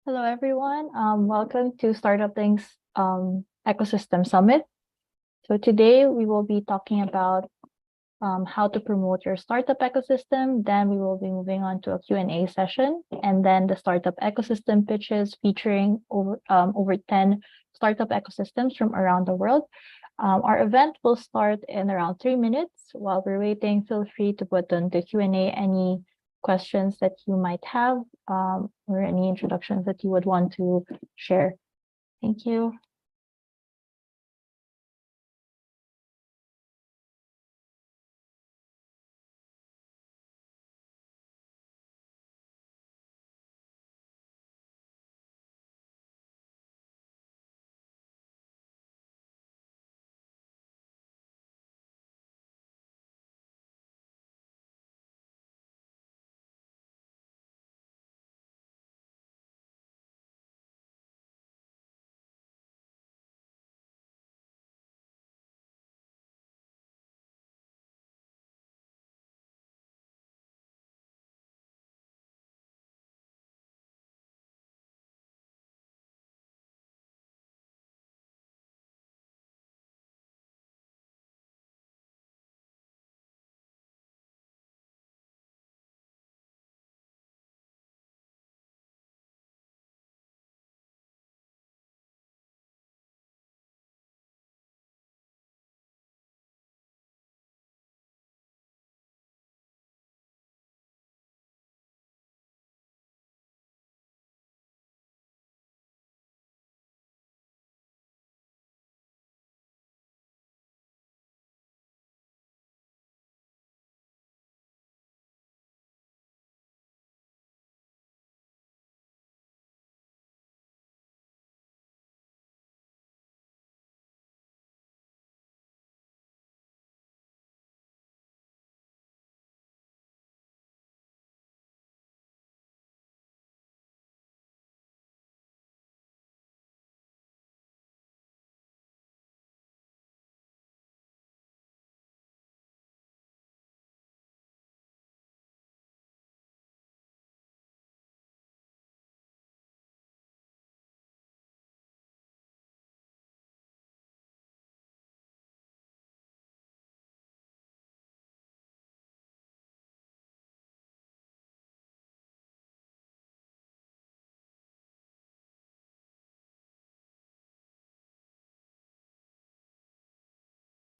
Hello, everyone. Welcome to StartupBlink's Ecosystem Summit. So today we will be talking about how to promote your startup ecosystem. Then we will be moving on to a Q&A session, and then the startup ecosystem pitches featuring over 10 startup ecosystems from around the world. Our event will start in around 3 minutes. While we're waiting, feel free to put on the Q&A any questions that you might have or any introductions that you would want to share. Thank you.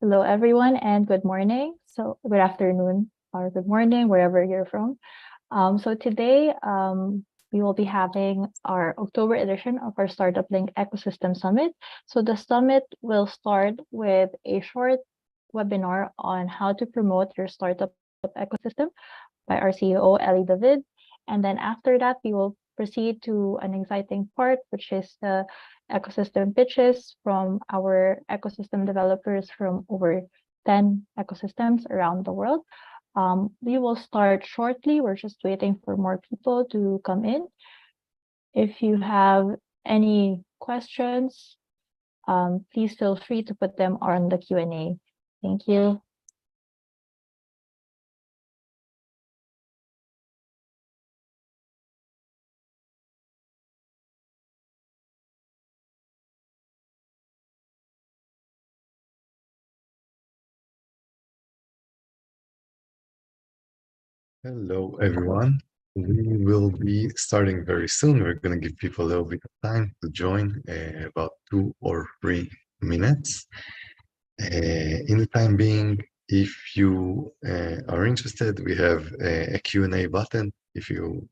Hello, everyone, and good morning. So good afternoon or good morning, wherever you're from. So today we will be having our October edition of our StartupBlink Ecosystem Summit. So the summit will start with a short webinar on how to promote your startup ecosystem by our CEO, Ellie David. And then after that, we will proceed to an exciting part, which is the ecosystem pitches from our ecosystem developers from over 10 ecosystems around the world. We will start shortly. We're just waiting for more people to come in. If you have any questions, please feel free to put them on the Q&A. Thank you. Hello, everyone. We will be starting very soon. We're going to give people a little bit of time to join, about 2 or 3 minutes. In the time being, if you are interested, we have a Q&A button. If you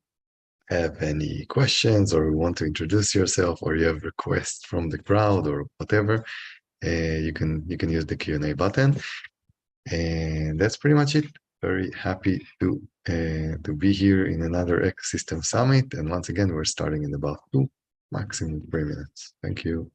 have any questions or want to introduce yourself or you have requests from the crowd or whatever, you can use the Q&A button. And that's pretty much it. Very happy to be here in another ecosystem summit. And once again, we're starting in about 2, maximum 3 minutes. Thank you.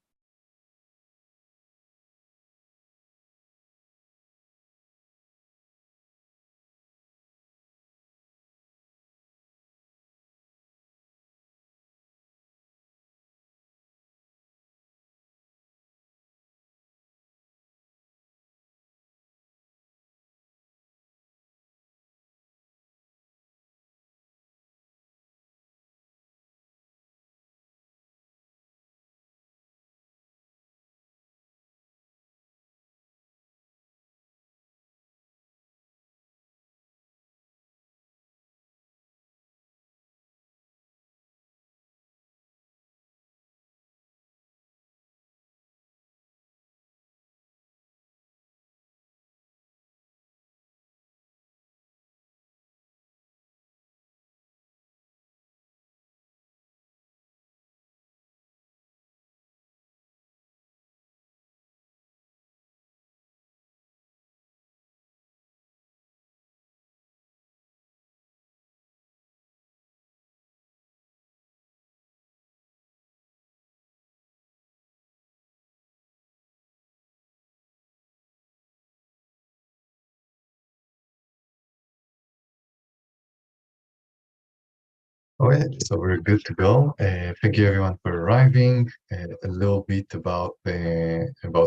Okay, so we're good to go. Thank you everyone for arriving. A little bit about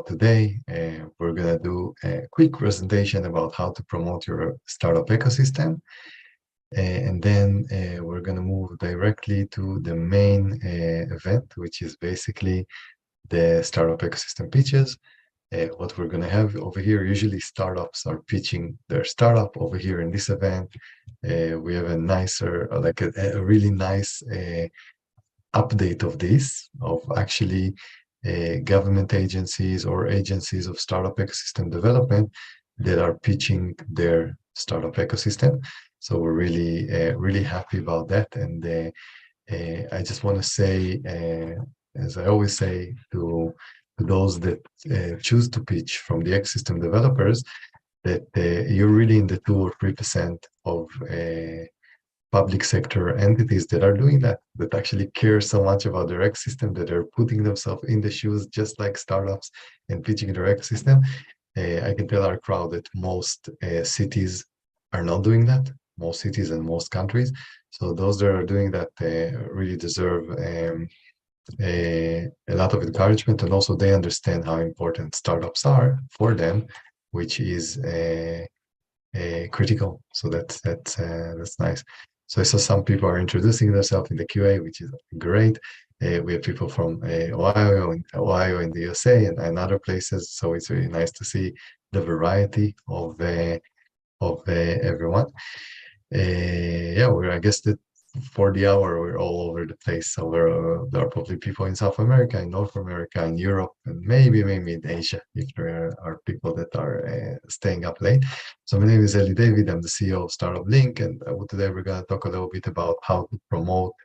today. We're gonna do a quick presentation about how to promote your startup ecosystem, and then we're gonna move directly to the main event, which is basically the startup ecosystem pitches. What we're going to have over here, usually startups are pitching their startup. Over here in this event, we have a nicer, like a really nice update of this, of actually government agencies or agencies of startup ecosystem development that are pitching their startup ecosystem. So we're really happy about that. And I just want to say, as I always say to those that choose to pitch from the ecosystem developers, that you're really in the 2 or 3% of public sector entities that are doing that, that actually care so much about their ecosystem, that are putting themselves in the shoes just like startups and pitching their ecosystem. I can tell our crowd that most cities are not doing that, most cities and most countries. So those that are doing that really deserve a lot of encouragement, and also they understand how important startups are for them, which is critical. So that's nice. So I saw some people are introducing themselves in the QA, which is great. We have people from Ohio in the USA and other places. So it's really nice to see the variety of everyone. Yeah, I guess that for the hour we're all over the place. So there are probably people in South America, in North America, in Europe, and maybe in Asia if there are people that are staying up late. So my name is Eli David. I'm the CEO of StartupBlink, and today we're going to talk a little bit about how to promote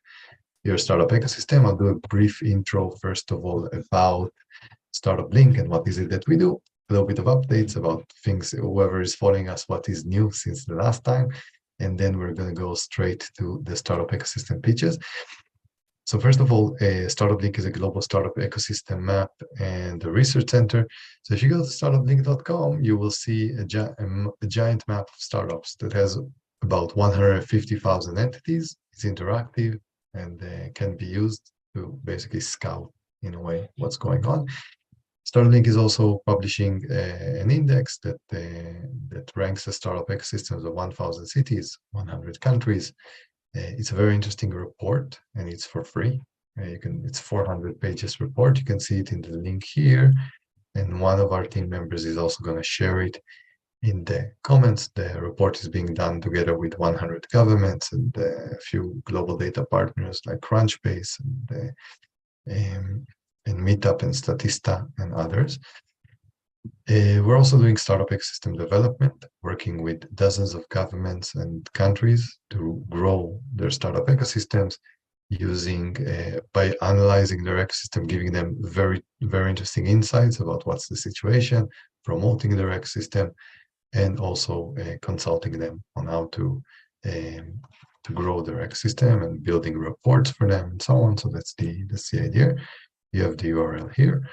your startup ecosystem. I'll do a brief intro first of all about StartupBlink and what is it that we do. A little bit of updates about things, whoever is following us, what is new since the last time. And then we're going to go straight to the startup ecosystem pitches. So first of all, StartupLink is a global startup ecosystem map and a research center. So if you go to startuplink.com, you will see a giant map of startups that has about 150,000 entities. It's interactive and can be used to basically scout in a way what's going on. StartupLink is also publishing an index that ranks the startup ecosystems of 1,000 cities, 100 countries. It's a very interesting report, and it's for free. It's 400 pages report. You can see it in the link here, and one of our team members is also going to share it in the comments. The report is being done together with 100 governments and a few global data partners like Crunchbase and Meetup and Statista and others. We're also doing startup ecosystem development, working with dozens of governments and countries to grow their startup ecosystems using, by analyzing their ecosystem, giving them very, very interesting insights about what's the situation, promoting their ecosystem, and also consulting them on how to grow their ecosystem and building reports for them and so on. So that's the idea. You have the URL here.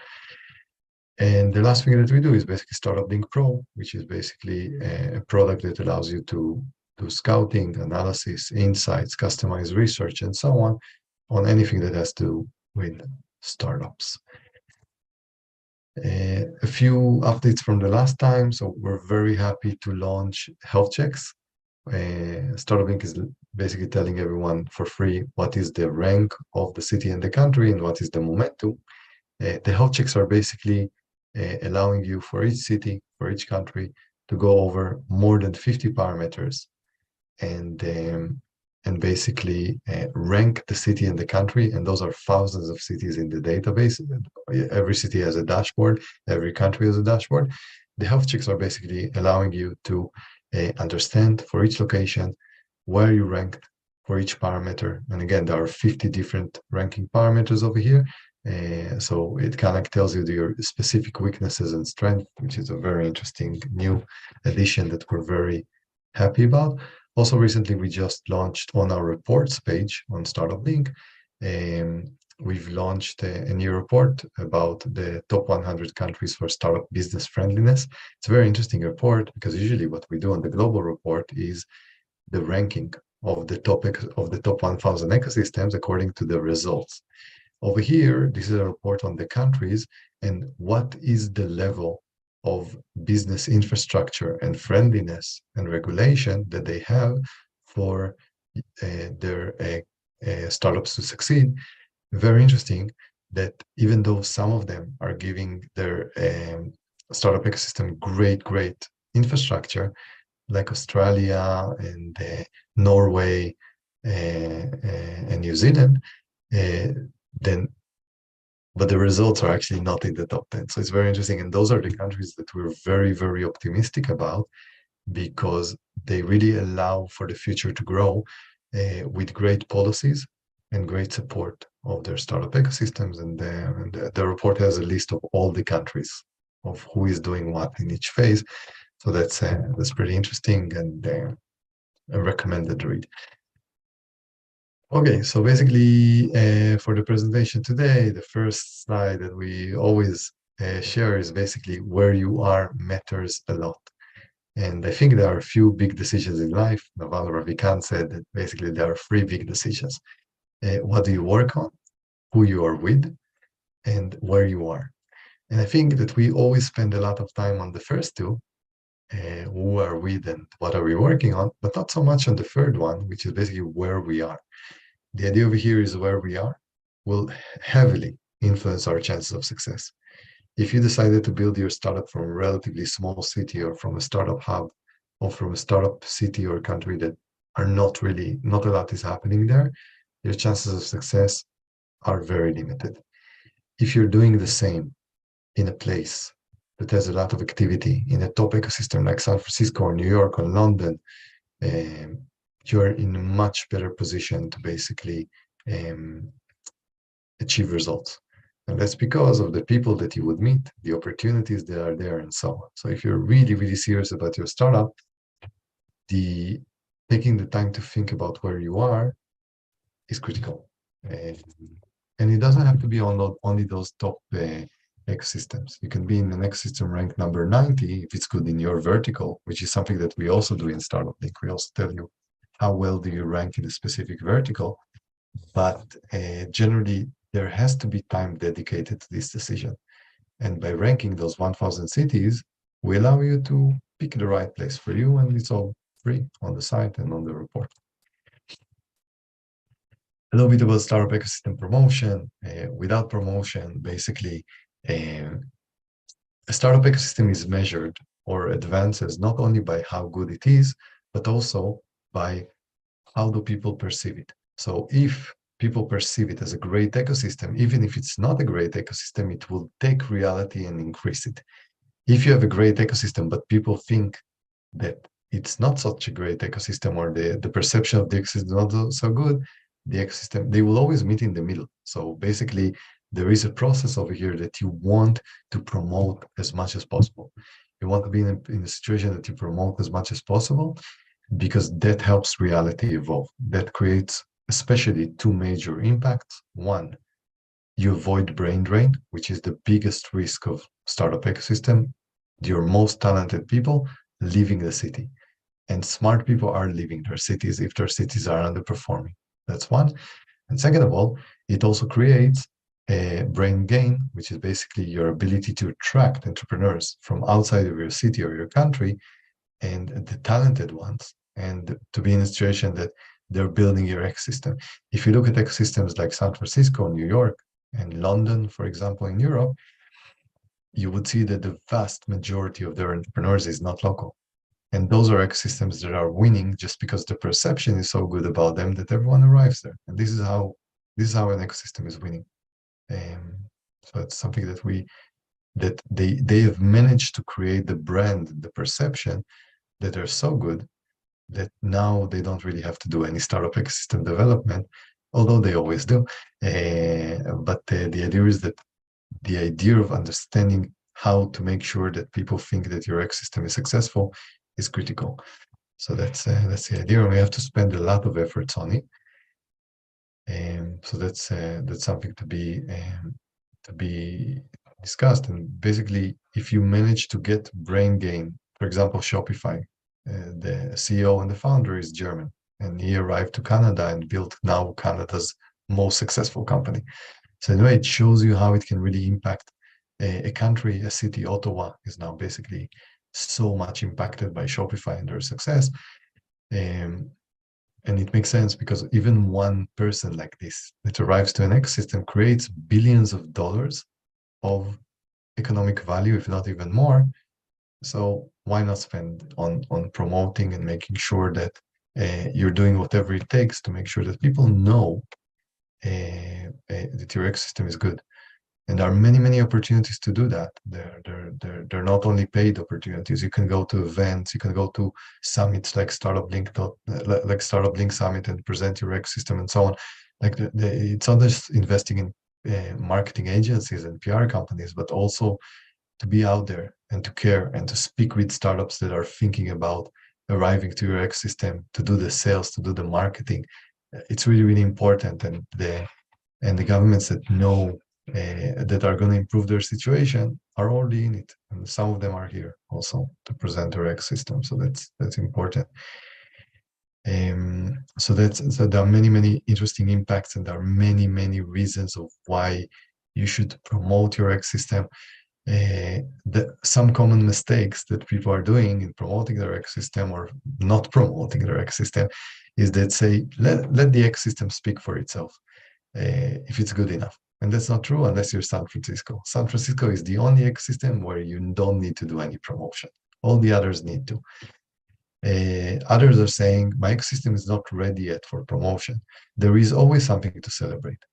And the last thing that we do is basically StartupBlink Pro, which is basically a product that allows you to do scouting, analysis, insights, customized research, and so on anything that has to do with startups. A few updates from the last time. So we're very happy to launch health checks. StartupBlink is basically telling everyone for free what is the rank of the city and the country and what is the momentum. The health checks are basically allowing you for each city, for each country, to go over more than 50 parameters and basically rank the city and the country. And those are thousands of cities in the database. Every city has a dashboard. Every country has a dashboard. The health checks are basically allowing you to understand for each location where you ranked for each parameter. And again, there are 50 different ranking parameters over here. So it kind of tells you your specific weaknesses and strength, which is a very interesting new addition that we're very happy about. Also, recently, we just launched on our reports page on StartupBlink. We've launched a new report about the top 100 countries for startup business friendliness. It's a very interesting report because usually what we do on the global report is the ranking of the top 1,000 ecosystems according to the results. Over here, this is a report on the countries and what is the level of business infrastructure and friendliness and regulation that they have for their startups to succeed. Very interesting that even though some of them are giving their startup ecosystem great infrastructure, like Australia and Norway and New Zealand, then but the results are actually not in the top 10. So it's very interesting. And those are the countries that we're very optimistic about because they really allow for the future to grow with great policies and great support of their startup ecosystems. And the report has a list of all the countries of who is doing what in each phase. So that's pretty interesting and a recommended read. Okay, so basically for the presentation today, the first slide that we always share is basically where you are matters a lot. And I think there are a few big decisions in life. Naval Ravikant said that basically there are three big decisions. What do you work on, who you are with, and where you are. And I think that we always spend a lot of time on the first two, who are we and what are we working on, but not so much on the third one, which is basically where we are. The idea over here is where we are will heavily influence our chances of success. If you decided to build your startup from a relatively small city or from a startup hub or from a startup city or country that are not a lot is happening there, your chances of success are very limited. If you're doing the same in a place that has a lot of activity in a top ecosystem like San Francisco or New York or London, you're in a much better position to basically achieve results. And that's because of the people that you would meet, the opportunities that are there, and so on. So if you're really serious about your startup, taking the time to think about where you are is critical. And it doesn't have to be on only those top ecosystems. You can be in an ecosystem ranked number 90 if it's good in your vertical, which is something that we also do in StartupBlink. We also tell you how well do you rank in a specific vertical, but generally there has to be time dedicated to this decision. And by ranking those 1,000 cities, we allow you to pick the right place for you, and it's all free on the site and on the report. A little bit about startup ecosystem promotion. Without promotion, basically, a startup ecosystem is measured or advances not only by how good it is, but also by how do people perceive it. So if people perceive it as a great ecosystem, even if it's not a great ecosystem, it will take reality and increase it. If you have a great ecosystem, but people think that it's not such a great ecosystem, or the perception of the ecosystem is not so good, the ecosystem, they will always meet in the middle. So basically, there is a process over here that you want to promote as much as possible. You want to be in a situation that you promote as much as possible, because that helps reality evolve. That creates especially two major impacts. One, you avoid brain drain, which is the biggest risk of startup ecosystem. Your most talented people leaving the city, and smart people are leaving their cities if their cities are underperforming. That's one. And second of all, it also creates a brain gain, which is basically your ability to attract entrepreneurs from outside of your city or your country, and the talented ones, and to be in a situation that they're building your ecosystem. If you look at ecosystems like San Francisco, New York, and London, for example, in Europe, you would see that the vast majority of their entrepreneurs is not local. And those are ecosystems that are winning just because the perception is so good about them that everyone arrives there. And this is how an ecosystem is winning. So it's something that they have managed to create the brand, the perception, that they're so good that now they don't really have to do any startup ecosystem development, although they always do. But the idea is that the idea of understanding how to make sure that people think that your ecosystem is successful is critical. So that's the idea, and we have to spend a lot of efforts on it. So that's something to be discussed. And basically, if you manage to get brain gain, for example, Shopify, the CEO and the founder is German. and he arrived to Canada and built now Canada's most successful company. So anyway, it shows you how it can really impact a country, a city. Ottawa is now basically so much impacted by Shopify and their success. And it makes sense because even one person like this that arrives to an ecosystem creates billions of dollars of economic value, if not even more. So why not spend on promoting and making sure that you're doing whatever it takes to make sure that people know that your ecosystem is good. And there are many, many opportunities to do that. They're not only paid opportunities. You can go to events, you can go to summits like like StartupBlink Summit and present your ecosystem and so on. Like it's not just investing in marketing agencies and PR companies, but also to be out there and to care and to speak with startups that are thinking about arriving to your ecosystem, to do the sales, to do the marketing. It's really, really important. And the governments that know that are going to improve their situation are already in it, and some of them are here also to present their ecosystem. So that's important. So there are many interesting impacts, and there are many reasons of why you should promote your ecosystem. Some common mistakes that people are doing in promoting their ecosystem or not promoting their ecosystem is that say let the ecosystem speak for itself. If it's good enough. And that's not true unless you're San Francisco. San Francisco is the only ecosystem where you don't need to do any promotion. All the others need to. Others are saying, my ecosystem is not ready yet for promotion. There is always something to celebrate.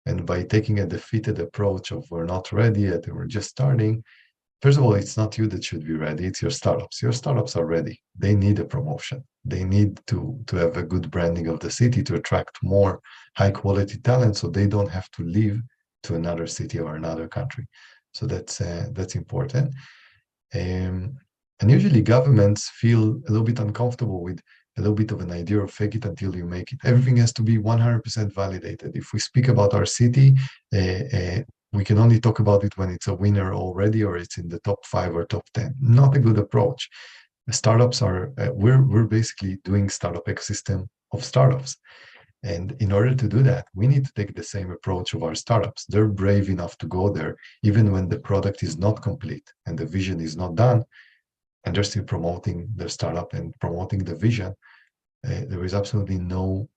And by taking a defeated approach of we're not ready yet and we're just starting, first of all, it's not you that should be ready, it's your startups. Your startups are ready. They need a promotion. They need to have a good branding of the city to attract more high quality talent so they don't have to leave to another city or another country. So that's important. And usually governments feel a little bit uncomfortable with a little bit of an idea of fake it until you make it. Everything has to be 100% validated. If we speak about our city, we can only talk about it when it's a winner already or it's in the top 5 or top 10. Not a good approach. Startups are, we're basically doing startup ecosystem of startups. And in order to do that, we need to take the same approach of our startups. They're brave enough to go there, even when the product is not complete and the vision is not done, and they're still promoting their startup and promoting the vision. There is absolutely no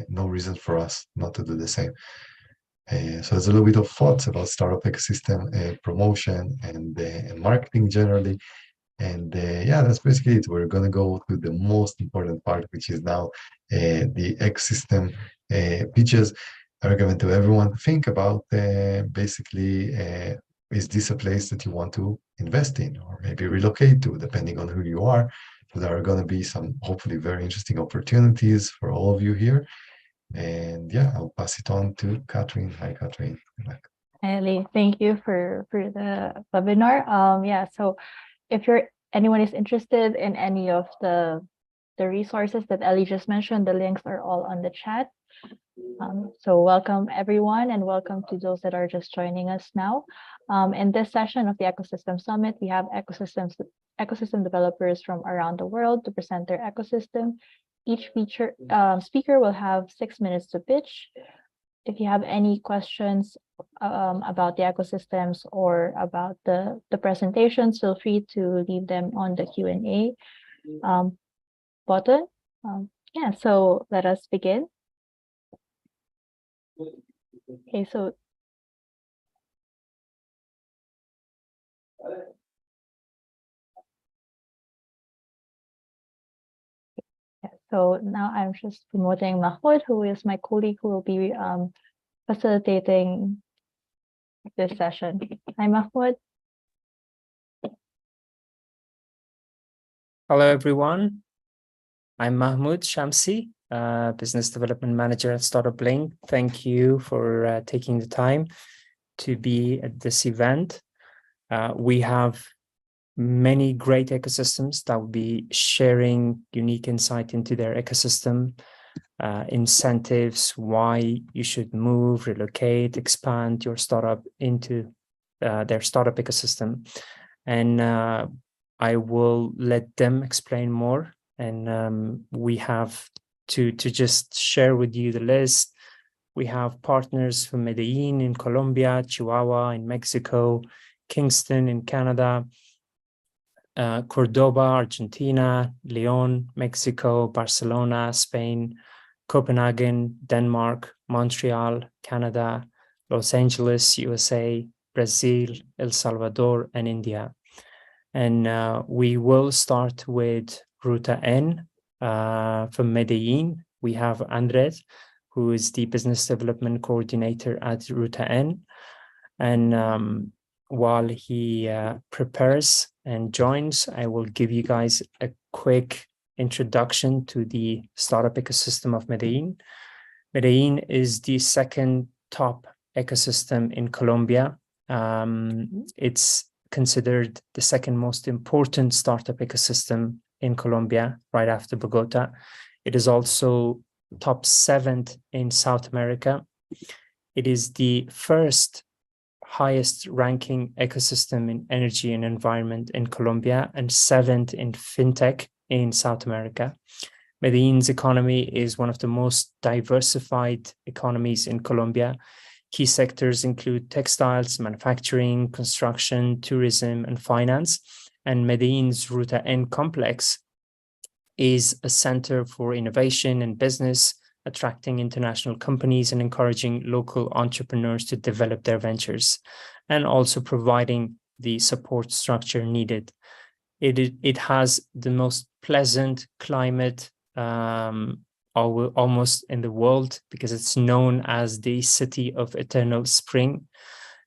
reason for us not to do the same. So there's a little bit of thoughts about startup ecosystem promotion and marketing generally. And yeah, that's basically it. We're going to go to the most important part, which is now the ecosystem pitches. I recommend to everyone think about basically, is this a place that you want to invest in or maybe relocate to, depending on who you are. So there are going to be some hopefully very interesting opportunities for all of you here. And yeah, I'll pass it on to Catherine. Hi, Catherine. Ellie, thank you for the webinar. Yeah, so if anyone is interested in any of the resources that Ellie just mentioned, the links are all on the chat. So welcome everyone, and welcome to those that are just joining us now. In this session of the Ecosystem Summit, we have ecosystem developers from around the world to present their ecosystem. Each speaker will have 6 minutes to pitch. If you have any questions about the ecosystems or about the presentations, feel free to leave them on the Q&A button. Yeah, so let us begin. Okay, so now I'm just promoting Mahmoud, who is my colleague who will be facilitating this session. Hi, Mahmoud. Hello, everyone. I'm Mahmoud Shamsi, Business Development Manager at StartupBlink. Thank you for taking the time to be at this event. We have many great ecosystems that will be sharing unique insight into their ecosystem, incentives, why you should move, relocate, expand your startup into their startup ecosystem. And I will let them explain more. And we have to just share with you the list, we have partners from Medellin in Colombia, Chihuahua in Mexico, Kingston in Canada, Cordoba, Argentina, León, Mexico, Barcelona, Spain, Copenhagen, Denmark, Montreal, Canada, Los Angeles, USA, Brazil, El Salvador, and India. And we will start with Ruta N from Medellin. We have Andres, who is the Business Development Coordinator at Ruta N. And while he prepares and joins, I will give you guys a quick introduction to the startup ecosystem of Medellin. Medellin is the second top ecosystem in Colombia. It's considered the second most important startup ecosystem in Colombia, right after Bogota. It is also top 7th in South America. It is the first highest ranking ecosystem in energy and environment in Colombia and 7th in fintech in South America. Medellin's economy is one of the most diversified economies in Colombia. Key sectors include textiles, manufacturing, construction, tourism, and finance. And Medellin's Ruta N complex is a center for innovation and business, attracting international companies and encouraging local entrepreneurs to develop their ventures, and also providing the support structure needed. It has the most pleasant climate almost in the world, because it's known as the city of eternal spring.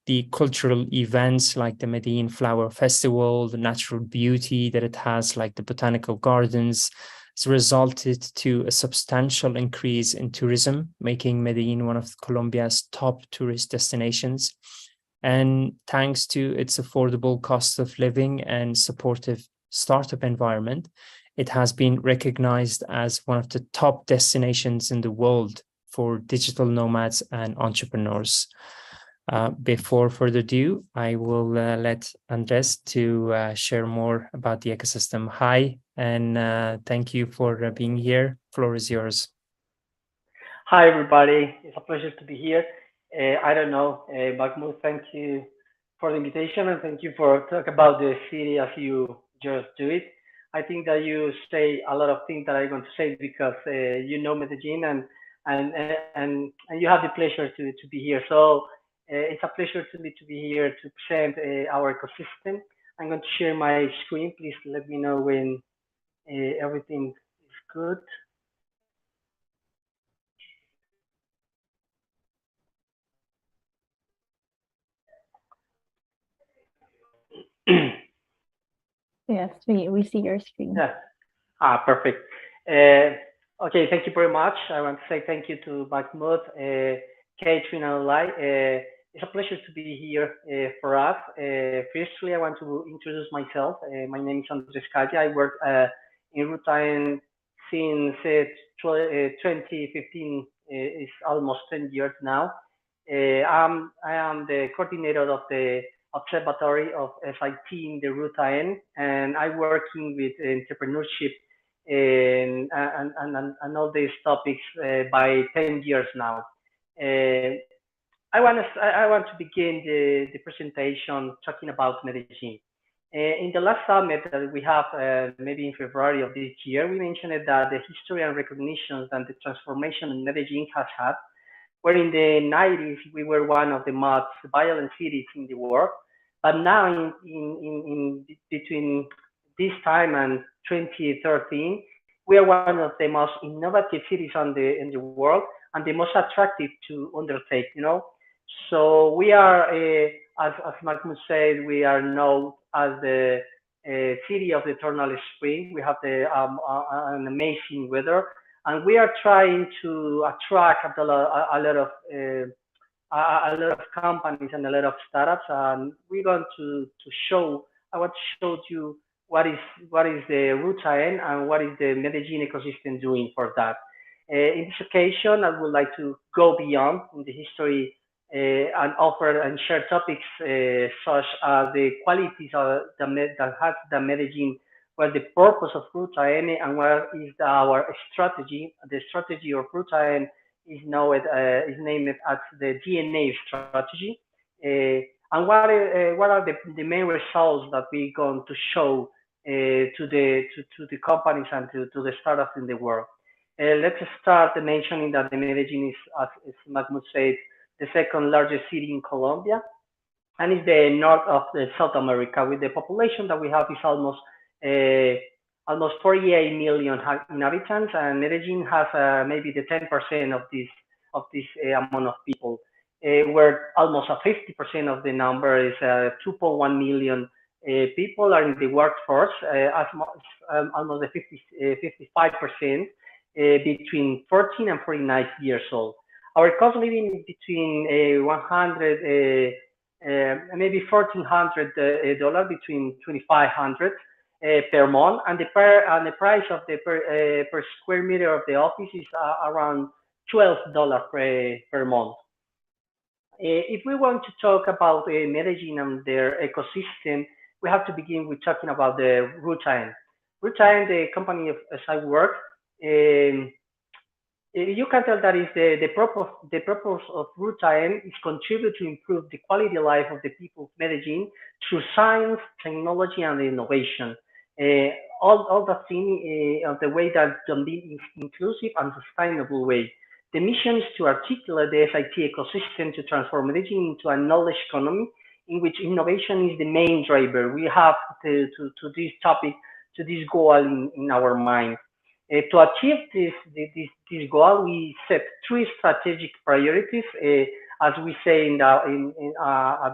The cultural events like the Medellin Flower Festival, the natural beauty that it has, like the botanical gardens, has resulted to a substantial increase in tourism, making Medellin one of Colombia's top tourist destinations. And thanks to its affordable cost of living and supportive startup environment, it has been recognized as one of the top destinations in the world for digital nomads and entrepreneurs. Before further ado, I will let Andres to share more about the ecosystem. Hi, and thank you for being here. Floor is yours. Hi, everybody. It's a pleasure to be here. I don't know, Mahmoud, thank you for the invitation and thank you for talk about the city as you just do it. I think that you say a lot of things that I'm going to say because you know Medellin and you have the pleasure to be here. So it's a pleasure to me to be here to present our ecosystem. I'm going to share my screen. Please let me know when everything is good. Yes, we see your screen. Yeah. Perfect. Okay, thank you very much. I want to say thank you to Mahmoud, Catherine, and Lai. It's a pleasure to be here for us. Firstly, I want to introduce myself. My name is Andres Calle. I work in Rutain since 2015. It's almost 10 years now. I am the coordinator of the Observatory of SIT in the Rutain, and I'm working with entrepreneurship and all these topics by 10 years now. I want to begin the presentation talking about Medellin. In the last summit that we have, maybe in February of this year, we mentioned that the history and recognitions and the transformation Medellin has had, where in the 90s we were one of the most violent cities in the world, but now in between this time and 2013, we are one of the most innovative cities in the world and the most attractive to undertake. So we are, as Mahmoud said, we are known as the city of the eternal spring. We have an amazing weather, and we are trying to attract a lot of companies and a lot of startups. And we're going to show. I want to show you what is the Ruta N and what is the Medellin ecosystem doing for that. In this occasion, I would like to go beyond in the history and offer and share topics such as the qualities that has the Medellin what the purpose of Ruta N and what is our strategy. The strategy of Ruta N is named as the DNA strategy. And what are the main results that we're going to show to the companies and to the startups in the world? Let's start mentioning that the Medellin is, as Mahmoud said, the second largest city in Colombia, and it's the north of the South America. With the population that we have is almost 48 million inhabitants, and Medellin has maybe the 10% of this amount of people. Where almost 50% of the number is 2.1 million people are in the workforce, almost the 55% between 14 and 49 years old. Our cost of living is between 100, maybe $1,400 between 2,500 per month, and the price of the per square meter of the office is around $12 per month. If we want to talk about Medellin and their ecosystem, we have to begin with talking about the Ruta N. Ruta N, the company as I work, you can tell that is the purpose of Ruta N is contribute to improve the quality of life of the people of Medellin through science, technology, and innovation. All the thing of the way that can be inclusive and sustainable way. The mission is to articulate the SIT ecosystem to transform Medellin into a knowledge economy in which innovation is the main driver. We have to this topic, to this goal in our mind. To achieve this goal, we set three strategic priorities. As we say at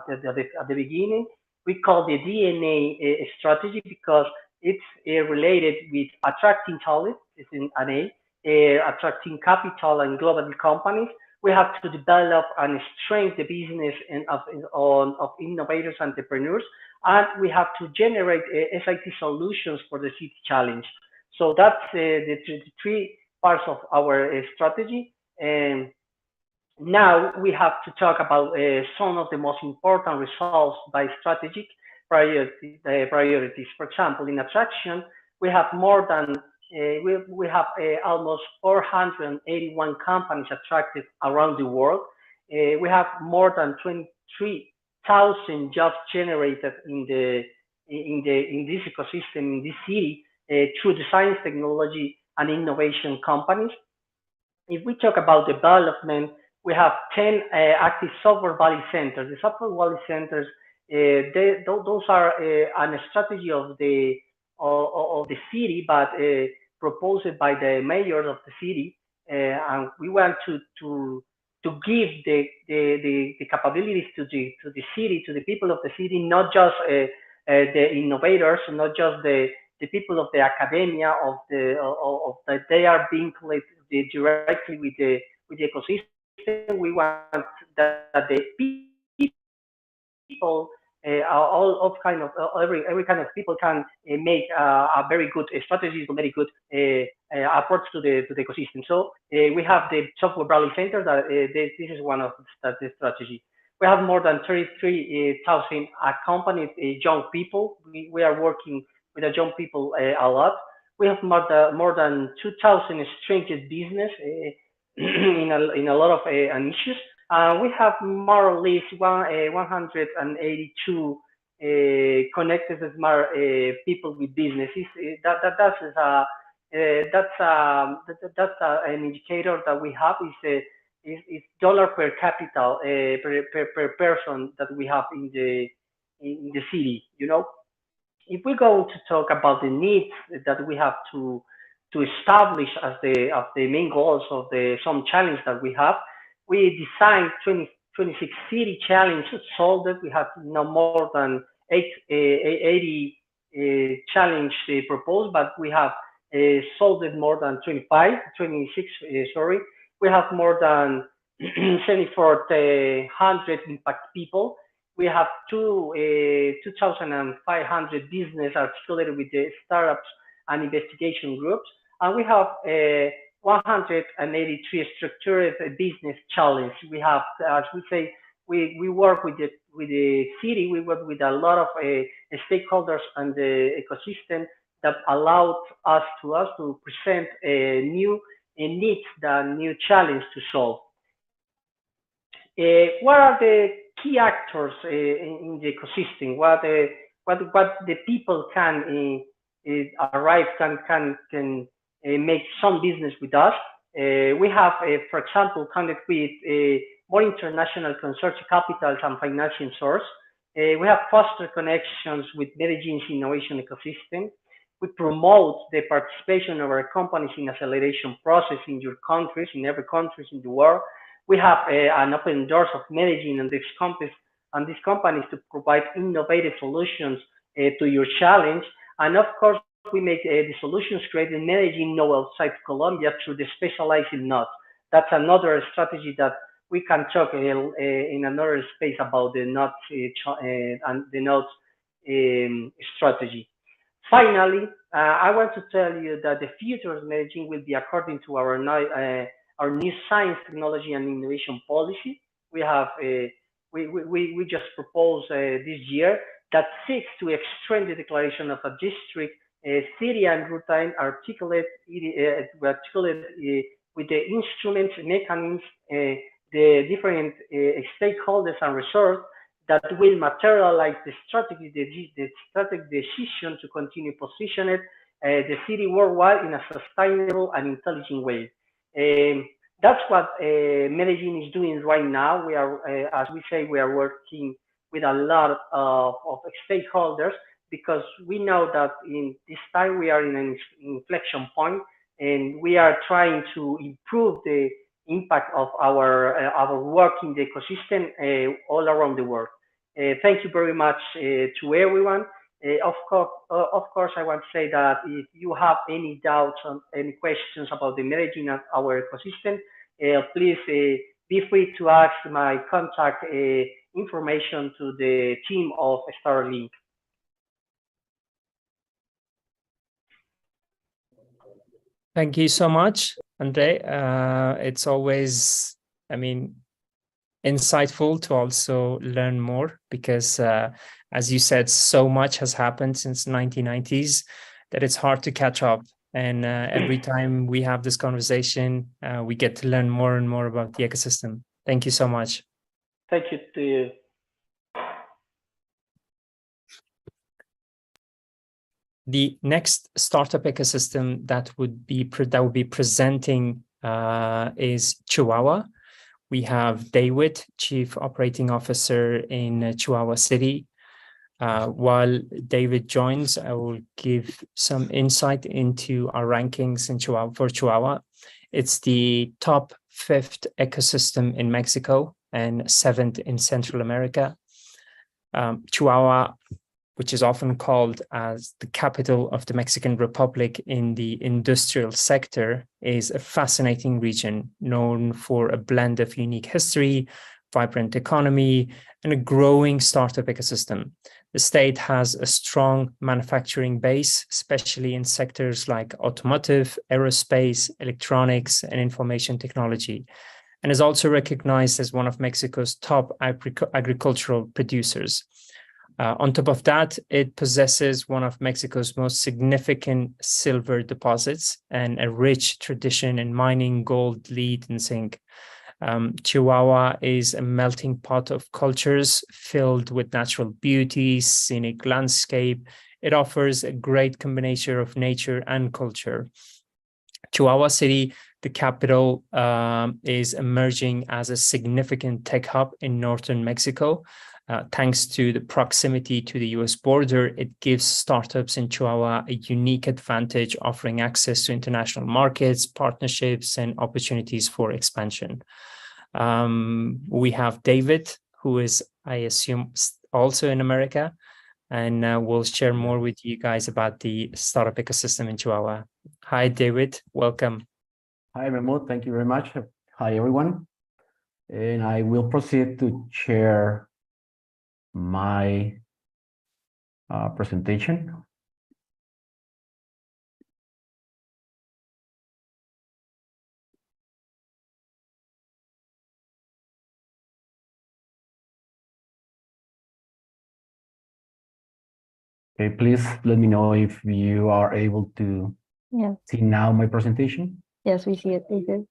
the beginning, we call the DNA strategy because it's related with attracting talent, it's in an attracting capital and global companies. We have to develop and strengthen the business of innovators, entrepreneurs, and we have to generate SIT solutions for the city challenge. So that's the three parts of our strategy. And now we have to talk about some of the most important results by strategic priorities. For example, in attraction, we have more than we have almost 481 companies attracted around the world. We have more than 23,000 jobs generated in this ecosystem in this city through the science, technology, and innovation companies. If we talk about development, we have 10 active software valley centers. The software valley centers, those are a strategy of the city, but proposed by the mayor of the city, and we want to give the capabilities to the city, to the people of the city, not just the innovators, not just the people of the academia that they are being collected directly with the ecosystem. We want that the people, all of kind of every kind of people can make a very good strategies, a very good approach to the ecosystem. So we have the software valley center that this is one of the strategy. We have more than 33,000 accompanied young people. We are working with the young people a lot. We have more than 2,000 strengthened business in a lot of issues. We have more or less 182 connected smart people with businesses. That's an indicator that we have is dollar per capita per person that we have in the city. You know, if we go to talk about the needs that we have to establish as the main goals of some challenge that we have, we designed 26 city challenges solved. We have no more than 80 challenge proposed, but we have solved more than 26, sorry. We have more than 7,400 impact people. We have 2,500 business articulated with the startups and investigation groups. And we have 183 structured business challenge. We have, as we say, we work with the city. We work with a lot of stakeholders and the ecosystem that allowed us to present a new needs, the new challenge to solve. What are the key actors in the ecosystem? What the people can arrive can make some business with us. We have, for example, connect with more international consortia capitals and financing source. We have foster connections with Medellin's innovation ecosystem. We promote the participation of our companies in acceleration process in your countries, in every countries in the world. We have an open doors of Medellin and these companies to provide innovative solutions to your challenge. And of course, we make the solutions created in Medellin know outside Colombia through the specializing nodes. That's another strategy that we can talk in another space about the nodes and the nodes strategy. Finally, I want to tell you that the future of Medellin will be according to our new science, technology, and innovation policy. We have we just proposed this year that seeks to extend the declaration of a district, city, and routine with the instruments, mechanisms, the different stakeholders and resources that will materialize the strategic decision to continue positioning the city worldwide in a sustainable and intelligent way. That's what Medellin is doing right now. We are, as we say, we are working with a lot of stakeholders because we know that in this time we are in an inflection point and we are trying to improve the impact of our work in the ecosystem all around the world. Thank you very much to everyone. Of course, I want to say that if you have any doubts or any questions about the Medellin and our ecosystem, please be free to ask my contact information to the team of StartupBlink. Thank you so much, Andre. It's always, insightful to also learn more because, as you said, so much has happened since 1990s that it's hard to catch up. And every time we have this conversation, we get to learn more and more about the ecosystem. Thank you so much. Thank you to you. The next startup ecosystem that would be presenting is Chihuahua. We have David, Chief Operating Officer in Chihuahua City. While David joins, I will give some insight into our rankings in Chihuahua. It's the top 5th ecosystem in Mexico and 7th in Central America. Chihuahua, which is often called as the capital of the Mexican Republic in the industrial sector, is a fascinating region known for a blend of unique history, vibrant economy, and a growing startup ecosystem. The state has a strong manufacturing base, especially in sectors like automotive, aerospace, electronics, and information technology, and is also recognized as one of Mexico's top agricultural producers. On top of that, it possesses one of Mexico's most significant silver deposits and a rich tradition in mining gold, lead, and zinc. Chihuahua is a melting pot of cultures filled with natural beauty, scenic landscape. It offers a great combination of nature and culture. Chihuahua City, the capital, is emerging as a significant tech hub in northern Mexico. Thanks to the proximity to the US border, it gives startups in Chihuahua a unique advantage, offering access to international markets, partnerships, and opportunities for expansion. We have David, who is, I assume, also in America, and we'll share more with you guys about the startup ecosystem in Chihuahua. Hi, David. Welcome. Hi, Mahmoud. Thank you very much. Hi, everyone. And I will proceed to share my presentation. Okay, please let me know if you are able to Yes. see now my presentation. Yes, we see it. We did.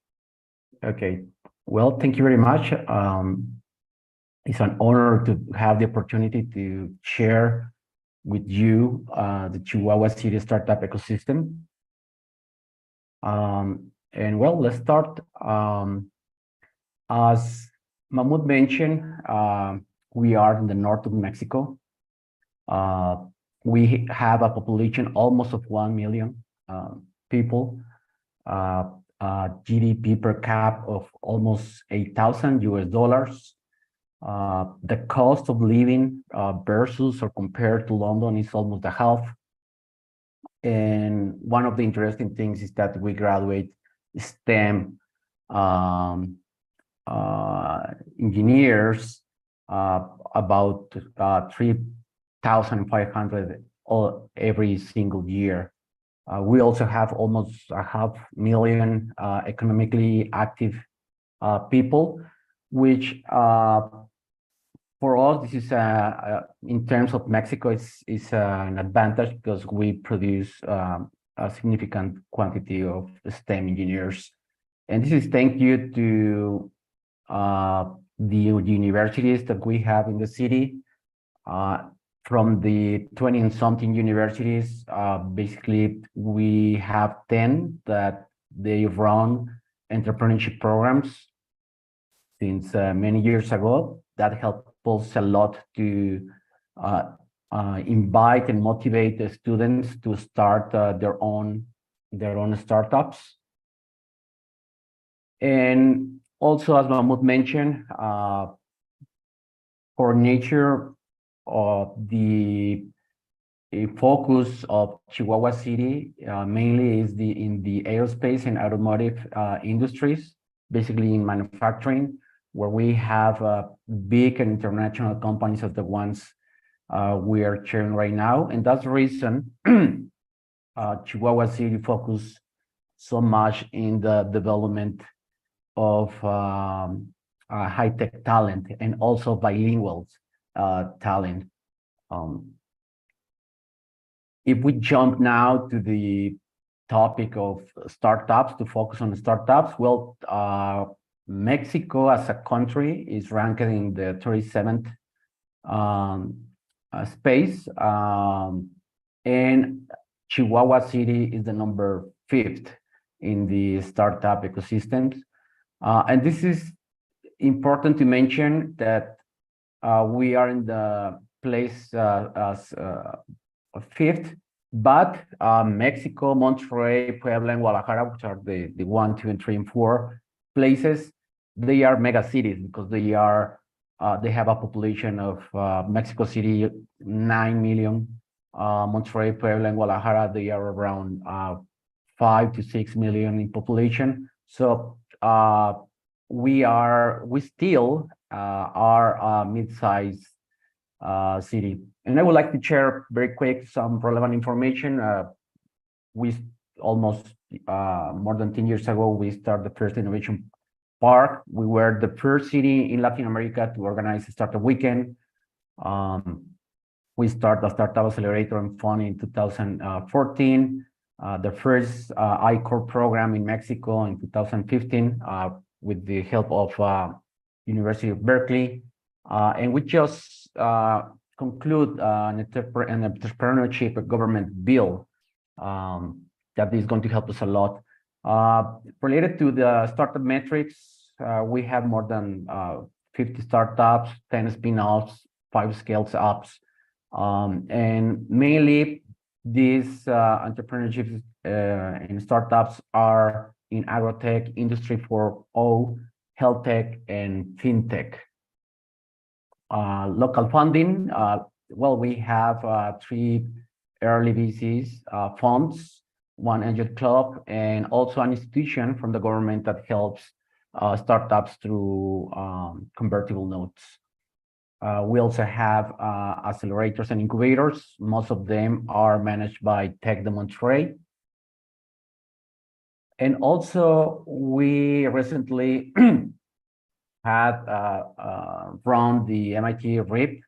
Okay, well, thank you very much. It's an honor to have the opportunity to share with you the Chihuahua City startup ecosystem. And well, let's start. As Mahmoud mentioned, we are in the north of Mexico. We have a population almost of 1 million people, GDP per cap of almost 8,000 US dollars. The cost of living versus or compared to London is almost a half. And one of the interesting things is that we graduate STEM engineers about 3,500 every single year. We also have almost 500,000 economically active people, which for us, this is in terms of Mexico, it's an advantage because we produce a significant quantity of STEM engineers. And this is thank you to the universities that we have in the city. From the 20 and something universities, basically we have 10 that they run entrepreneurship programs since many years ago. That helped us a lot to invite and motivate the students to start their own startups. And also, as Mahmoud mentioned, for nature, the focus of Chihuahua City mainly is in the aerospace and automotive industries, basically in manufacturing, where we have big and international companies of the ones we are sharing right now. And that's the reason Chihuahua City focus so much in the development of high-tech talent and also bilingual talent. If we jump now to the topic of startups, to focus on startups, well, Mexico as a country is ranked in the 37th space, and Chihuahua City is the number 5th in the startup ecosystems. And this is important to mention that we are in the place as 5th, but Mexico, Monterrey, Puebla, and Guadalajara, which are the 1, 2, and 3, and 4 places, they are mega cities because they have a population of Mexico City 9 million, Monterrey, Puebla, and Guadalajara, they are around 5 to 6 million in population. So we still are a mid-sized city. And I would like to share very quick some relevant information. We almost more than 10 years ago, we started the first innovation park. We were the first city in Latin America to organize a startup weekend. We started the Startup Accelerator and Fund in 2014. The first I-Core program in Mexico in 2015 with the help of University of Berkeley. And we just conclude an entrepreneurship government bill that is going to help us a lot. Related to the startup metrics, we have more than 50 startups, 10 spin-offs, 5 scales ups. And mainly these entrepreneurships and startups are in agrotech, industry 4.0, health tech, and fintech. Local funding, well, we have 3 early VCs funds, 1 angel club, and also an institution from the government that helps startups through convertible notes. We also have accelerators and incubators. Most of them are managed by Tech de Monterrey. And also, we recently had run the MIT RIP,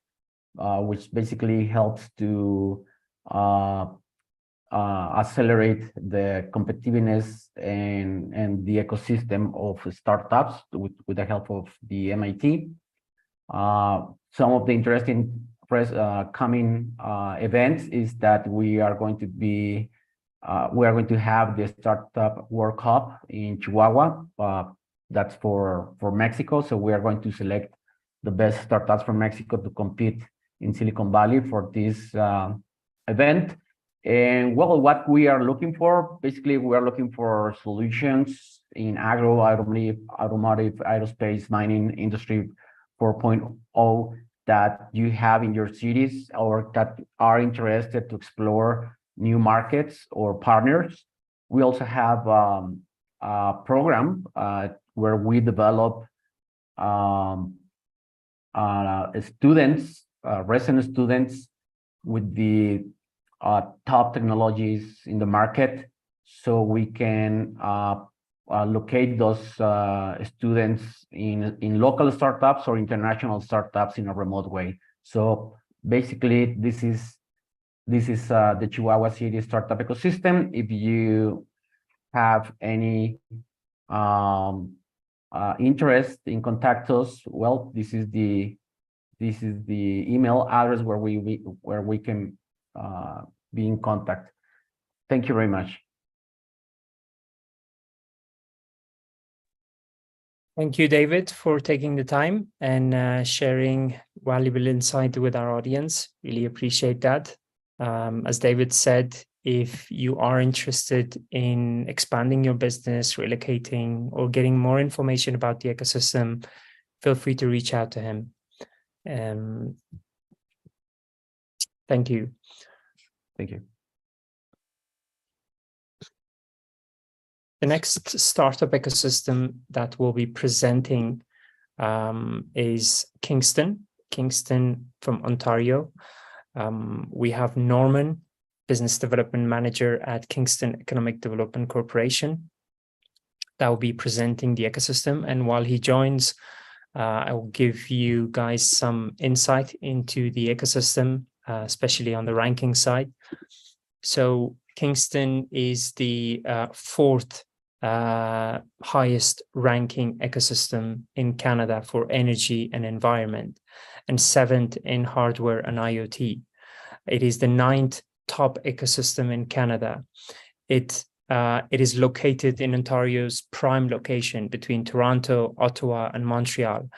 which basically helps to accelerate the competitiveness and the ecosystem of startups with the help of the MIT. Some of the interesting coming events is that we are going to have the Startup World Cup in Chihuahua. That's for Mexico. So we are going to select the best startups from Mexico to compete in Silicon Valley for this event. And well, what we are looking for, basically, we are looking for solutions in automotive, aerospace, mining, industry 4.0 that you have in your cities or that are interested to explore new markets or partners. We also have a program where we develop students, resident students with the top technologies in the market, so we can locate those students in local startups or international startups in a remote way. So basically, this is the Chihuahua City startup ecosystem. If you have any interest in contact us, well, this is the email address where we can be in contact. Thank you very much. Thank you, David, for taking the time and sharing valuable insight with our audience. Really appreciate that. As David said, if you are interested in expanding your business, relocating, or getting more information about the ecosystem, feel free to reach out to him. Thank you. Thank you. The next startup ecosystem that we'll be presenting is Kingston from Ontario. We have Norman, Business Development Manager at Kingston Economic Development Corporation, that will be presenting the ecosystem. And while he joins, I will give you guys some insight into the ecosystem, especially on the ranking side. So Kingston is the fourth highest ranking ecosystem in Canada for energy and environment, and seventh in hardware and IoT. It is the ninth top ecosystem in Canada. It is located in Ontario's prime location between Toronto, Ottawa, and Montreal,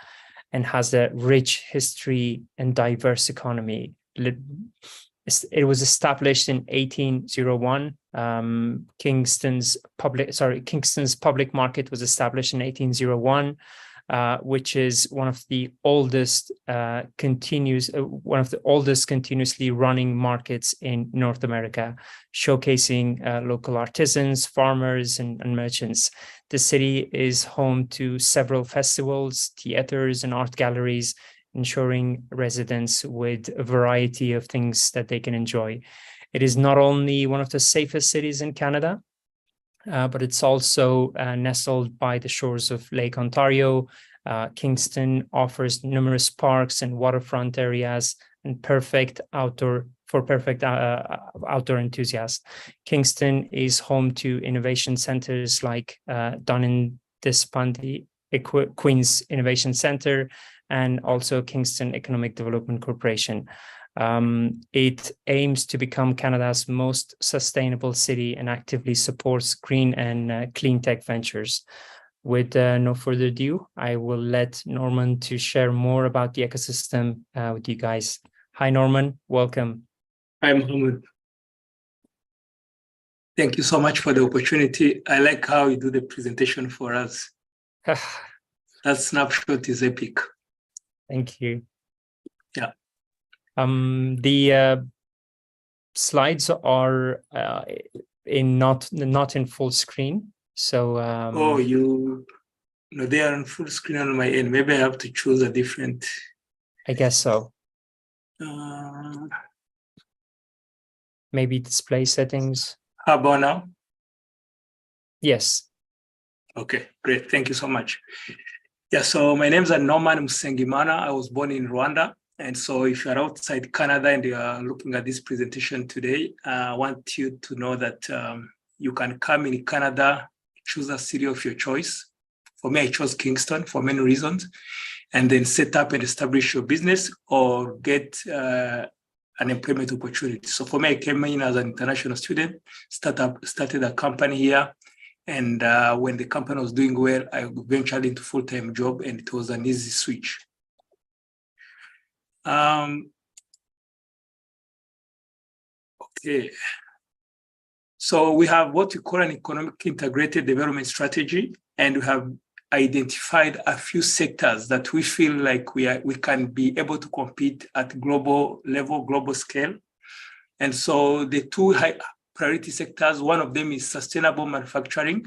and has a rich history and diverse economy. It was established in 1801. Kingston's public market was established in 1801, which is one of the oldest continuously running markets in North America, showcasing local artisans, farmers, and merchants. The city is home to several festivals, theaters, and art galleries, ensuring residents with a variety of things that they can enjoy. It is not only one of the safest cities in Canada, but it's also nestled by the shores of Lake Ontario. Kingston offers numerous parks and waterfront areas and perfect outdoor enthusiasts. Kingston is home to innovation centers like Dun-in-Dispandi Queen's Innovation Center, and also Kingston Economic Development Corporation. It aims to become Canada's most sustainable city and actively supports green and clean tech ventures. With no further ado, I will let Norman to share more about the ecosystem with you guys. Hi, Norman. Welcome. Hi, Mohammed. Thank you so much for the opportunity. I like how you do the presentation for us. That snapshot is epic. Thank you. Yeah. The slides are not in full screen. So they are on full screen on my end. Maybe I have to choose a different. I guess so. Maybe display settings. How about now? Yes. Okay, great. Thank you so much. Yeah, so my name is Norman Musengimana. I was born in Rwanda, And so if you're outside Canada and you are looking at this presentation today, I want you to know that you can come in Canada, choose a city of your choice. For me, I chose Kingston for many reasons, and then set up and establish your business or get an employment opportunity. So for me, I came in as an international student, started a company here. And when the company was doing well, I ventured into full-time job, and it was an easy switch. Okay. So we have what we call an economic integrated development strategy, and we have identified a few sectors that we feel like we can be able to compete at global level, global scale. And so the two high priority sectors, one of them is sustainable manufacturing.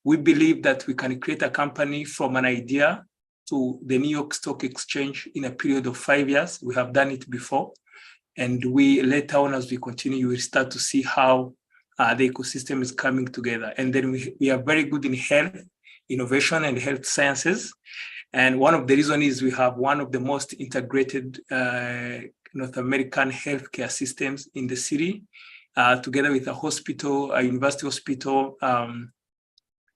We believe that we can create a company from an idea to the New York Stock Exchange in a period of 5 years. We have done it before. And we later on, as we continue, we start to see how the ecosystem is coming together. And then we are very good in health, innovation, and health sciences. And one of the reasons is we have one of the most integrated North American healthcare systems in the city, together with a hospital, a university hospital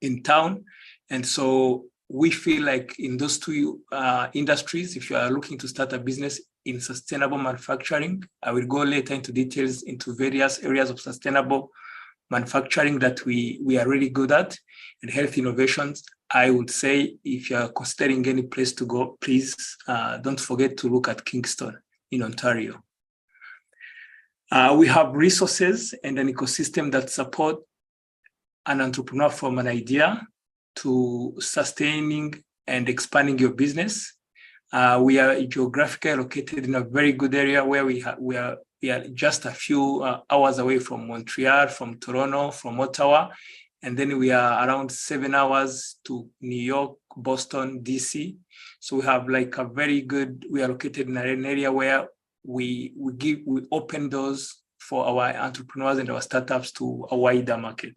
in town. And so we feel like in those two industries, if you are looking to start a business in sustainable manufacturing, I will go later into details into various areas of sustainable manufacturing that we are really good at. And health innovations, I would say if you are considering any place to go, please don't forget to look at Kingston in Ontario. We have resources and an ecosystem that support an entrepreneur from an idea to sustaining and expanding your business. We are geographically located in a very good area where we are just a few hours away from Montreal, from Toronto, from Ottawa, and then we are around 7 hours to New York, Boston, DC. So we have like a very good, we are located in an area where we open doors for our entrepreneurs and our startups to a wider market.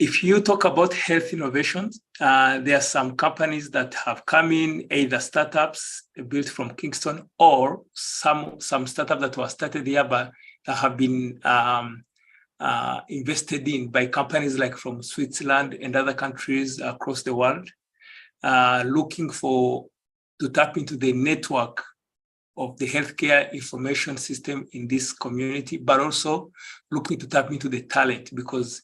If you talk about health innovations, there are some companies that have come in, either startups built from Kingston or some startups that were started here but that have been invested in by companies like from Switzerland and other countries across the world, looking to tap into the network of the healthcare information system in this community, but also looking to tap into the talent, because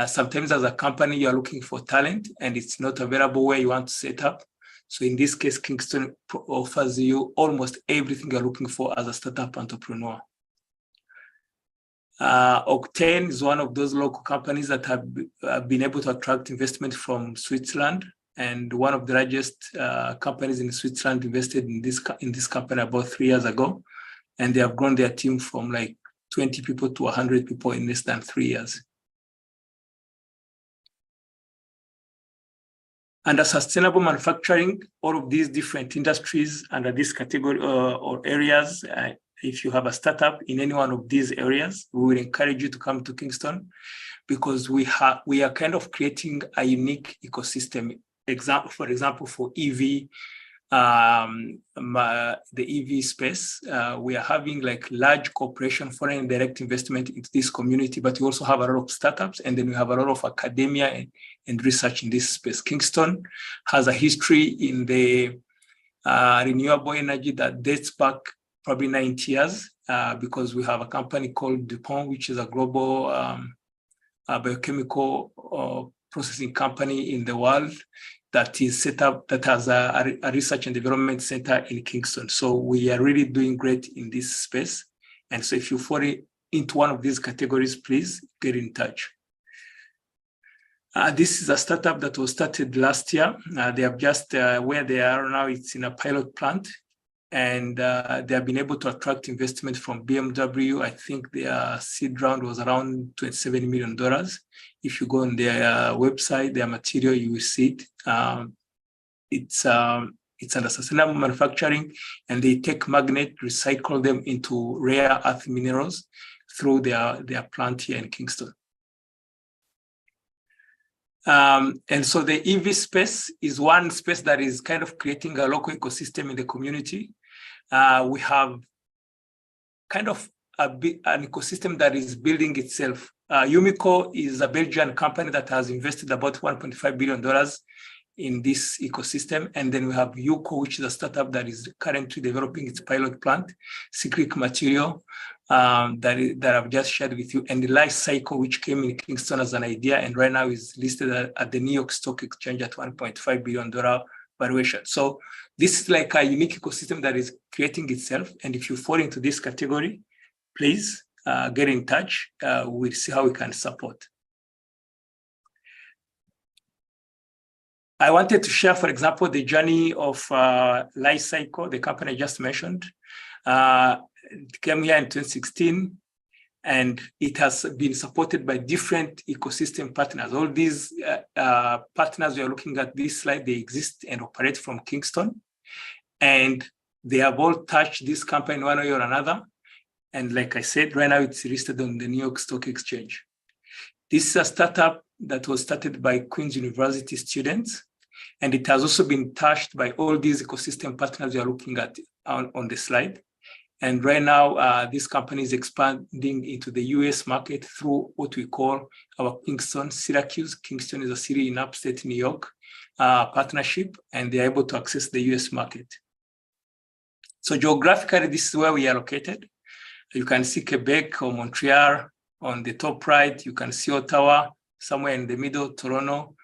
sometimes as a company, you're looking for talent and it's not available where you want to set up. So in this case, Kingston offers you almost everything you're looking for as a startup entrepreneur. Octane is one of those local companies that have been able to attract investment from Switzerland. And one of the largest companies in Switzerland invested in this company about 3 years ago. And they have grown their team from like 20 people to 100 people in less than 3 years. Under sustainable manufacturing, all of these different industries under this category or areas, if you have a startup in any one of these areas, we will encourage you to come to Kingston, because we are kind of creating a unique ecosystem. For example, for EV, the EV space, we are having like large corporation foreign direct investment into this community, but we also have a lot of startups, and then we have a lot of academia and research in this space. Kingston has a history in the renewable energy that dates back probably 90 years, because we have a company called DuPont, which is a global biochemical processing company in the world that is set up, that has a research and development center in Kingston. So we are really doing great in this space. And so if you fall into one of these categories, please get in touch. This is a startup that was started last year. They have just, where they are now, it's in a pilot plant. And they have been able to attract investment from BMW. I think their seed round was around $27 million. If you go on their website, their material, you will see it. It's under sustainable manufacturing, and they take magnet, recycle them into rare earth minerals through their plant here in Kingston. And so the EV space is one space that is kind of creating a local ecosystem in the community. We have kind of an ecosystem that is building itself. Umico is a Belgian company that has invested about $1.5 billion in this ecosystem. And then we have Yuko, which is a startup that is currently developing its pilot plant, cyclic material, that I've just shared with you, and the life cycle, which came in Kingston as an idea, and right now is listed at the New York Stock Exchange at $1.5 billion valuation. So this is like a unique ecosystem that is creating itself. And if you fall into this category, please get in touch. We'll see how we can support. I wanted to share, for example, the journey of Life Cycle, the company I just mentioned. It came here in 2016, and it has been supported by different ecosystem partners. All these partners we are looking at this slide, they exist and operate from Kingston, and they have all touched this company in one way or another. And like I said, right now it's listed on the New York Stock Exchange. This is a startup that was started by Queen's University students, and it has also been touched by all these ecosystem partners we are looking at on the slide. And right now, this company is expanding into the US market through what we call our Kingston Syracuse. Kingston is a city in upstate New York partnership, and they're able to access the US market. So geographically, this is where we are located. You can see Quebec or Montreal on the top right. You can see Ottawa somewhere in the middle, Toronto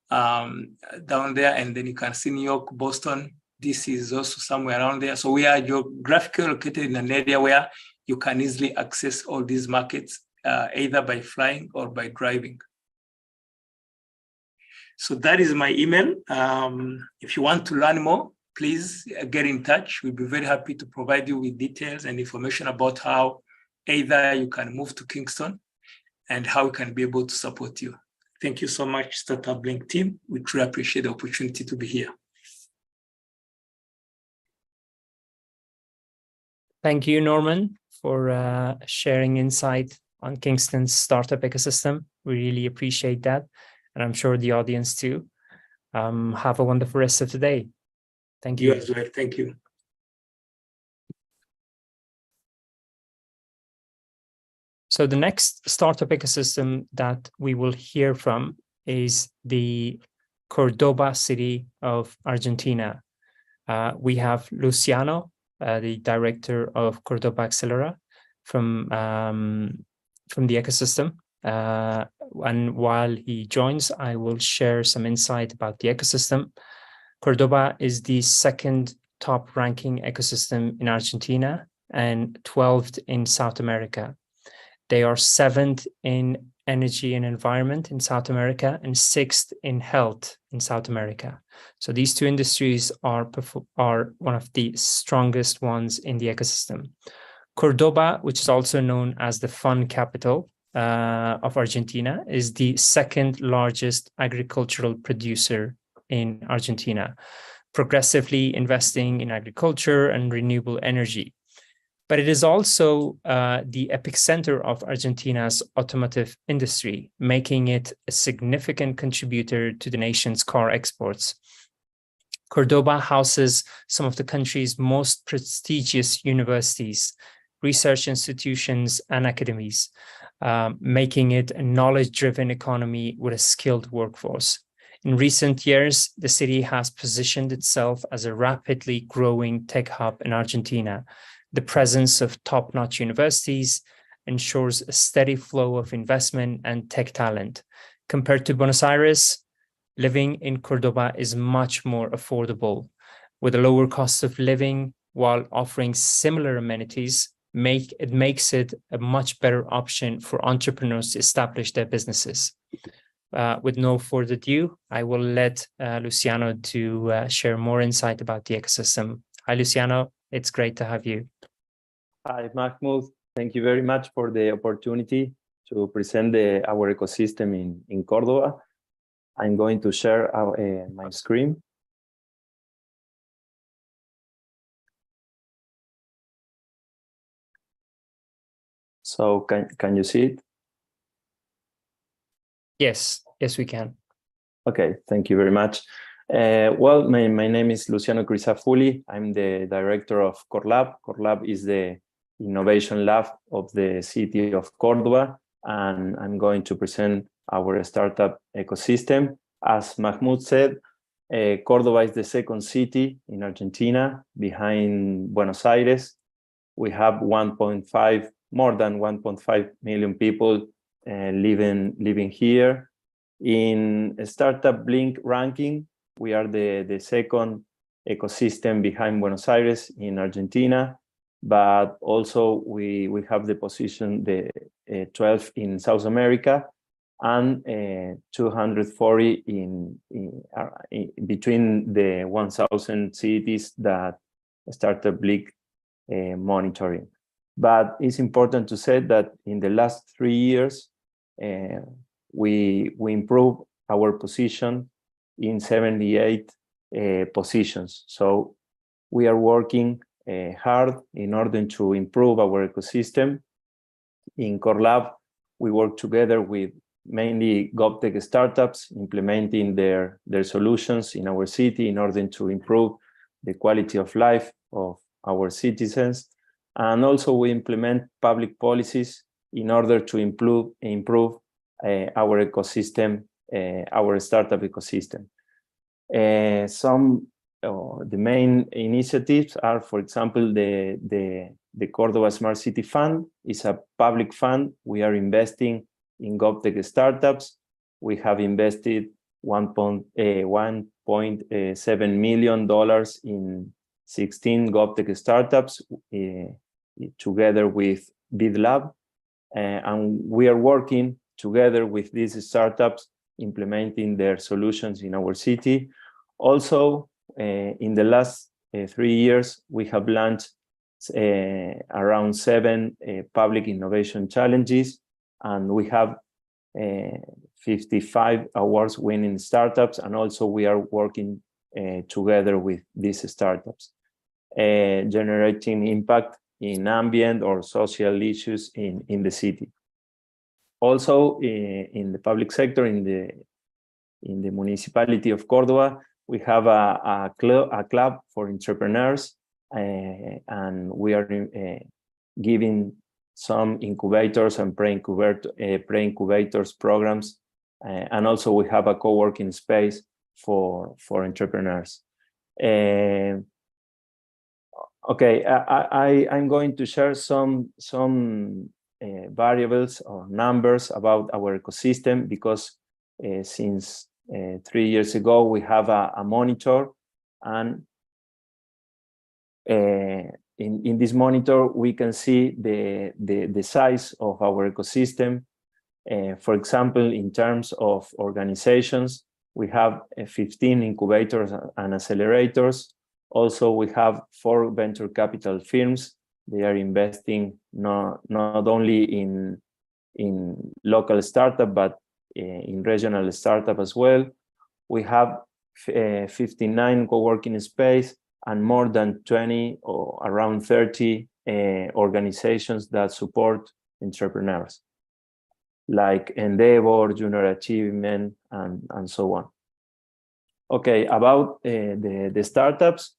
down there, and then you can see New York, Boston. This is also somewhere around there. So we are geographically located in an area where you can easily access all these markets, either by flying or by driving. So that is my email. If you want to learn more, please get in touch. We'll be very happy to provide you with details and information about how either you can move to Kingston and how we can be able to support you. Thank you so much, StartupBlink team. We truly appreciate the opportunity to be here. Thank you, Norman, for sharing insight on Kingston's startup ecosystem. We really appreciate that. And I'm sure the audience too. Have a wonderful rest of the day. Thank you. You as well. Thank you. So the next startup ecosystem that we will hear from is the Cordoba city of Argentina. We have Luciano, the director of Cordoba Accelera from the ecosystem. And while he joins, I will share some insight about the ecosystem. Cordoba is the second top ranking ecosystem in Argentina and 12th in South America. They are 7th in energy and environment in South America and 6th in health in South America. So these two industries are one of the strongest ones in the ecosystem. Cordoba, which is also known as the fun capital of Argentina, is the second largest agricultural producer in Argentina, progressively investing in agriculture and renewable energy. But it is also the epicenter of Argentina's automotive industry, making it a significant contributor to the nation's car exports. Cordoba houses some of the country's most prestigious universities, research institutions, and academies, making it a knowledge-driven economy with a skilled workforce. In recent years, the city has positioned itself as a rapidly growing tech hub in Argentina. The presence of top-notch universities ensures a steady flow of investment and tech talent. Compared to Buenos Aires, living in Cordoba is much more affordable, with a lower cost of living while offering similar amenities. It makes it a much better option for entrepreneurs to establish their businesses. With no further ado, I will let Luciano to share more insight about the ecosystem. Hi, Luciano. It's great to have you. Hi, Mahmoud. Thank you very much for the opportunity to present our ecosystem in Cordoba. I'm going to share my screen. So can you see it? Yes, we can. Okay, thank you very much. Well, my name is Luciano Crisafulli. I'm the director of CorLab. CorLab is the innovation lab of the city of Córdoba, and I'm going to present our startup ecosystem. As Mahmoud said, Córdoba is the second city in Argentina behind Buenos Aires. We have more than 1.5 million people living here. In StartupBlink ranking, we are the second ecosystem behind Buenos Aires in Argentina, but also we have the position 12th in South America and 240 in between the 1,000 cities that StartupBlink monitoring. But it's important to say that in the last 3 years, we improved our position in 78 positions. So we are working hard in order to improve our ecosystem. In CorLab, we work together with mainly GovTech startups implementing their solutions in our city in order to improve the quality of life of our citizens. And also we implement public policies in order to improve our ecosystem, our startup ecosystem. The main initiatives are, for example, the Córdoba Smart City Fund is a public fund. We are investing in GovTech startups. We have invested $1.7 million in 16 GovTech startups together with BidLab. And we are working together with these startups implementing their solutions in our city. Also, in the last 3 years, we have launched around 7 public innovation challenges, and we have 55 awards winning startups, and also we are working together with these startups, generating impact in ambient or social issues in the city. Also, in the public sector, in the municipality of Córdoba, we have a club for entrepreneurs, and we are giving some incubators and pre-incubators programs, and also we have a co-working space for entrepreneurs. Okay, I'm going to share some variables or numbers about our ecosystem, because since 3 years ago we have a monitor, and in this monitor we can see the size of our ecosystem. For example, in terms of organizations, we have 15 incubators and accelerators. Also, we have 4 venture capital firms. They are investing not only in local startup, but in regional startup as well. We have 59 co-working space and more than 20 or around 30 organizations that support entrepreneurs, like Endeavor, Junior Achievement, and so on. Okay, about the startups,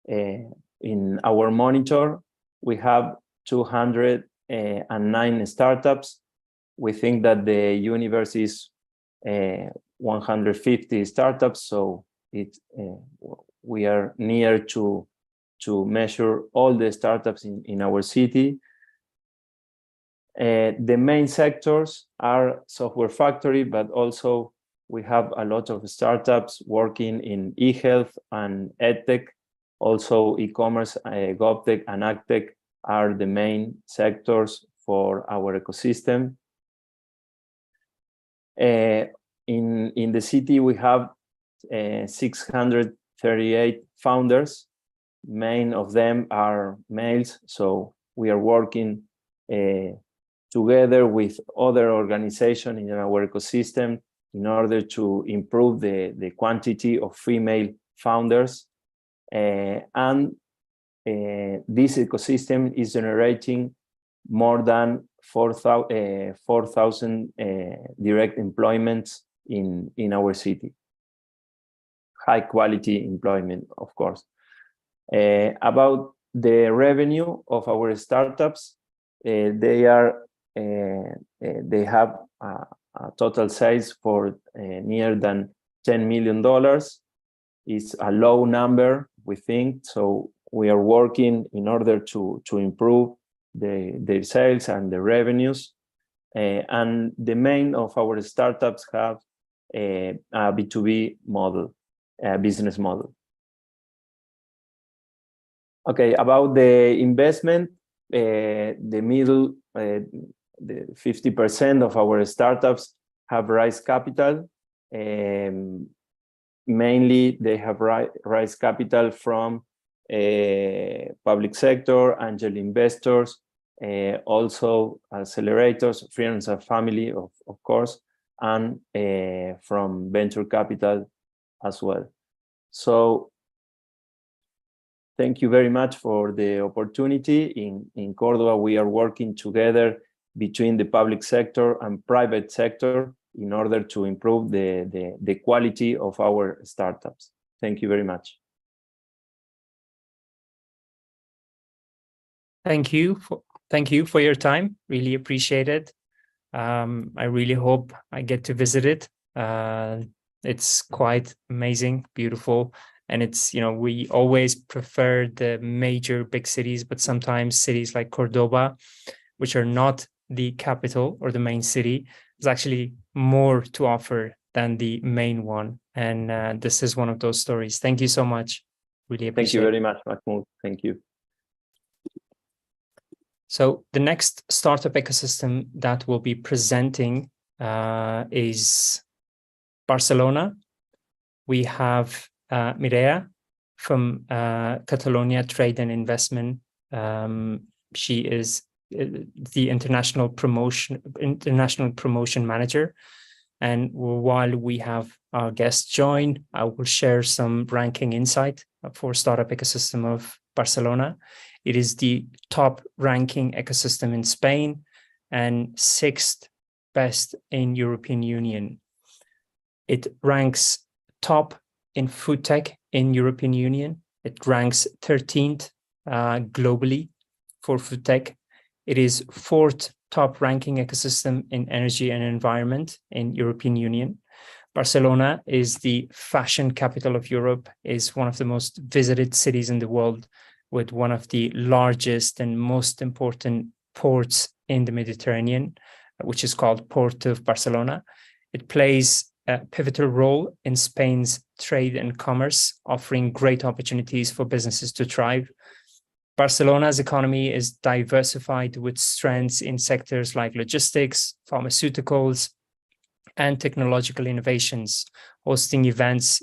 in our monitor, we have 209 startups. We think that the universe is 150 startups, so we are near to measure all the startups in our city. The main sectors are software factory, but also we have a lot of startups working in e-health and edtech. Also, e-commerce, GovTech, and AgTech are the main sectors for our ecosystem. In the city, we have 638 founders. Many of them are males, so we are working together with other organizations in our ecosystem in order to improve the quantity of female founders. And this ecosystem is generating more than 4,000 direct employments in our city. high quality employment, of course. About the revenue of our startups, they have a total sales for near than $10 million. It's a low number, we think, so we are working in order to improve their sales and the revenues. And the main of our startups have a B2B model, business model. Okay, about the investment, the 50% of our startups have raised capital. Mainly, they have raised capital from public sector, angel investors, also accelerators, friends and family, of course, and from venture capital as well. So thank you very much for the opportunity. In Córdoba, we are working together between the public sector and private sector in order to improve the quality of our startups. Thank you very much. Thank you for your time. Really appreciate it. I really hope I get to visit it. It's quite amazing, beautiful. And it's, we always prefer the major big cities, but sometimes cities like Cordoba, which are not the capital or the main city, is actually more to offer than the main one. And this is one of those stories. Thank you so much. Really appreciate it. Thank you very much, Mahmoud. Thank you. So the next startup ecosystem that we'll be presenting is Barcelona. We have Mireia from Catalonia Trade and Investment. She is the international promotion manager. And while we have our guests join, I will share some ranking insight for startup ecosystem of Barcelona. It is the top ranking ecosystem in Spain and 6th best in European Union. It ranks top in food tech in European Union. It ranks 13th globally for food tech. It is 4th top ranking ecosystem in energy and environment in European Union. Barcelona is the fashion capital of Europe, is one of the most visited cities in the world, with one of the largest and most important ports in the Mediterranean, which is called Port of Barcelona. It plays a pivotal role in Spain's trade and commerce, offering great opportunities for businesses to thrive. Barcelona's economy is diversified with strengths in sectors like logistics, pharmaceuticals, and technological innovations, hosting events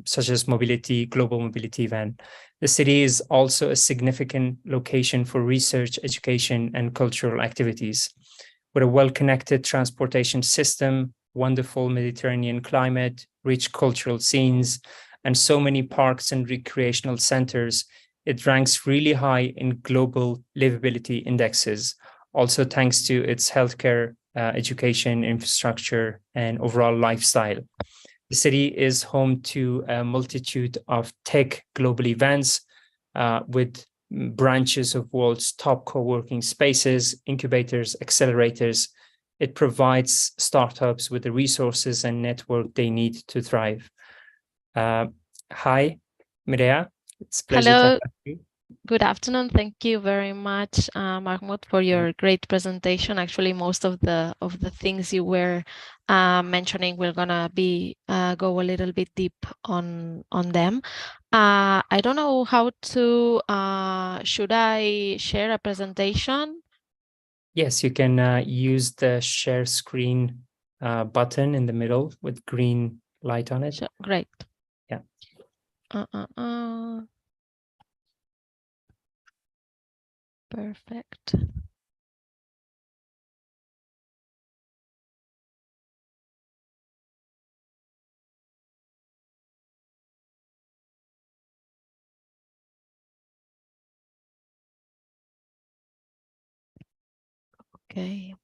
such as global mobility event. The city is also a significant location for research, education, and cultural activities. With a well-connected transportation system, wonderful Mediterranean climate, rich cultural scenes, and so many parks and recreational centers, it ranks really high in global livability indexes, also thanks to its healthcare, education, infrastructure, and overall lifestyle. The city is home to a multitude of tech global events with branches of world's top co-working spaces, incubators, accelerators. It provides startups with the resources and network they need to thrive. Hi, Mireia. It's a pleasure to have you. Good afternoon. Thank you very much, Mahmoud, for your great presentation. Actually, most of the things you were mentioning, we're gonna go a little bit deep on them. I don't know how to. Should I share a presentation? Yes, you can use the share screen button in the middle with green light on it. Sure. Great. Yeah. Perfect. Okay.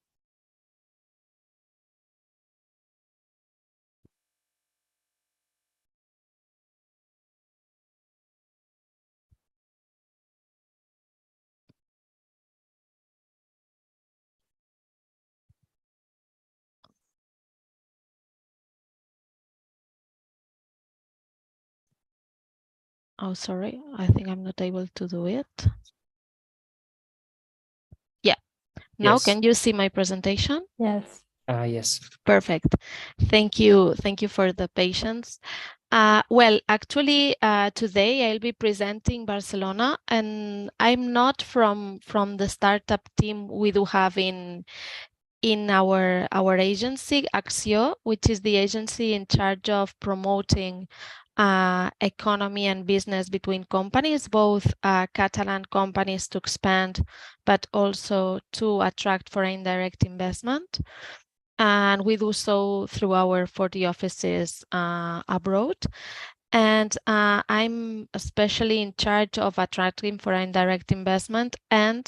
Oh, sorry, I think I'm not able to do it. Yeah, now Yes. can you see my presentation? Yes. Yes. Perfect. Thank you. Thank you for the patience. Well, actually, today I'll be presenting Barcelona, and I'm not from the startup team we do have in our agency, Axio, which is the agency in charge of promoting economy and business between companies, both Catalan companies to expand, but also to attract foreign direct investment. And we do so through our 40 offices abroad. And I'm especially in charge of attracting foreign direct investment, and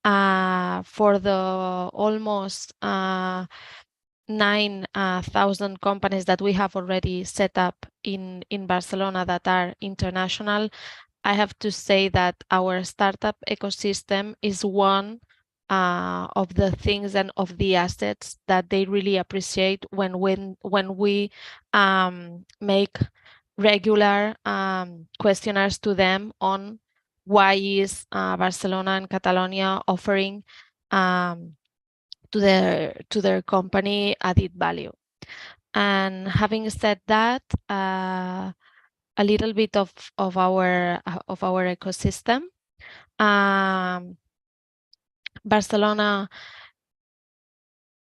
for the almost 9,000 companies that we have already set up in Barcelona that are international, I have to say that our startup ecosystem is one of the things and of the assets that they really appreciate when we make regular questionnaires to them on why is Barcelona and Catalonia offering to their company added value. And having said that, a little bit of our ecosystem. Barcelona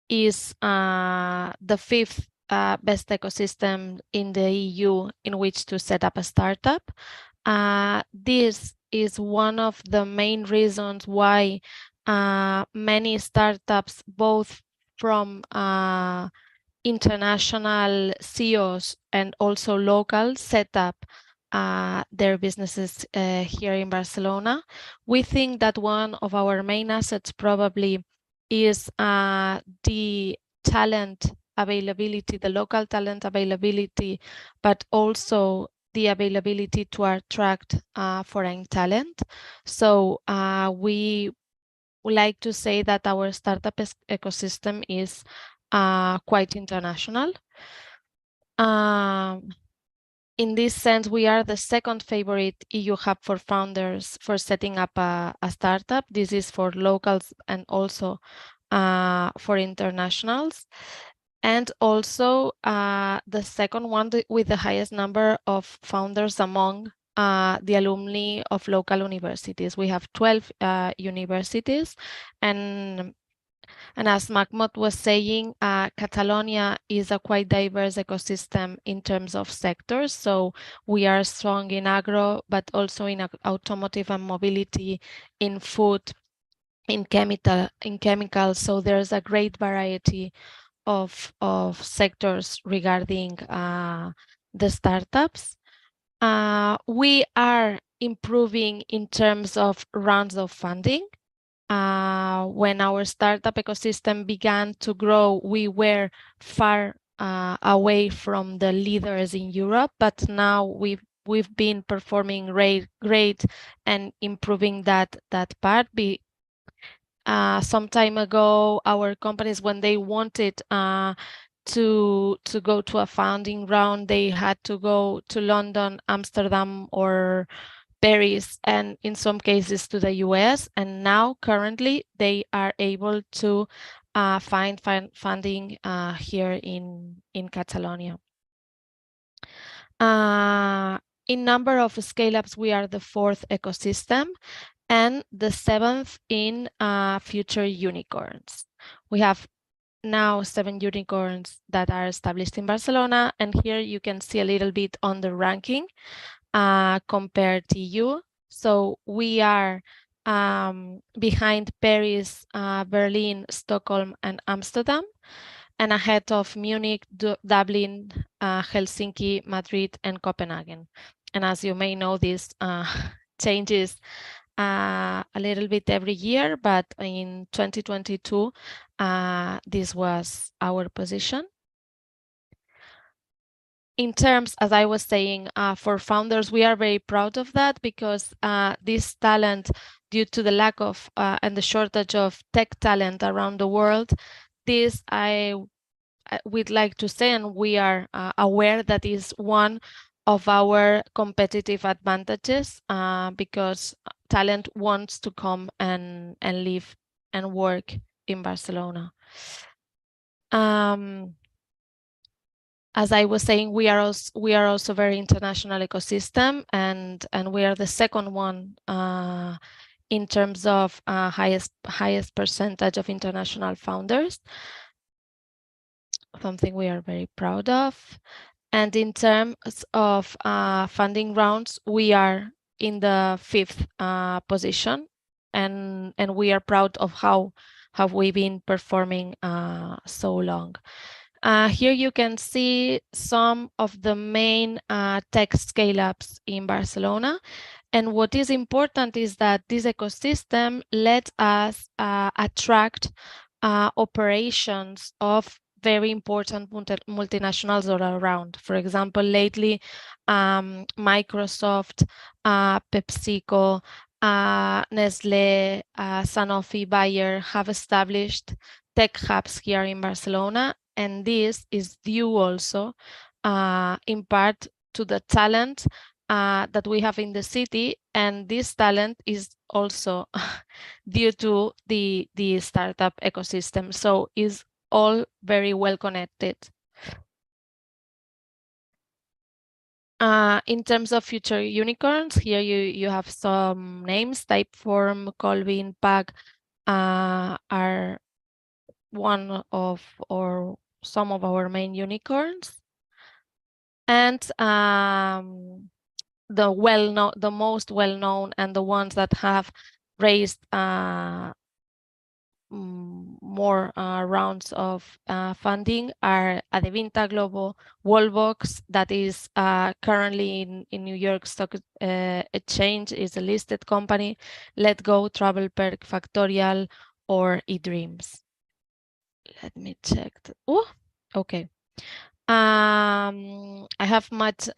is the fifth best ecosystem in the EU in which to set up a startup. This is one of the main reasons why many startups, both from international CEOs and also local, set up their businesses here in Barcelona. We think that one of our main assets probably is the talent availability, the local talent availability, but also the availability to attract foreign talent. So we like to say that our startup ecosystem is quite international. In this sense, we are the second favorite EU hub for founders for setting up a startup. This is for locals and also for internationals. And also the second one with the highest number of founders among the alumni of local universities. We have 12 universities, and as Mahmoud was saying, Catalonia is a quite diverse ecosystem in terms of sectors. So we are strong in agro, but also in automotive and mobility, in food, in chemicals. So there's a great variety of sectors regarding the startups. We are improving in terms of rounds of funding. When our startup ecosystem began to grow, we were far away from the leaders in Europe, but now we've been performing great and improving that part. Some time ago, our companies, when they wanted to go to a funding round, they had to go to London, Amsterdam, or Paris, and in some cases to the US. And now currently they are able to find funding here in Catalonia. In number of scale-ups, we are the fourth ecosystem and the seventh in future unicorns. We have now 7 unicorns that are established in Barcelona, and here you can see a little bit on the ranking compared to EU. So we are behind Paris, Berlin, Stockholm, and Amsterdam, and ahead of Munich, Dublin, Helsinki, Madrid, and Copenhagen. And as you may know, this changes a little bit every year, but in 2022, this was our position. In terms, as I was saying, for founders, we are very proud of that, because this talent, due to the lack of and the shortage of tech talent around the world, this we'd like to say, and we are aware that is one of our competitive advantages because talent wants to come and live and work in Barcelona. As I was saying, we are also very international ecosystem, and we are the second one in terms of highest percentage of international founders. Something we are very proud of. And in terms of funding rounds, we are in the 5th position, and we are proud of how have we been performing so long. Here you can see some of the main tech scale-ups in Barcelona. And what is important is that this ecosystem lets us attract operations of very important multinationals all around. For example, lately, Microsoft, PepsiCo, Nestle, Sanofi, Bayer have established tech hubs here in Barcelona. And this is due also in part to the talent that we have in the city. And this talent is also due to the startup ecosystem. So it's all very well connected. In terms of future unicorns, here you have some names. Typeform, Colvin, Pag are one of or some of our main unicorns. And the most well-known and the ones that have raised more rounds of funding are Adevinta Global, Wallbox, that is currently in New York Stock Exchange, is a listed company, Let Go, Travel Perk, Factorial, or eDreams. Let me check. Oh, okay. I have much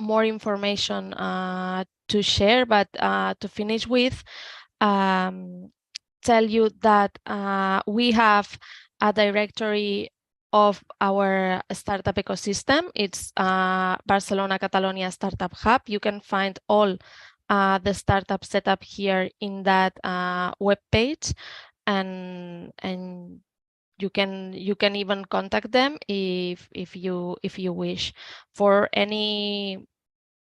more information to share, but to finish with, tell you that we have a directory of our startup ecosystem. It's Barcelona Catalonia Startup Hub. You can find all the startup setup here in that web page, and you can even contact them if you wish. For any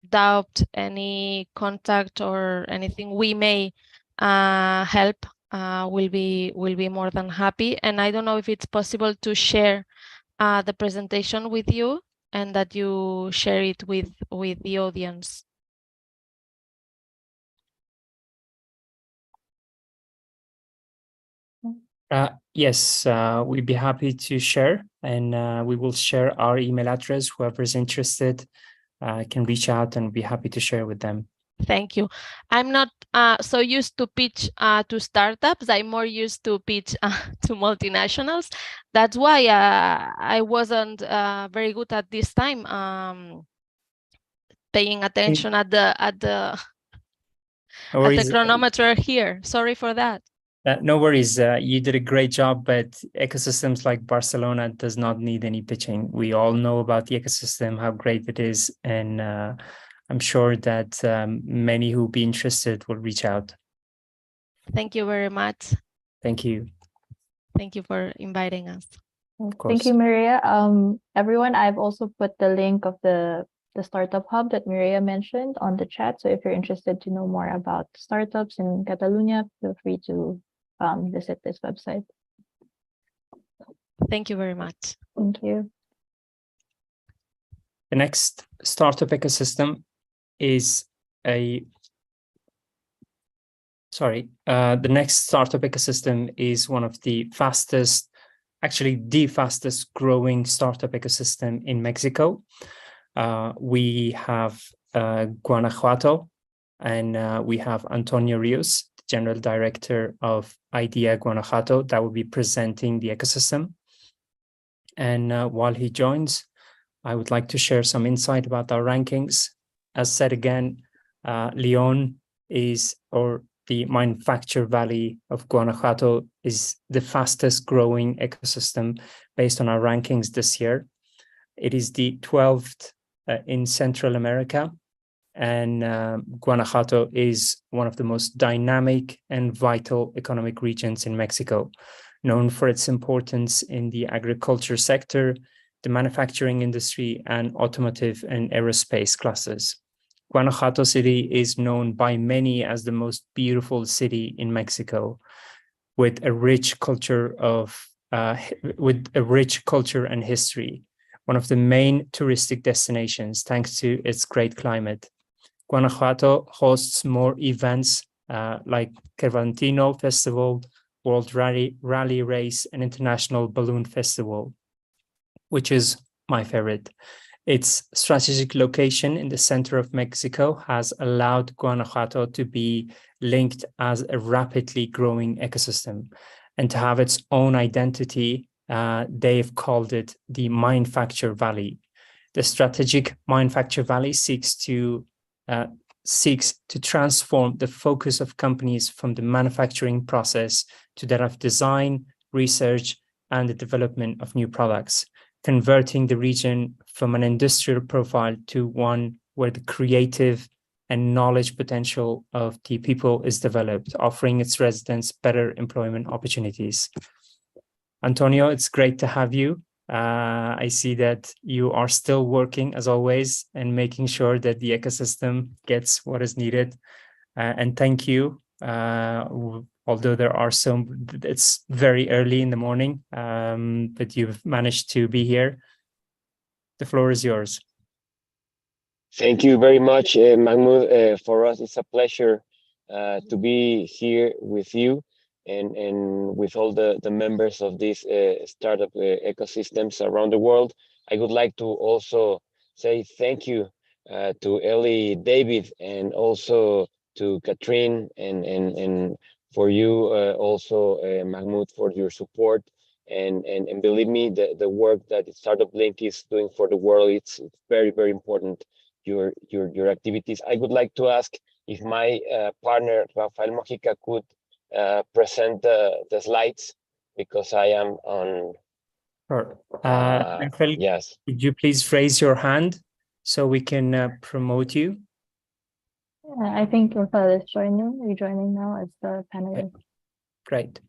doubt, any contact or anything we may help, we'll be more than happy. And I don't know if it's possible to share the presentation with you and that you share it with the audience. Yes, we'd be happy to share, and we will share our email address. Whoever's interested can reach out and be happy to share with them. Thank you. I'm not so used to pitch to startups. I'm more used to pitch to multinationals. That's why I wasn't very good at this time paying attention at the chronometer here. Sorry for that. No worries. You did a great job, but ecosystems like Barcelona does not need any pitching. We all know about the ecosystem, how great it is, and I'm sure that many who will be interested will reach out. Thank you very much. Thank you. Thank you for inviting us. Of course. Thank you, Maria. Everyone, I've also put the link of the Startup Hub that Maria mentioned on the chat. So if you're interested to know more about startups in Catalonia, feel free to visit this website. Thank you very much. Thank you. The next startup ecosystem is the next startup ecosystem is one of the fastest, actually the fastest growing startup ecosystem in Mexico. We have Guanajuato, and we have Antonio Rios, General Director of IDEA Guanajuato, that will be presenting the ecosystem. And while he joins, I would like to share some insight about our rankings. As said again, León or the Manufacture Valley of Guanajuato is the fastest growing ecosystem based on our rankings this year. It is the 12th in Central America. And Guanajuato is one of the most dynamic and vital economic regions in Mexico, known for its importance in the agriculture sector, the manufacturing industry, and automotive and aerospace clusters. Guanajuato City is known by many as the most beautiful city in Mexico, with a rich culture and history, one of the main touristic destinations thanks to its great climate. Guanajuato hosts more events like Cervantino Festival, World Rally Race, and International Balloon Festival, which is my favorite. Its strategic location in the center of Mexico has allowed Guanajuato to be linked as a rapidly growing ecosystem and to have its own identity. They've called it the Manufacture Valley. The strategic Manufacture Valley seeks to transform the focus of companies from the manufacturing process to that of design, research, and the development of new products, converting the region from an industrial profile to one where the creative and knowledge potential of the people is developed, offering its residents better employment opportunities. Antonio, it's great to have you. I see that you are still working, as always, and making sure that the ecosystem gets what is needed. And thank you. Although there are it's very early in the morning, but you've managed to be here. The floor is yours. Thank you very much, Mahmoud. For us, it's a pleasure to be here with you and with all the members of these startup ecosystems around the world. I would like to also say thank you to Ellie, David, and also to Catherine, and for you also, Mahmoud, for your support. And believe me, the work that StartupBlink is doing for the world, it's very, very important, your activities. I would like to ask if my partner, Rafael Mojica, could present the slides, because I am on. Sure. Rafael, yes. Could you please raise your hand so we can promote you? I think Rafael is joining. Are you joining now as the panelist? Great.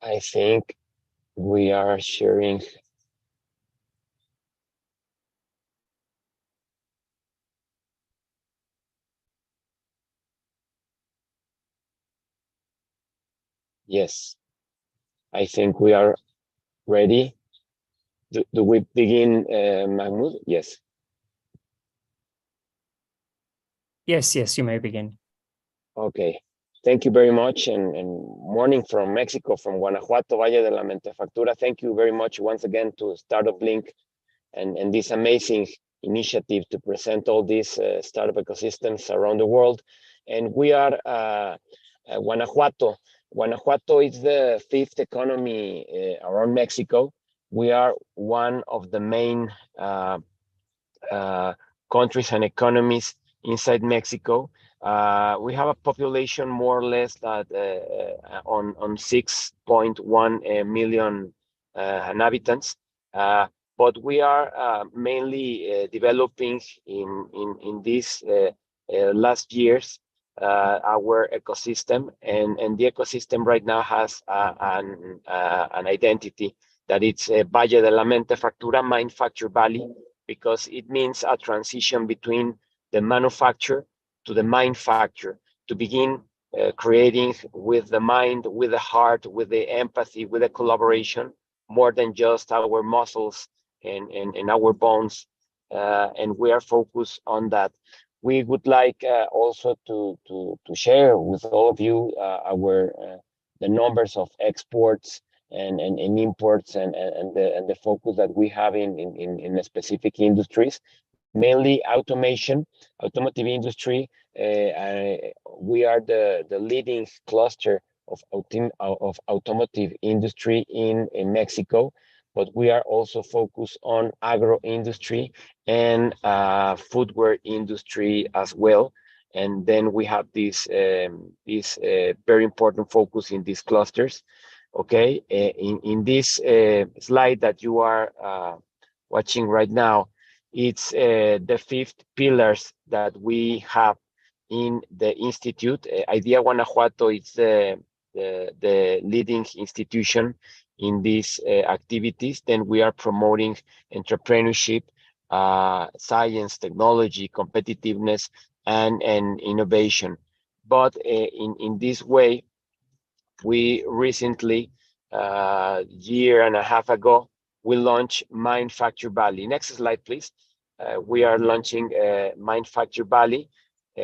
I think we are sharing. Yes, I think we are ready. Do we begin, Mahmoud? Yes. Yes, you may begin. Okay. Thank you very much, and morning from Mexico, from Guanajuato, Valle de la Mentefactura. Thank you very much once again to StartupBlink and this amazing initiative to present all these startup ecosystems around the world. And we are Guanajuato. Guanajuato is the fifth economy around Mexico. We are one of the main countries and economies inside Mexico. We have a population more or less that on 6.1 million inhabitants, but we are mainly developing in these last years our ecosystem, and the ecosystem right now has an identity that it's Valle de la Mentefactura, Manufacture Valley, because it means a transition between the manufacture to the manufacture, to begin creating with the mind, with the heart, with the empathy, with the collaboration, more than just our muscles and our bones. And we are focused on that. We would like also to share with all of you the numbers of exports and imports and the focus that we have in specific industries. mainly automation, automotive industry. We are the leading cluster of automotive industry in Mexico, but we are also focused on agro industry and footwear industry as well. And then we have this very important focus in these clusters. Okay, in this slide that you are watching right now, it's the 5 pillars that we have in the institute. Idea Guanajuato is the leading institution in these activities. Then we are promoting entrepreneurship, science, technology, competitiveness, and innovation. But in this way, we recently, year and a half ago, we launched Mind Factory Valley. Next slide, please. We are launching Mind Factory Valley.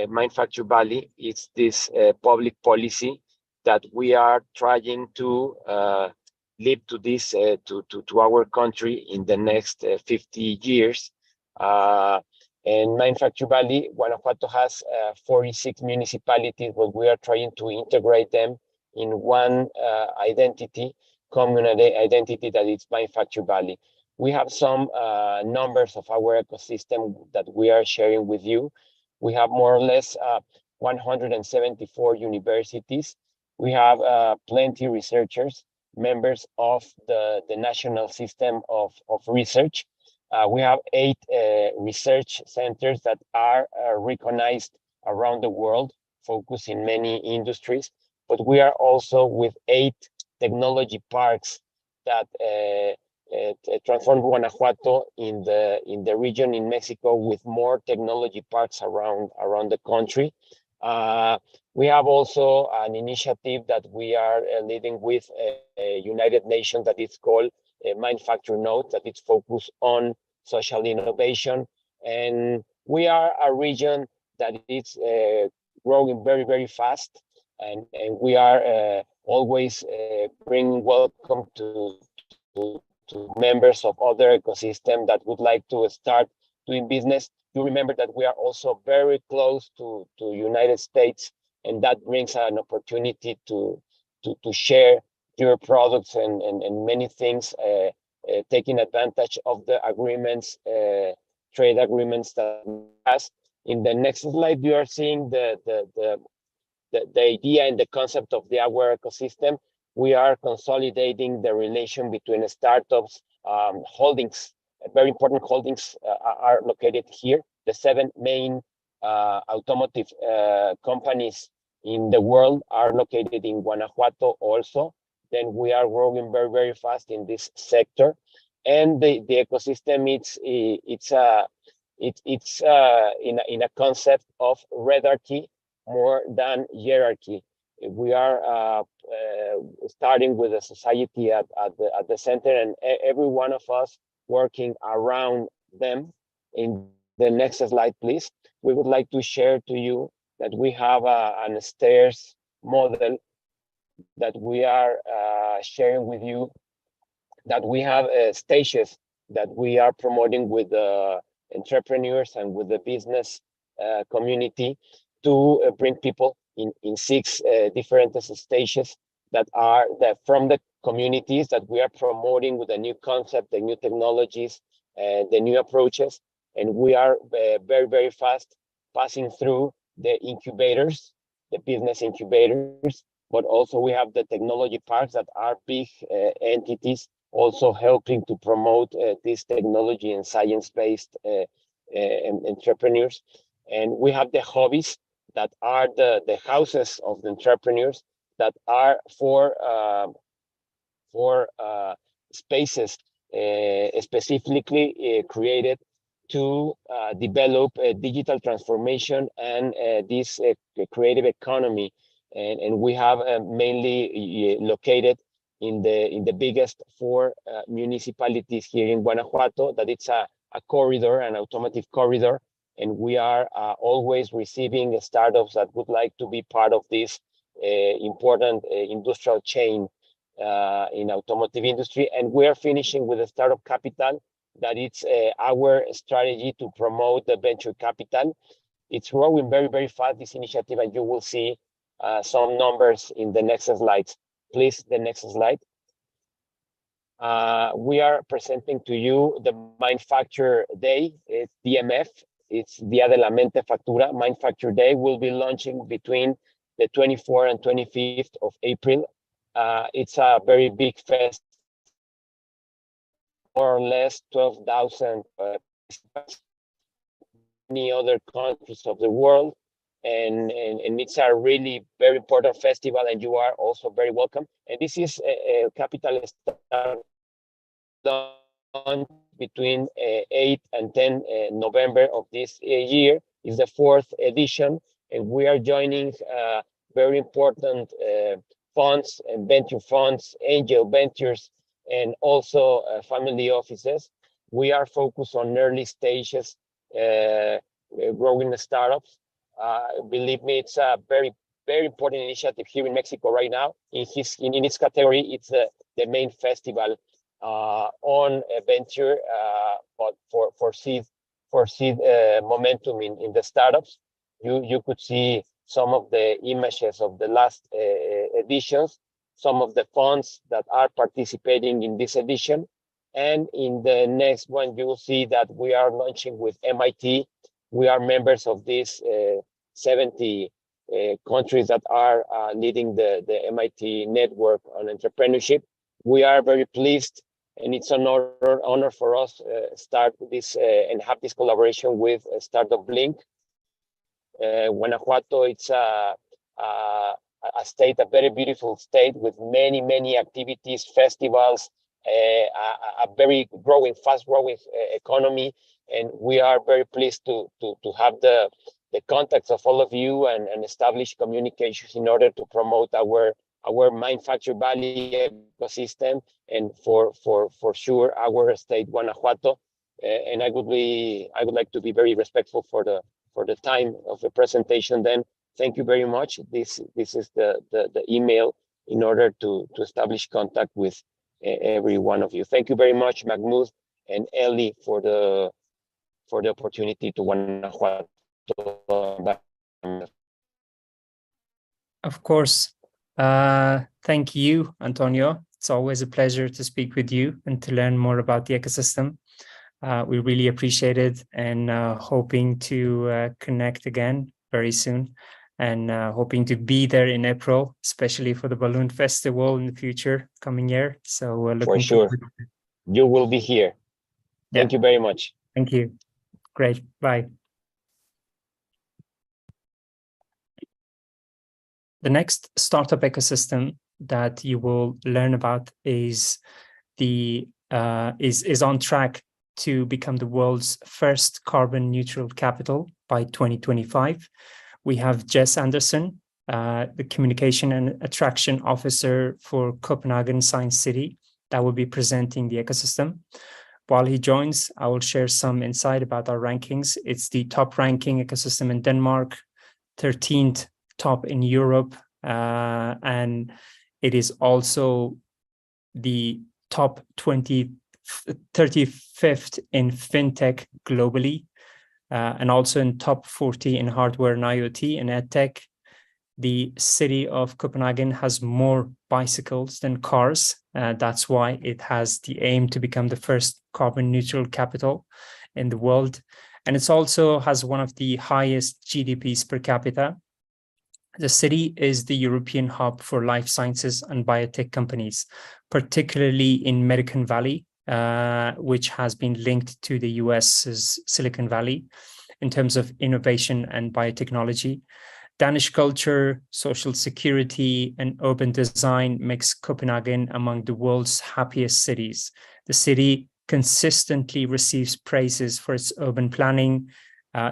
Mind Factory Valley is this public policy that we are trying to lead to this to our country in the next 50 years. And Mind Factory Valley, Guanajuato has 46 municipalities, but we are trying to integrate them in one identity, community identity, that is Mind Factory Valley. We have some numbers of our ecosystem that we are sharing with you. We have more or less 174 universities. We have plenty researchers, members of the national system of research. We have 8 research centers that are recognized around the world, focused in many industries. But we are also with 8 technology parks that transform Guanajuato in the region in Mexico with more technology parks around the country. We have also an initiative that we are leading with United Nations that is called Mind Factory Node, that is focused on social innovation. And we are a region that is growing very, very fast. And we are always bringing welcome to members of other ecosystem that would like to start doing business. You remember that we are also very close to United States, and that brings an opportunity to share your products and many things, taking advantage of the agreements, trade agreements that we have. In the next slide, you are seeing the idea and the concept of our ecosystem. We are consolidating the relation between startups, holdings. Very important holdings are located here. The 7 main automotive companies in the world are located in Guanajuato also. Then we are growing very, very fast in this sector. And the ecosystem, it's in a concept of redarchy more than hierarchy. We are starting with a society at the center, and every one of us working around them. In the next slide, please. We would like to share to you that we have an stairs model that we are sharing with you, that we have stages that we are promoting with the entrepreneurs and with the business community to bring people in 6 different stages that are from the communities that we are promoting with the new concept, the new technologies, the new approaches. And we are very, very fast passing through the incubators, the business incubators, but also we have the technology parks that are big entities also helping to promote this technology and science-based entrepreneurs. And we have the hobbies that are the houses of the entrepreneurs that are for spaces specifically created to develop a digital transformation and this creative economy. And we have mainly located in the biggest 4 municipalities here in Guanajuato, that it's a corridor, an automotive corridor. And we are always receiving startups that would like to be part of this important industrial chain in automotive industry. And we are finishing with a startup capital that it's our strategy to promote the venture capital. It's growing very, very fast, this initiative, and you will see some numbers in the next slides. Please, the next slide. We are presenting to you the Manufacture Day. It's DMF. It's Dia de la Mente Factura. Manufacture Day will be launching between the 24th and 25th of April. It's a very big fest, more or less 12,000 participants, many other countries of the world. And it's a really very important festival, and you are also very welcome. And this is a capital launch between 8 and 10 November of this year. Is the 4th edition, and we are joining very important funds and venture funds, angel ventures, and also family offices. We are focused on early stages, growing startups. Believe me, it's a very, very important initiative here in Mexico right now. In its category, it's the main festival on a venture, but for seed momentum in the startups. You could see some of the images of the last editions, some of the funds that are participating in this edition. And in the next one, you will see that we are launching with MIT. We are members of these 70 countries that are leading the MIT network on entrepreneurship. We are very pleased, and it's an honor for us start this and have this collaboration with StartupBlink. Guanajuato, it's a state, a very beautiful state with many, many activities, festivals, a very fast growing economy. And we are very pleased to have the contacts of all of you and establish communications in order to promote our Manufacture Valley ecosystem, and for sure our state, Guanajuato. And I would like to be very respectful for the time of the presentation. Then thank you very much. This is the email in order to establish contact with every one of you. Thank you very much, Mahmoud and Ellie, for the opportunity to Guanajuato. Of course. Thank you, Antonio. It's always a pleasure to speak with you and to learn more about the ecosystem. We really appreciate it, and hoping to connect again very soon, and hoping to be there in April, especially for the Balloon Festival in the future coming year. So looking for sure, you will be here. Thank you very much. Thank you. Great. Bye. The next startup ecosystem that you will learn about is on track to become the world's first carbon neutral capital by 2025. We have Jess Anderson, the Communication and Attraction Officer for Copenhagen Science City, that will be presenting the ecosystem. While he joins, I will share some insight about our rankings. It's the top ranking ecosystem in Denmark, 13th top in Europe, and it is also the top 35th in fintech globally, and also in top 40 in hardware and IoT and edtech. The city of Copenhagen has more bicycles than cars. That's why it has the aim to become the first carbon neutral capital in the world. And it also has one of the highest GDPs per capita. The city is the European hub for life sciences and biotech companies, particularly in Silicon Valley, which has been linked to the US's Silicon Valley in terms of innovation and biotechnology. Danish culture, social security, and urban design makes Copenhagen among the world's happiest cities. The city consistently receives praises for its urban planning.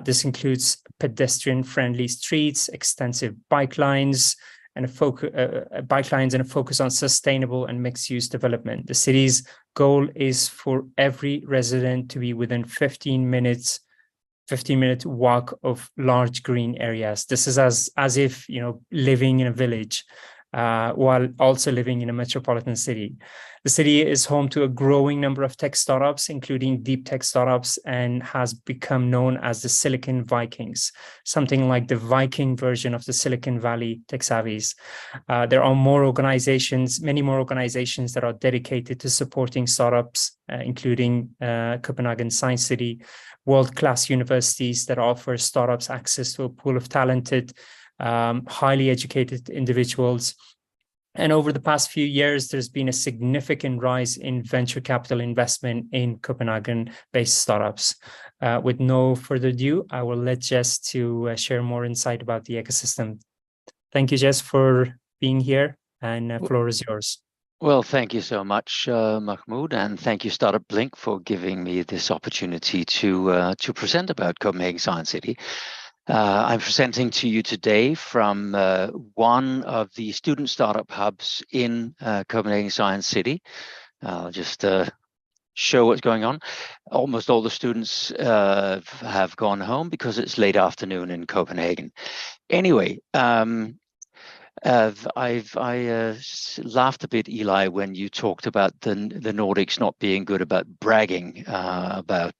This includes pedestrian-friendly streets, extensive bike lines, and a focus on sustainable and mixed-use development. The city's goal is for every resident to be within 15-minute walk of large green areas. This is as if living in a village. while also living in a metropolitan city. The city is home to a growing number of tech startups, including deep tech startups, and has become known as the Silicon Vikings, something like the Viking version of the Silicon Valley tech savvies. There are many more organizations that are dedicated to supporting startups, including Copenhagen Science City, world-class universities that offer startups access to a pool of talented, highly educated individuals. And over the past few years, there's been a significant rise in venture capital investment in Copenhagen-based startups. With no further ado, I will let Jess to share more insight about the ecosystem. Thank you, Jess, for being here, and floor is yours. Well, thank you so much, Mahmoud, and thank you, StartupBlink, for giving me this opportunity to present about Copenhagen Science City. I'm presenting to you today from one of the student startup hubs in Copenhagen Science City. I'll just show what's going on. Almost all the students have gone home because it's late afternoon in Copenhagen. Anyway, I laughed a bit, Eli, when you talked about the Nordics not being good about bragging about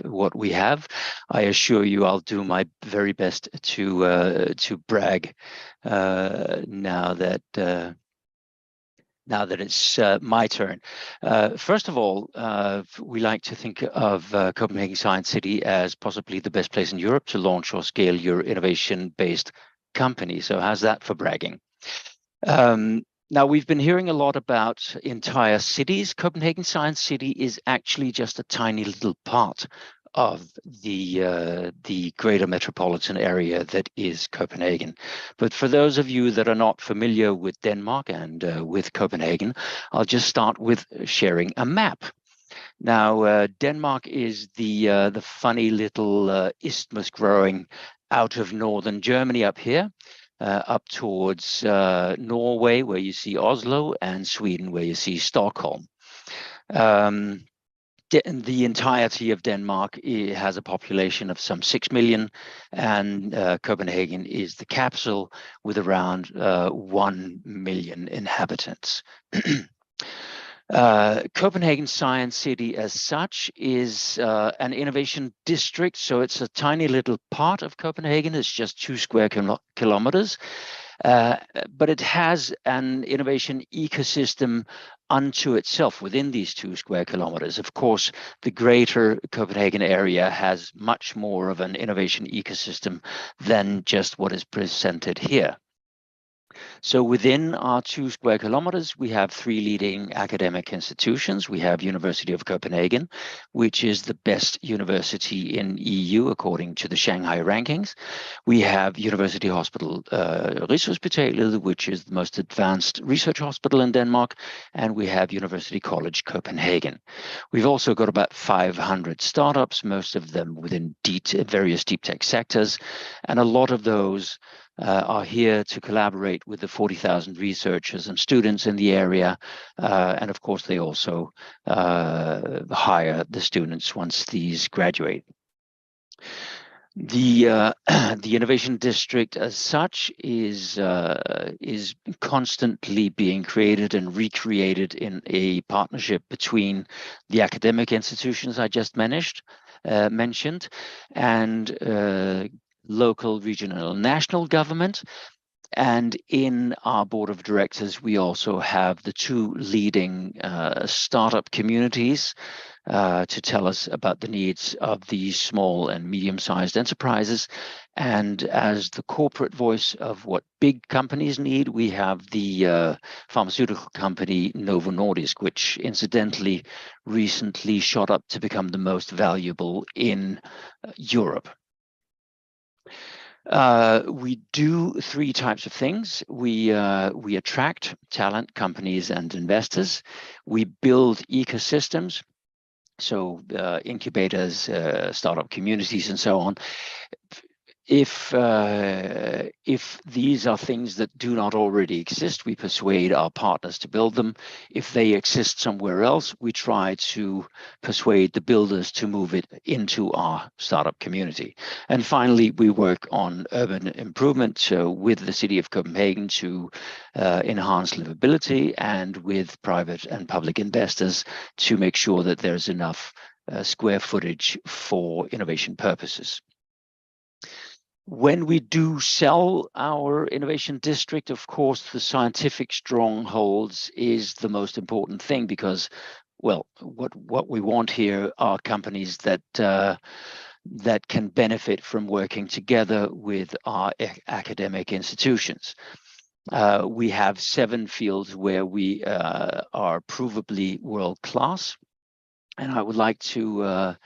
what we have. I assure you, I'll do my very best to brag now that it's my turn. First of all, we like to think of Copenhagen Science City as possibly the best place in Europe to launch or scale your innovation-based company. So how's that for bragging? Now, we've been hearing a lot about entire cities. Copenhagen Science City is actually just a tiny little part of the greater metropolitan area that is Copenhagen. But for those of you that are not familiar with Denmark and with Copenhagen, I'll just start with sharing a map. Now, Denmark is the funny little isthmus growing out of northern Germany up here, up towards Norway, where you see Oslo, and Sweden, where you see Stockholm. The entirety of Denmark has a population of some 6 million, and Copenhagen is the capital with around 1 million inhabitants. Copenhagen Science City as such is an innovation district, so it's a tiny little part of Copenhagen. It's just 2 square kilometers, but it has an innovation ecosystem unto itself within these 2 square kilometers. Of course, the greater Copenhagen area has much more of an innovation ecosystem than just what is presented here. So within our 2 square kilometers, we have 3 leading academic institutions. We have University of Copenhagen, which is the best university in EU according to the Shanghai rankings. We have University Hospital Rigshospitalet, which is the most advanced research hospital in Denmark, and we have University College Copenhagen. We've also got about 500 startups, most of them within various deep tech sectors, and a lot of those are here to collaborate with the 40,000 researchers and students in the area. And of course, they also hire the students once these graduate. The innovation district as such is constantly being created and recreated in a partnership between the academic institutions I just mentioned and local, regional, and national government. And in our board of directors, we also have the 2 leading startup communities to tell us about the needs of these small and medium-sized enterprises. And as the corporate voice of what big companies need, we have the pharmaceutical company Novo Nordisk, which incidentally recently shot up to become the most valuable in Europe. We do 3 types of things. We attract talent, companies, and investors. We build ecosystems, so incubators, startup communities, and so on. if these are things that do not already exist, we persuade our partners to build them. If they exist somewhere else, we try to persuade the builders to move it into our startup community. And finally, we work on urban improvement, so with the city of Copenhagen to enhance livability, and with private and public investors to make sure that there's enough square footage for innovation purposes. When we do sell our innovation district, of course, the scientific strongholds is the most important thing, because, well, what we want here are companies that that can benefit from working together with our academic institutions. We have 7 fields where we are provably world class, and I would like to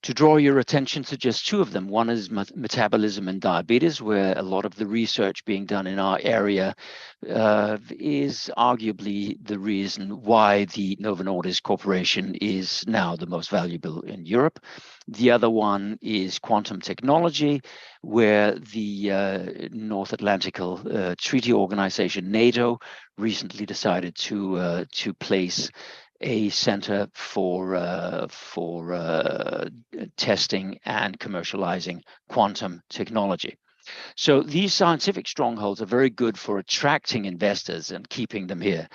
draw your attention to just 2 of them. One is metabolism and diabetes, where a lot of the research being done in our area is arguably the reason why the Novo Nordisk Corporation is now the most valuable in Europe. The other one is quantum technology, where the North Atlantic Treaty Organization, NATO, recently decided to place a center for testing and commercializing quantum technology. So these scientific strongholds are very good for attracting investors and keeping them here.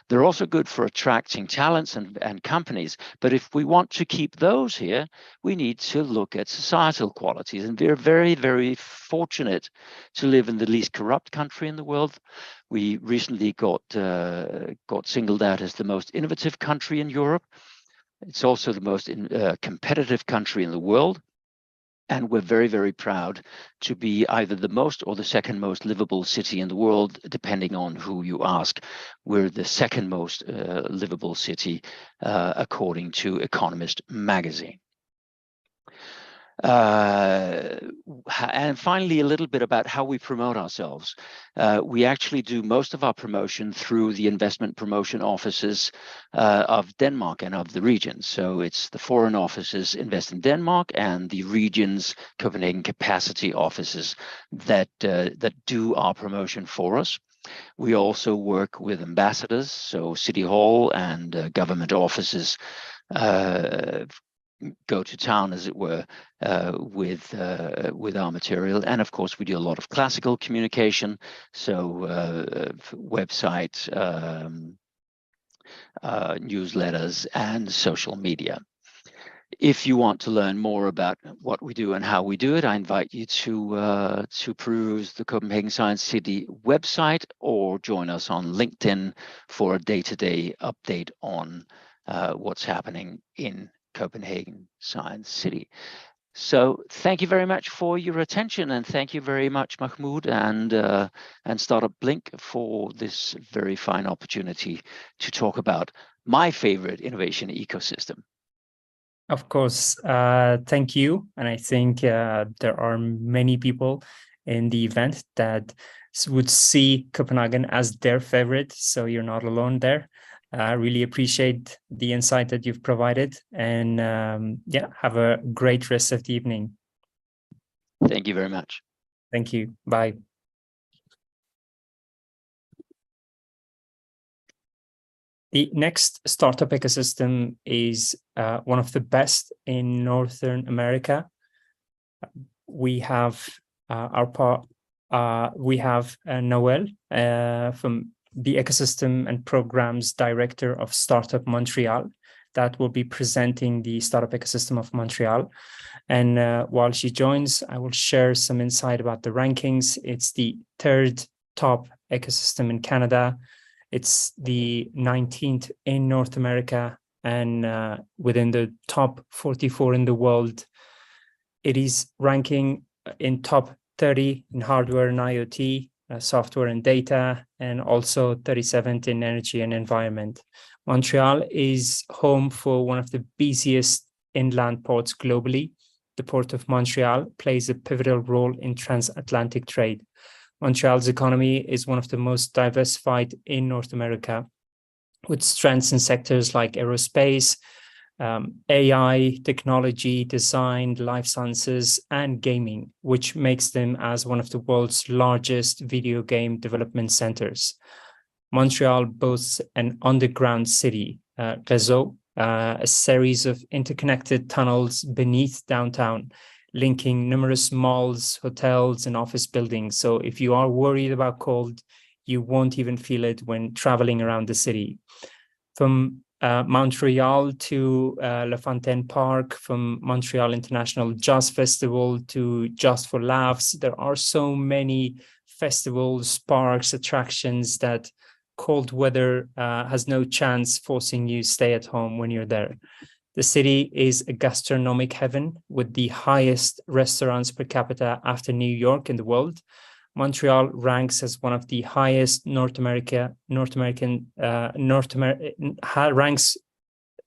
They're also good for attracting talents and companies. But if we want to keep those here, we need to look at societal qualities. And we're very, very fortunate to live in the least corrupt country in the world. We recently got singled out as the most innovative country in Europe. It's also the most competitive country in the world. And we're very, very proud to be either the most or the second most livable city in the world, depending on who you ask. We're the second most livable city, according to Economist magazine. And finally, a little bit about how we promote ourselves. We actually do most of our promotion through the investment promotion offices of Denmark and of the region. So it's the foreign offices Invest in Denmark and the region's Copenhagen capacity offices that do our promotion for us. We also work with ambassadors, so City Hall and government offices go to town, as it were, with our material. And of course, we do a lot of classical communication, so website, newsletters, and social media. If you want to learn more about what we do and how we do it, I invite you to peruse the Copenhagen Science City website, or join us on LinkedIn for a day-to-day update on what's happening in Copenhagen Science City. So thank you very much for your attention, and thank you very much, Mahmoud and StartupBlink, for this very fine opportunity to talk about my favorite innovation ecosystem. Of course, thank you. And I think there are many people in the event that would see Copenhagen as their favorite, so you're not alone there. I really appreciate the insight that you've provided, and yeah, have a great rest of the evening. Thank you very much. Thank you. Bye. The next startup ecosystem is one of the best in Northern America. We have Noel from the Ecosystem and Programs Director of Startup Montreal, that will be presenting the startup ecosystem of Montreal. And while she joins, I will share some insight about the rankings. It's the 3rd top ecosystem in Canada. It's the 19th in North America, and within the top 44 in the world. It is ranking in top 30 in hardware and IoT, software and data, and also 37th in energy and environment. Montreal is home for one of the busiest inland ports globally. The Port of Montreal plays a pivotal role in transatlantic trade. Montreal's economy is one of the most diversified in North America, with strengths in sectors like aerospace, AI, technology, design, life sciences, and gaming, which makes them as one of the world's largest video game development centers. Montreal boasts an underground city, réseau, a series of interconnected tunnels beneath downtown, linking numerous malls, hotels, and office buildings. So if you are worried about cold, you won't even feel it when traveling around the city. From Montreal to La Fontaine Park, from Montreal International Jazz Festival to Just for Laughs, there are so many festivals, parks, attractions that cold weather has no chance forcing you stay at home when you're there. The city is a gastronomic heaven with the highest restaurants per capita after New York in the world. Montreal ranks as one of the highest ranks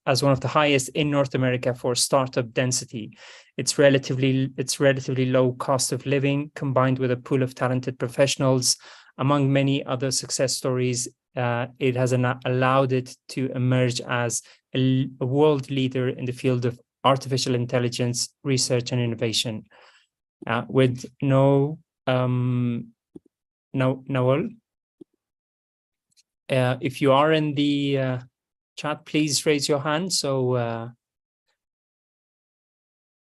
as one of the highest in North America for startup density. It's relatively low cost of living, combined with a pool of talented professionals. Among many other success stories, it has allowed it to emerge as a world leader in the field of artificial intelligence research and innovation. With Noel, if you are in the chat, please raise your hand. So,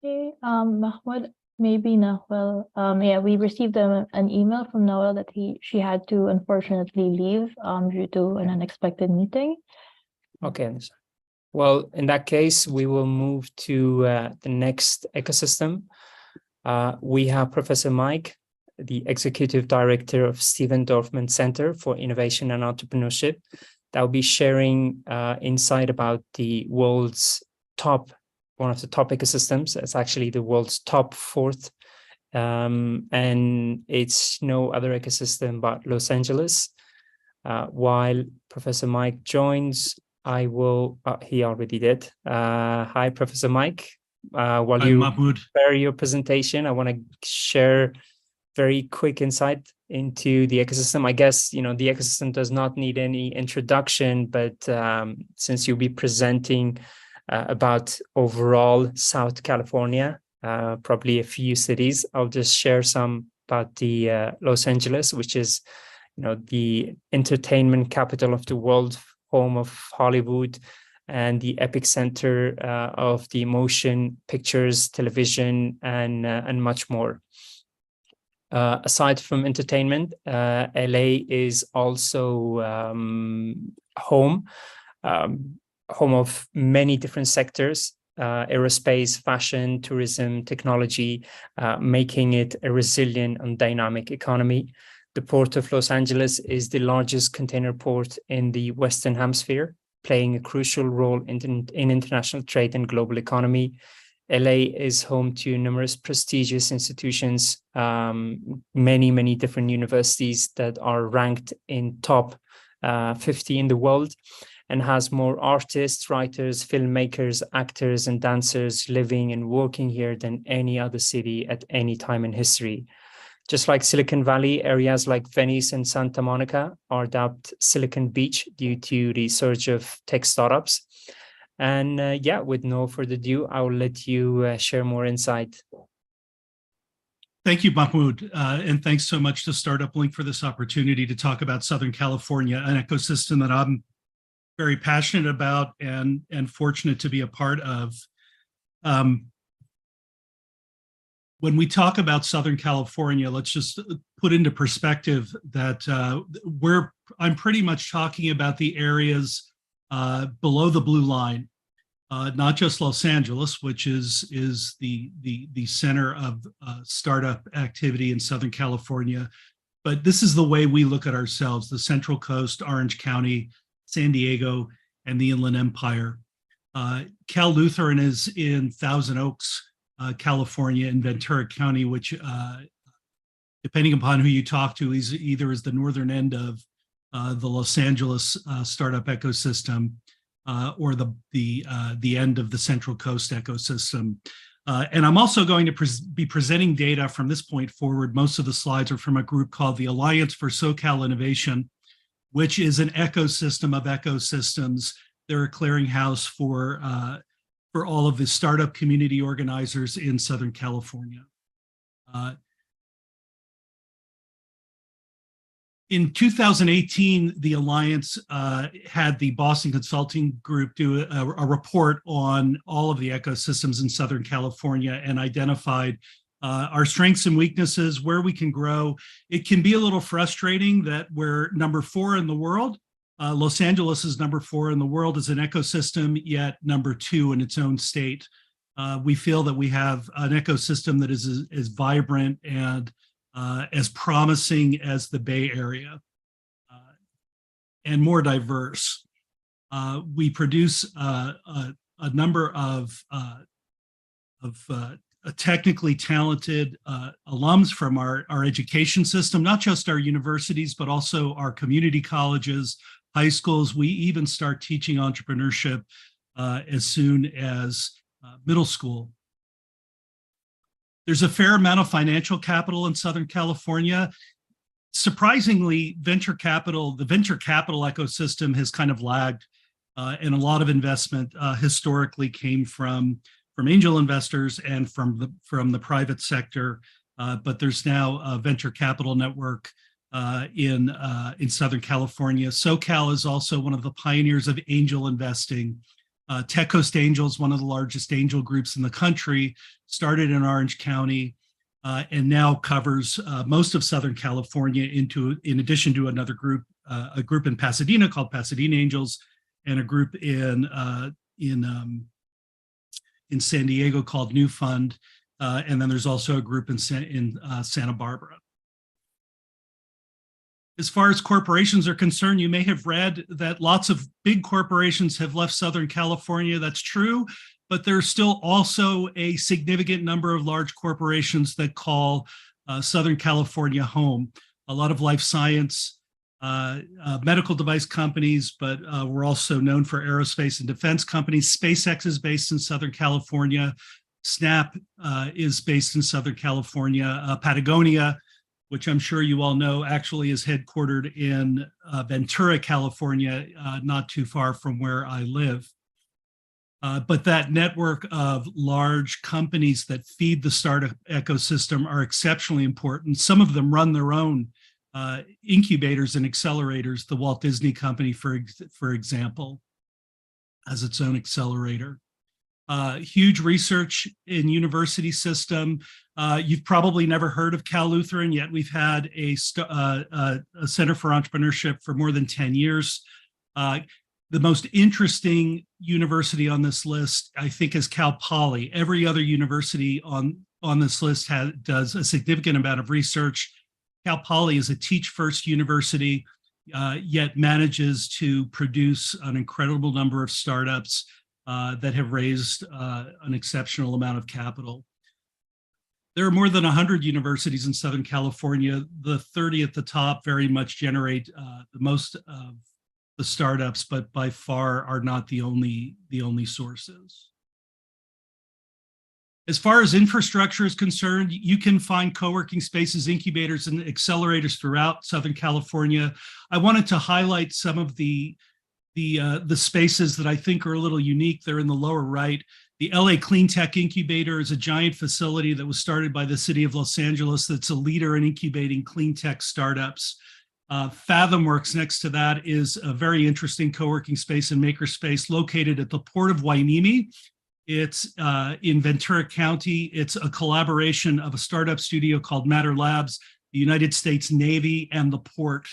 okay, Mahmoud, maybe Noel. Yeah, we received an email from Noel that she had to unfortunately leave due to an unexpected meeting. Okay. Well, in that case, we will move to the next ecosystem. We have Professor Mike, the Executive Director of Stephen Dorfman Center for Innovation and Entrepreneurship, that will be sharing insight about the world's one of the top ecosystems. It's actually the world's top fourth, and it's no other ecosystem but Los Angeles. While Professor Mike joins, I will, he already did. Hi, Professor Mike. While you prepare your presentation, I want to share very quick insight into the ecosystem. I guess, the ecosystem does not need any introduction, but since you'll be presenting about overall South California, probably a few cities, I'll just share some about the Los Angeles, which is, the entertainment capital of the world, home of Hollywood, and the epicenter of the motion pictures, television, and much more. Aside from entertainment, LA is also home of many different sectors, aerospace, fashion, tourism, technology, making it a resilient and dynamic economy. The Port of Los Angeles is the largest container port in the Western Hemisphere, playing a crucial role in international trade and global economy. LA is home to numerous prestigious institutions, many different universities that are ranked in top 50 in the world, and has more artists, writers, filmmakers, actors, and dancers living and working here than any other city at any time in history. Just like Silicon Valley, areas like Venice and Santa Monica are dubbed Silicon Beach due to the surge of tech startups. And with no further ado, I will let you share more insight. Thank you, Mahmoud. And thanks so much to StartupBlink for this opportunity to talk about Southern California, an ecosystem that I'm very passionate about and fortunate to be a part of. When we talk about Southern California, let's just put into perspective that I'm pretty much talking about the areas below the blue line, not just Los Angeles, which is the center of startup activity in Southern California, but this is the way we look at ourselves: the Central Coast, Orange County, San Diego, and the Inland Empire. Cal Lutheran is in Thousand Oaks, California, in Ventura County, which, depending upon who you talk to, is the northern end of the Los Angeles startup ecosystem, or the end of the Central Coast ecosystem. And I'm also going to be presenting data from this point forward. Most of the slides are from a group called the Alliance for SoCal Innovation, which is an ecosystem of ecosystems. They're a clearinghouse for for all of the startup community organizers in Southern California. In 2018, the Alliance had the Boston Consulting Group do a report on all of the ecosystems in Southern California and identified our strengths and weaknesses, where we can grow. It can be a little frustrating that we're number 4 in the world. Los Angeles is number 4 in the world as an ecosystem, yet number 2 in its own state. We feel that we have an ecosystem that is as vibrant and as promising as the Bay Area, and more diverse. We produce a number of technically talented alums from our education system, not just our universities, but also our community colleges, high schools. We even start teaching entrepreneurship as soon as middle school. There's a fair amount of financial capital in Southern California. Surprisingly, the venture capital ecosystem has kind of lagged, and a lot of investment historically came from angel investors and from the private sector. But there's now a venture capital network in Southern California. SoCal is also one of the pioneers of angel investing. Tech Coast Angels, one of the largest angel groups in the country, started in Orange County and now covers most of Southern California, in addition to another group, a group in Pasadena called Pasadena Angels, and a group in San Diego called New Fund, and then there's also a group in Santa Barbara. As far as corporations are concerned, you may have read that lots of big corporations have left Southern California. That's true, but there's still also a significant number of large corporations that call Southern California home. A lot of life science, medical device companies, but we're also known for aerospace and defense companies. SpaceX is based in Southern California. Snap is based in Southern California. Patagonia, which I'm sure you all know, actually is headquartered in Ventura, California, not too far from where I live. But that network of large companies that feed the startup ecosystem are exceptionally important. Some of them run their own incubators and accelerators. The Walt Disney Company, for example, has its own accelerator. Huge research in university system. You've probably never heard of Cal Lutheran, yet we've had a Center for Entrepreneurship for more than 10 years. The most interesting university on this list, I think, is Cal Poly. Every other university on this list does a significant amount of research. Cal Poly is a teach-first university, yet manages to produce an incredible number of startups that have raised an exceptional amount of capital. There are more than 100 universities in Southern California. The 30 at the top very much generate the most of the startups, but by far are not the only sources. As far as infrastructure is concerned, you can find co-working spaces, incubators, and accelerators throughout Southern California. I wanted to highlight some of the spaces that I think are a little unique. They're in the lower right. The LA Clean Tech Incubator is a giant facility that was started by the city of Los Angeles that's a leader in incubating clean tech startups. FathomWorks next to that is a very interesting co-working space and makerspace located at the Port of Hueneme. It's in Ventura County. It's a collaboration of a startup studio called Matter Labs, the United States Navy, and the port.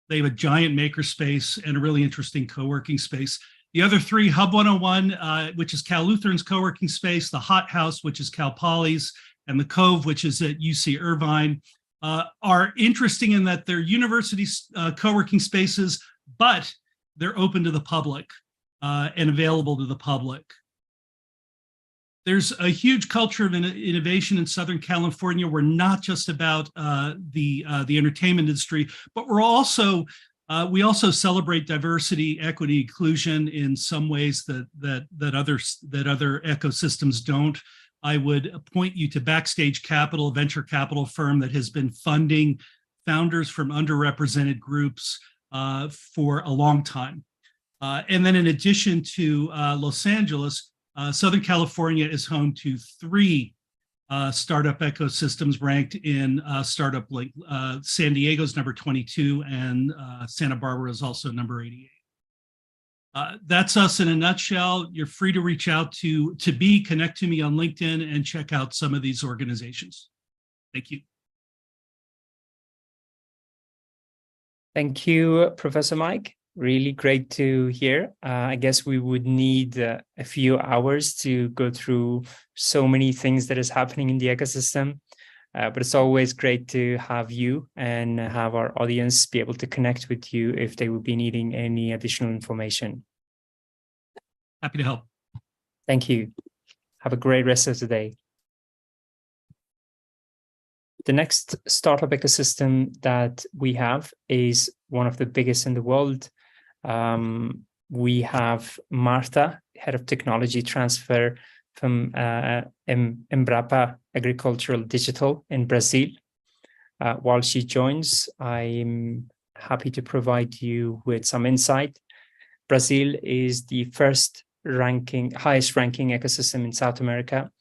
They have a giant makerspace and a really interesting co-working space. The other three, Hub 101, which is Cal Lutheran's co-working space, the Hot House, which is Cal Poly's, and the Cove, which is at UC Irvine, are interesting in that they're university co-working spaces, but they're open to the public and available to the public. There's a huge culture of innovation in Southern California. We're not just about the entertainment industry, but we also celebrate diversity, equity, inclusion in some ways that other ecosystems don't. I would point you to Backstage Capital, a venture capital firm that has been funding founders from underrepresented groups for a long time. And then in addition to Los Angeles, Southern California is home to 3 startup ecosystems ranked in StartupBlink. San Diego's number 22 and Santa Barbara is also number 88. That's us in a nutshell. You're free to reach out to be, connect to me on LinkedIn and check out some of these organizations. Thank you. Thank you, Professor Mike. Really great to hear. I guess we would need a few hours to go through so many things that is happening in the ecosystem. But it's always great to have you and have our audience be able to connect with you if they would be needing any additional information. Happy to help. Thank you. Have a great rest of the day. The next startup ecosystem that we have is one of the biggest in the world. We have Marta, Head of Technology Transfer from Embrapa Agricultural Digital in Brazil. While she joins, I'm happy to provide you with some insight. Brazil is the highest ranking ecosystem in South America.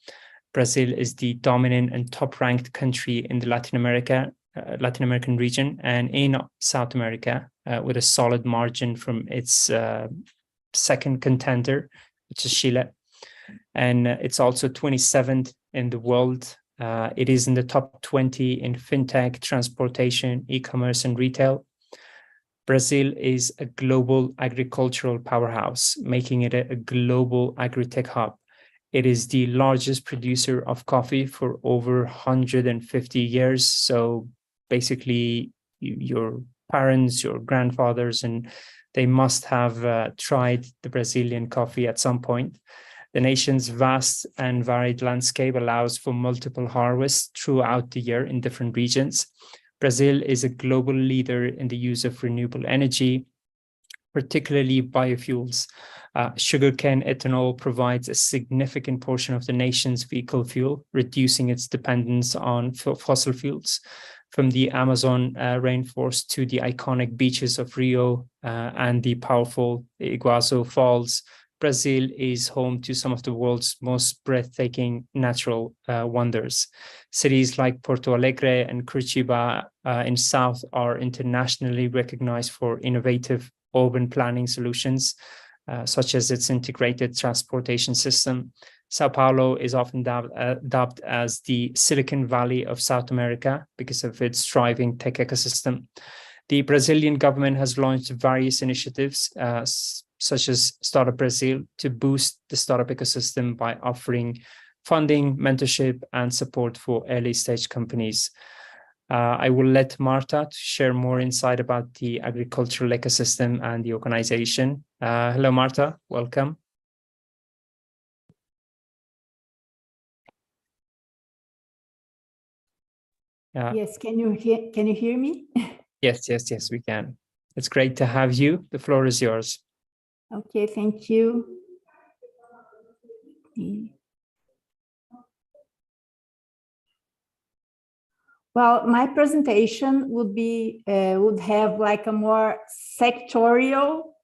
Brazil is the dominant and top-ranked country in the Latin American region and in South America, with a solid margin from its second contender, which is Chile. And it's also 27th in the world. It is in the top 20 in fintech, transportation, e-commerce, and retail. Brazil is a global agricultural powerhouse, making it a global agri-tech hub. It is the largest producer of coffee for over 150 years. So basically, your parents, your grandfathers, and they must have tried the Brazilian coffee at some point. The nation's vast and varied landscape allows for multiple harvests throughout the year in different regions. Brazil is a global leader in the use of renewable energy, particularly biofuels. Sugarcane ethanol provides a significant portion of the nation's vehicle fuel, reducing its dependence on fossil fuels. From the Amazon rainforest to the iconic beaches of Rio and the powerful Iguazu Falls, Brazil is home to some of the world's most breathtaking natural wonders. Cities like Porto Alegre and Curitiba in south are internationally recognized for innovative urban planning solutions, such as its integrated transportation system. Sao Paulo is often dubbed as the Silicon Valley of South America because of its thriving tech ecosystem. The Brazilian government has launched various initiatives, such as Startup Brazil, to boost the startup ecosystem by offering funding, mentorship, and support for early-stage companies. I will let Marta share more insight about the agricultural ecosystem and the organization. Hello, Marta. Welcome. Yes, can you hear me? Yes, we can. It's great to have you. The floor is yours. Okay, thank you. Well, my presentation would have like a more sectorial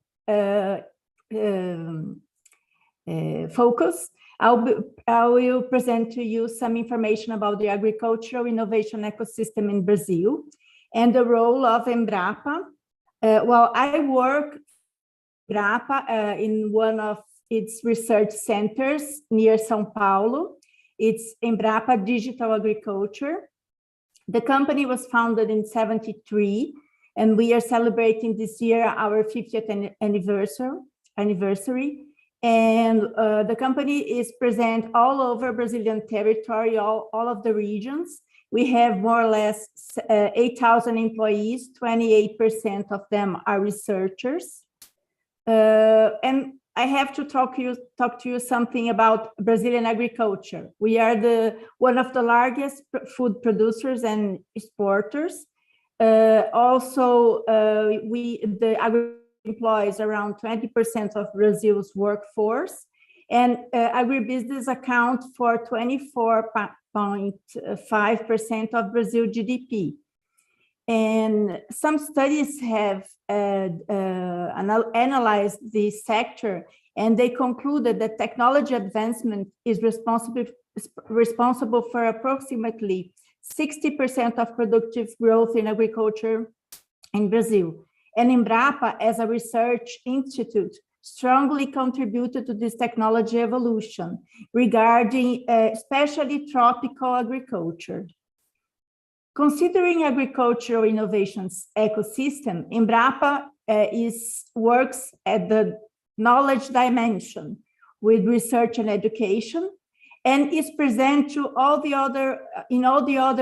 focus. I will present to you some information about the agricultural innovation ecosystem in Brazil and the role of Embrapa. Well, I work Embrapa in one of its research centers near São Paulo. It's Embrapa Digital Agriculture. The company was founded in '73, and we are celebrating this year our 50th anniversary. And the company is present all over Brazilian territory, all of the regions. We have more or less 8,000 employees, 28% of them are researchers. And I have to talk to you something about Brazilian agriculture. We are one of the largest food producers and exporters. Also, the agriculture employs around 20% of Brazil's workforce, and agribusiness account for 24.5% of Brazil GDP. And some studies have analyzed this sector, And they concluded that technology advancement is responsible for approximately 60% of productive growth in agriculture in Brazil. And Embrapa, as a research institute, strongly contributed to this technology evolution regarding especially tropical agriculture. Considering agricultural innovations ecosystem, Embrapa works at the knowledge dimension with research and education, and is present to all the other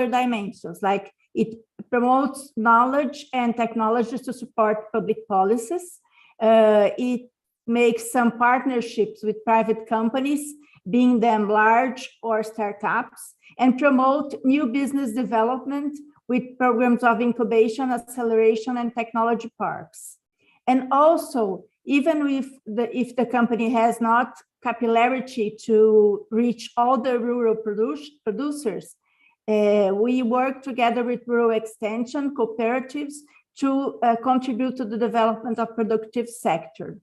dimensions, like it promotes knowledge and technologies to support public policies. It makes some partnerships with private companies, being them large or startups, and promote new business development with programs of incubation, acceleration, and technology parks. And also, even if the company has not capillarity to reach all the rural producers, we work together with rural extension cooperatives to contribute to the development of productive sector.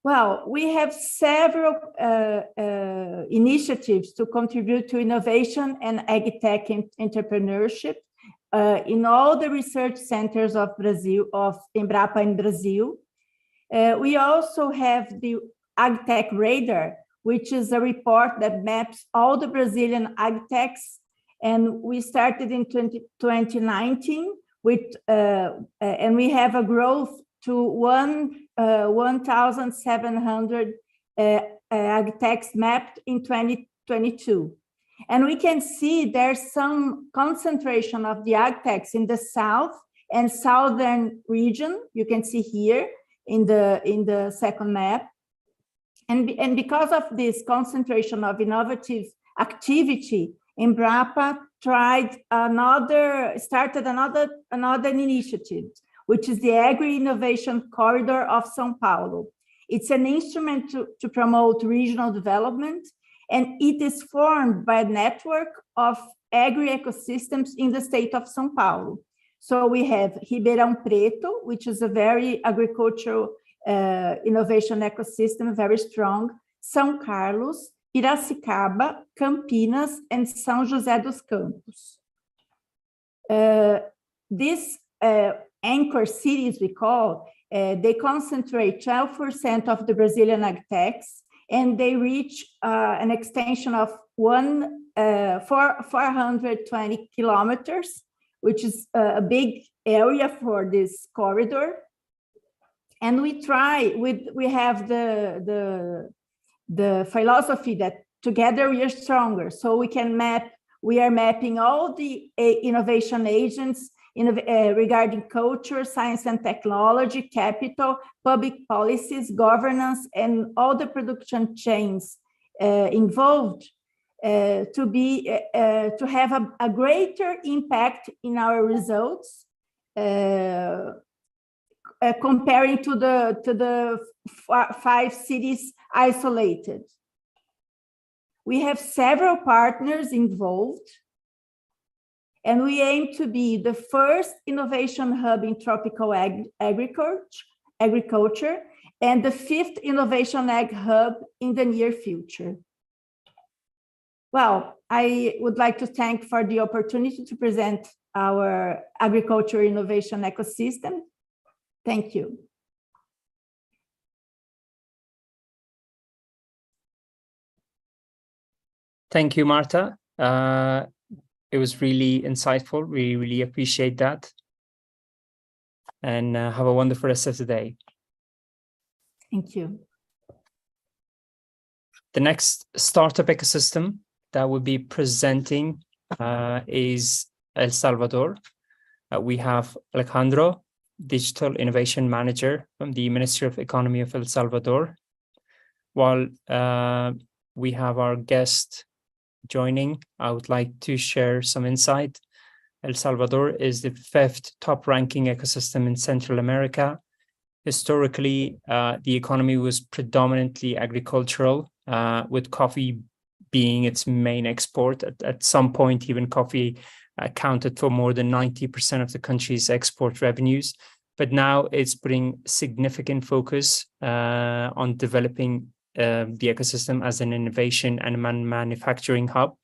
Well, we have several initiatives to contribute to innovation and agtech entrepreneurship in all the research centers of Brazil, of Embrapa in Brazil. We also have the AgTech Radar, which is a report that maps all the Brazilian agtechs, and we started in 2019 with, and we have a growth to 1,700 agtechs mapped in 2022. And we can see there's some concentration of the agtechs in the south and southern region. You can see here in the second map. And because of this concentration of innovative activity, Embrapa started another initiative, which is the Agri-Innovation Corridor of São Paulo. It's an instrument to promote regional development, and it is formed by a network of agri-ecosystems in the state of São Paulo. So we have Ribeirão Preto, which is a very agricultural innovation ecosystem, very strong, São Carlos, Piracicaba, Campinas, and São José dos Campos. These anchor cities, we call, they concentrate 12% of the Brazilian agtechs, and they reach an extension of 420 kilometers, which is a big area for this corridor. And we have the philosophy that together we are stronger. So we are mapping all the innovation agents regarding culture, science and technology, capital, public policies, governance, and all the production chains involved to have a greater impact in our results, comparing to the 5 cities isolated. We have several partners involved, and we aim to be the first innovation hub in tropical agriculture, and the 5th innovation ag hub in the near future. Well, I would like to thank for the opportunity to present our agriculture innovation ecosystem. Thank you. Thank you, Marta. It was really insightful. We really appreciate that. And have a wonderful rest of the day. Thank you. The next startup ecosystem that we'll be presenting is El Salvador. We have Alejandro, Digital Innovation Manager from the Ministry of Economy of El Salvador, while we have our guest joining. I would like to share some insight. El Salvador is the 5th top ranking ecosystem in Central America. Historically, the economy was predominantly agricultural, with coffee being its main export. At some point, even coffee accounted for more than 90% of the country's export revenues. but now it's putting significant focus on developing the ecosystem as an innovation and manufacturing hub.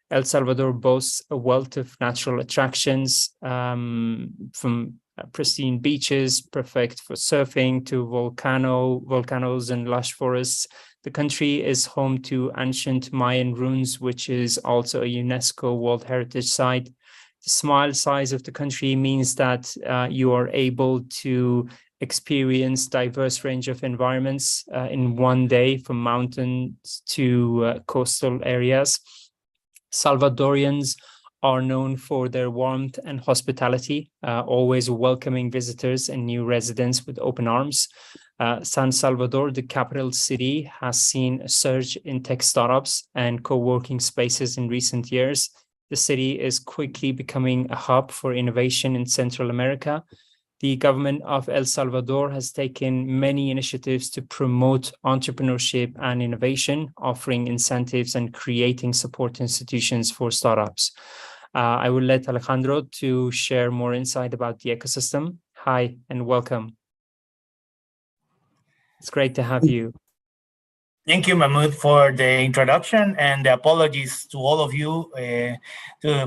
El Salvador boasts a wealth of natural attractions, from pristine beaches, perfect for surfing, to volcanoes and lush forests. The country is home to ancient Mayan ruins, which is also a UNESCO World Heritage Site. The small size of the country means that you are able to experience diverse range of environments in one day, from mountains to coastal areas. Salvadorians are known for their warmth and hospitality, always welcoming visitors and new residents with open arms. San Salvador, the capital city, has seen a surge in tech startups and co-working spaces in recent years. The city is quickly becoming a hub for innovation in Central America. The government of El Salvador has taken many initiatives to promote entrepreneurship and innovation, offering incentives and creating support institutions for startups. I will let Alejandro to share more insight about the ecosystem. Hi, and welcome. It's great to have you. Thank you, Mahmoud, for the introduction, and apologies to all of you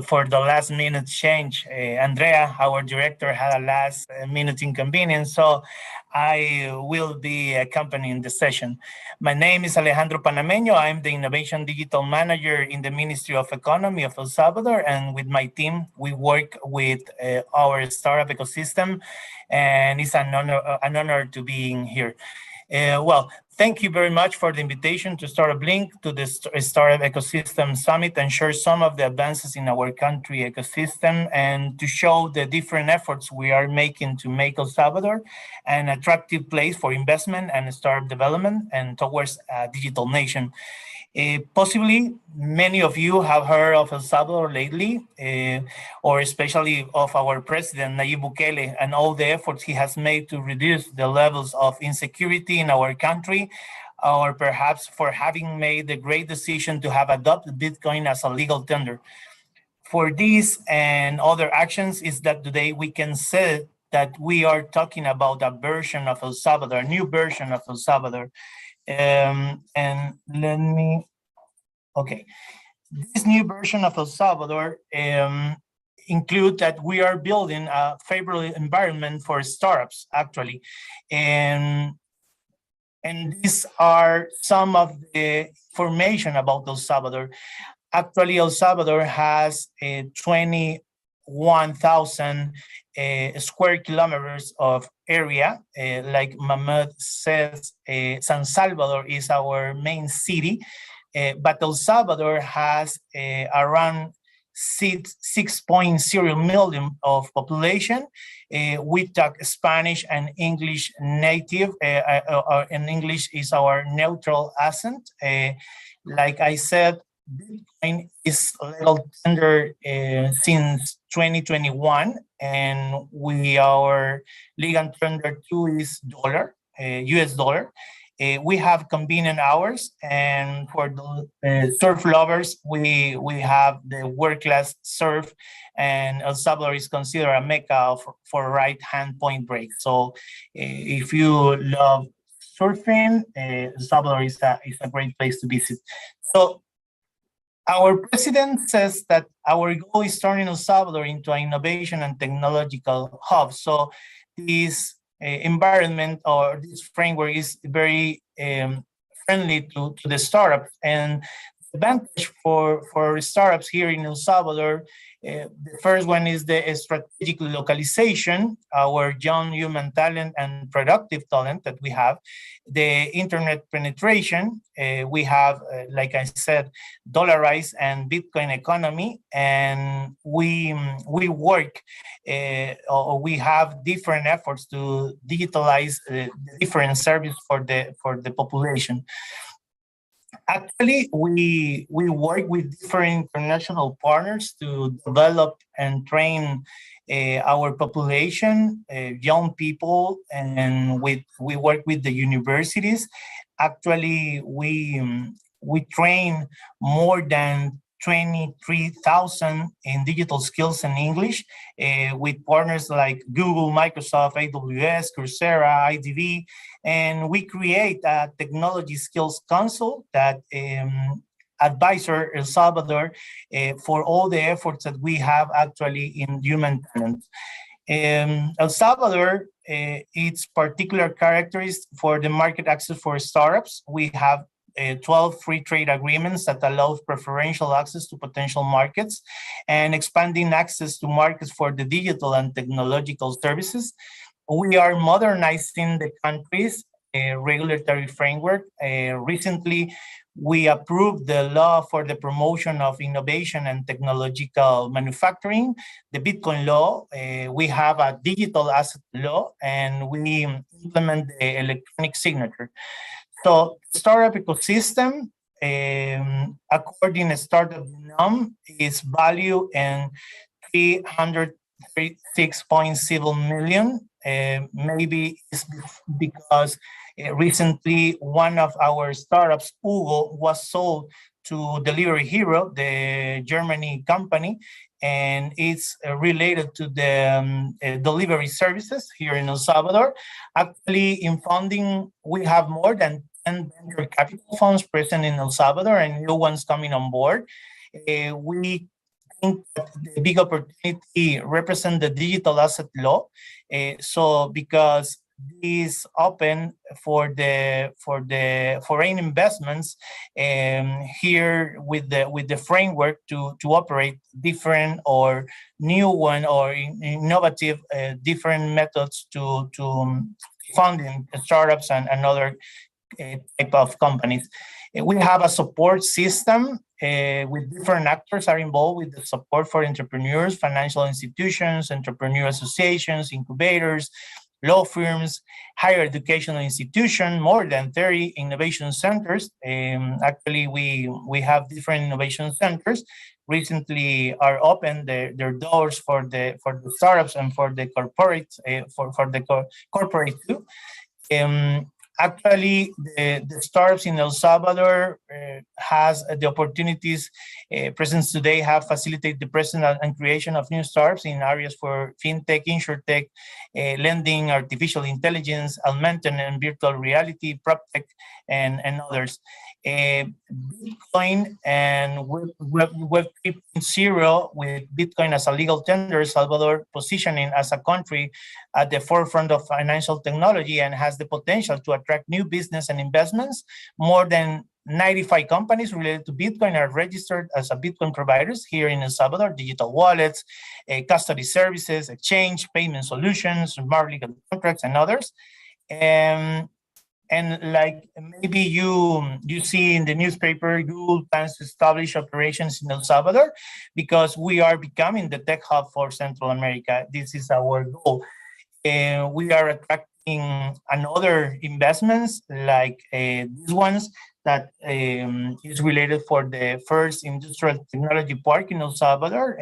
for the last minute change. Andrea, our director, had a last minute inconvenience, so I will be accompanying the session. My name is Alejandro Panameño. I'm the Innovation Digital Manager in the Ministry of Economy of El Salvador, and with my team, we work with our startup ecosystem, and it's an honor to be here. Well, thank you very much for the invitation to StartupBlink, to the Startup Ecosystem Summit, and share some of the advances in our country ecosystem, and to show the different efforts we are making to make El Salvador an attractive place for investment and startup development and towards a digital nation. Possibly many of you have heard of El Salvador lately, or especially of our president, Nayib Bukele, and all the efforts he has made to reduce the levels of insecurity in our country, or perhaps for having made the great decision to have adopted Bitcoin as a legal tender. For these and other actions is that today we can say that we are talking about a version of El Salvador, a new version of El Salvador. And let me, okay. This new version of El Salvador include that we are building a favorable environment for startups, actually. And these are some of the information about El Salvador. Actually, El Salvador has 21,000 square kilometers of area. Like Mahmoud says, San Salvador is our main city, but El Salvador has around 6.0 million of population. We talk Spanish and English native, and English is our neutral accent. Like I said, Bitcoin is legal tender since 2021, and our legal tender too is US dollar. We have convenient hours, and for the surf lovers, we have the world-class surf, and El Salvador is considered a mecca for right-hand point break. So if you love surfing, El Salvador is a great place to visit. So our president says that our goal is turning El Salvador into an innovation and technological hub. So this environment or this framework is very friendly to the startups. And the advantage for startups here in El Salvador, the first one is the strategic localization, our young human talent and productive talent that we have, the internet penetration. We have, like I said, dollarized and Bitcoin economy, and we work, or we have different efforts to digitalize different services for the population. Actually, we work with different international partners to develop and train our population, young people, and we work with the universities. Actually, we train more than 23,000 in digital skills and English with partners like Google, Microsoft, AWS, Coursera, IDV, and we create a technology skills council that advisor El Salvador for all the efforts that we have actually in human talent. El Salvador, its particular characteristics for the market access for startups, we have 12 free trade agreements that allow preferential access to potential markets and expanding access to markets for the digital and technological services. We are modernizing the country's regulatory framework. Recently, we approved the law for the promotion of innovation and technological manufacturing, the Bitcoin law. We have a digital asset law, and we implement the electronic signature. So startup ecosystem, according to Startup Genome, is valued in 336.7 million. Maybe it's because recently one of our startups, Hugo, was sold to Delivery Hero, the Germany company, and it's related to the delivery services here in El Salvador. Actually, in funding, we have more than 10 venture capital funds present in El Salvador and new ones coming on board. We think that the big opportunity represents the digital asset law. So because is open for the foreign investments here with the framework to operate different or new one or innovative different methods to funding startups and other type of companies. We have a support system with different actors are involved with the support for entrepreneurs, financial institutions, entrepreneur associations, incubators, law firms, higher educational institutions, more than 30 innovation centers. Actually, we have different innovation centers. Recently, are open their doors for the startups and for the corporate corporate too. Actually, the startups in El Salvador has the opportunities present today have facilitated the presence and creation of new startups in areas for fintech, insurtech, lending, artificial intelligence, augmented and virtual reality, proptech, and others. Bitcoin and Web 3.0 with Bitcoin as a legal tender, El Salvador positioning as a country at the forefront of financial technology and has the potential to attract new business and investments. More than 95 companies related to Bitcoin are registered as a Bitcoin providers here in El Salvador, digital wallets, custody services, exchange, payment solutions, smart legal contracts, and others. And like maybe you see in the newspaper, Google plans to establish operations in El Salvador because we are becoming the tech hub for Central America. This is our goal. We are attracting another investments like these ones that is related for the first industrial technology park in El Salvador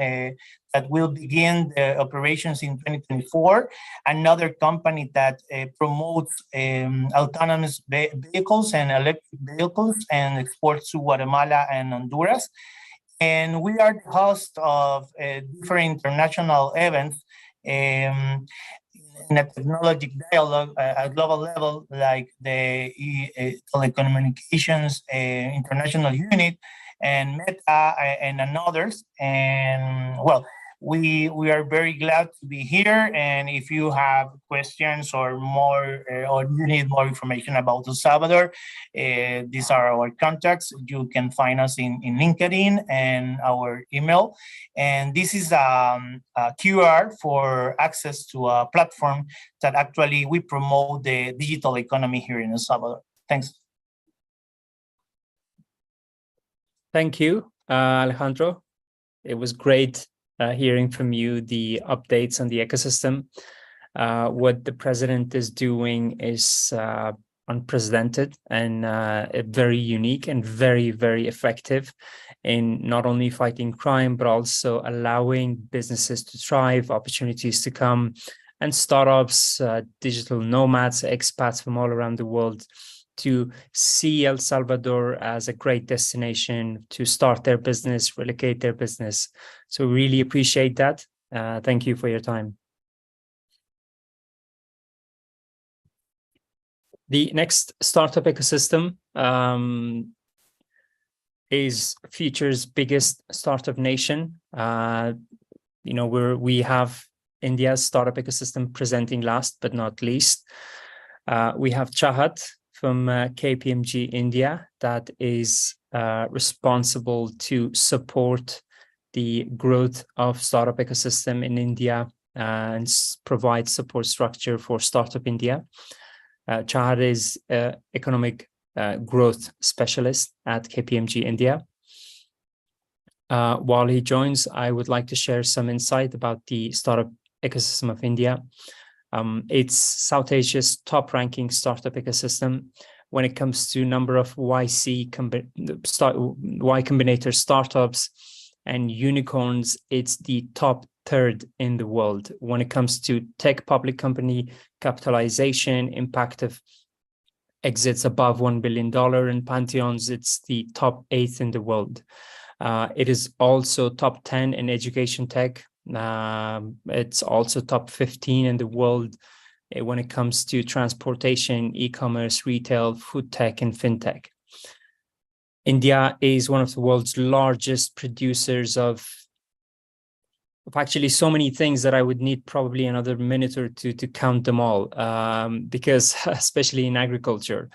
that will begin the operations in 2024. Another company that promotes autonomous vehicles and electric vehicles and exports to Guatemala and Honduras. And we are the host of different international events in a technology dialogue at global level, like the telecommunications international unit and Meta and others. And well, we are very glad to be here. And if you have questions or more, or you need more information about El Salvador, these are our contacts. You can find us in LinkedIn and our email. And this is a QR for access to a platform that actually we promote the digital economy here in El Salvador. Thanks. Thank you, Alejandro. It was great hearing from you the updates on the ecosystem. What the president is doing is unprecedented and very unique and very, very effective in not only fighting crime, but also allowing businesses to thrive, opportunities to come, and startups, digital nomads, expats from all around the world to see El Salvador as a great destination to start their business, relocate their business. So really appreciate that. Thank you for your time. The next startup ecosystem is Future's biggest startup nation. We have India's startup ecosystem presenting last but not least. We have Chahat from KPMG India that is responsible to support the growth of startup ecosystem in India and provide support structure for Startup India. Chahat is economic growth specialist at KPMG India. While he joins, I would like to share some insight about the startup ecosystem of India. It's South Asia's top-ranking startup ecosystem. When it comes to number of Y Combinator startups and unicorns, it's the top third in the world. When it comes to tech public company capitalization, impact of exits above $1 billion, and Pantheons, it's the top 8th in the world. It is also top 10 in education tech. It's also top 15 in the world when it comes to transportation, e-commerce, retail, food tech, and fintech. India is one of the world's largest producers of actually so many things that I would need probably another minute or two to count them all, because especially in agriculture,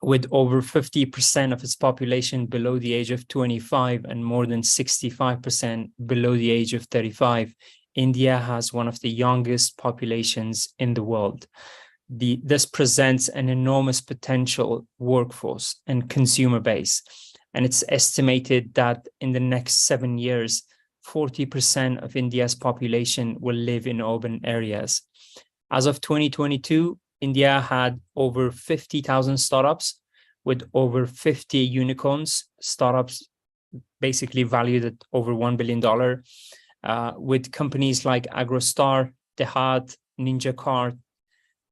with over 50% of its population below the age of 25 and more than 65% below the age of 35, India has one of the youngest populations in the world. This presents an enormous potential workforce and consumer base. And it's estimated that in the next 7 years, 40% of India's population will live in urban areas. As of 2022, India had over 50,000 startups with over 50 unicorns, startups basically valued at over $1 billion, with companies like AgroStar, Dehat, Ninja Cart.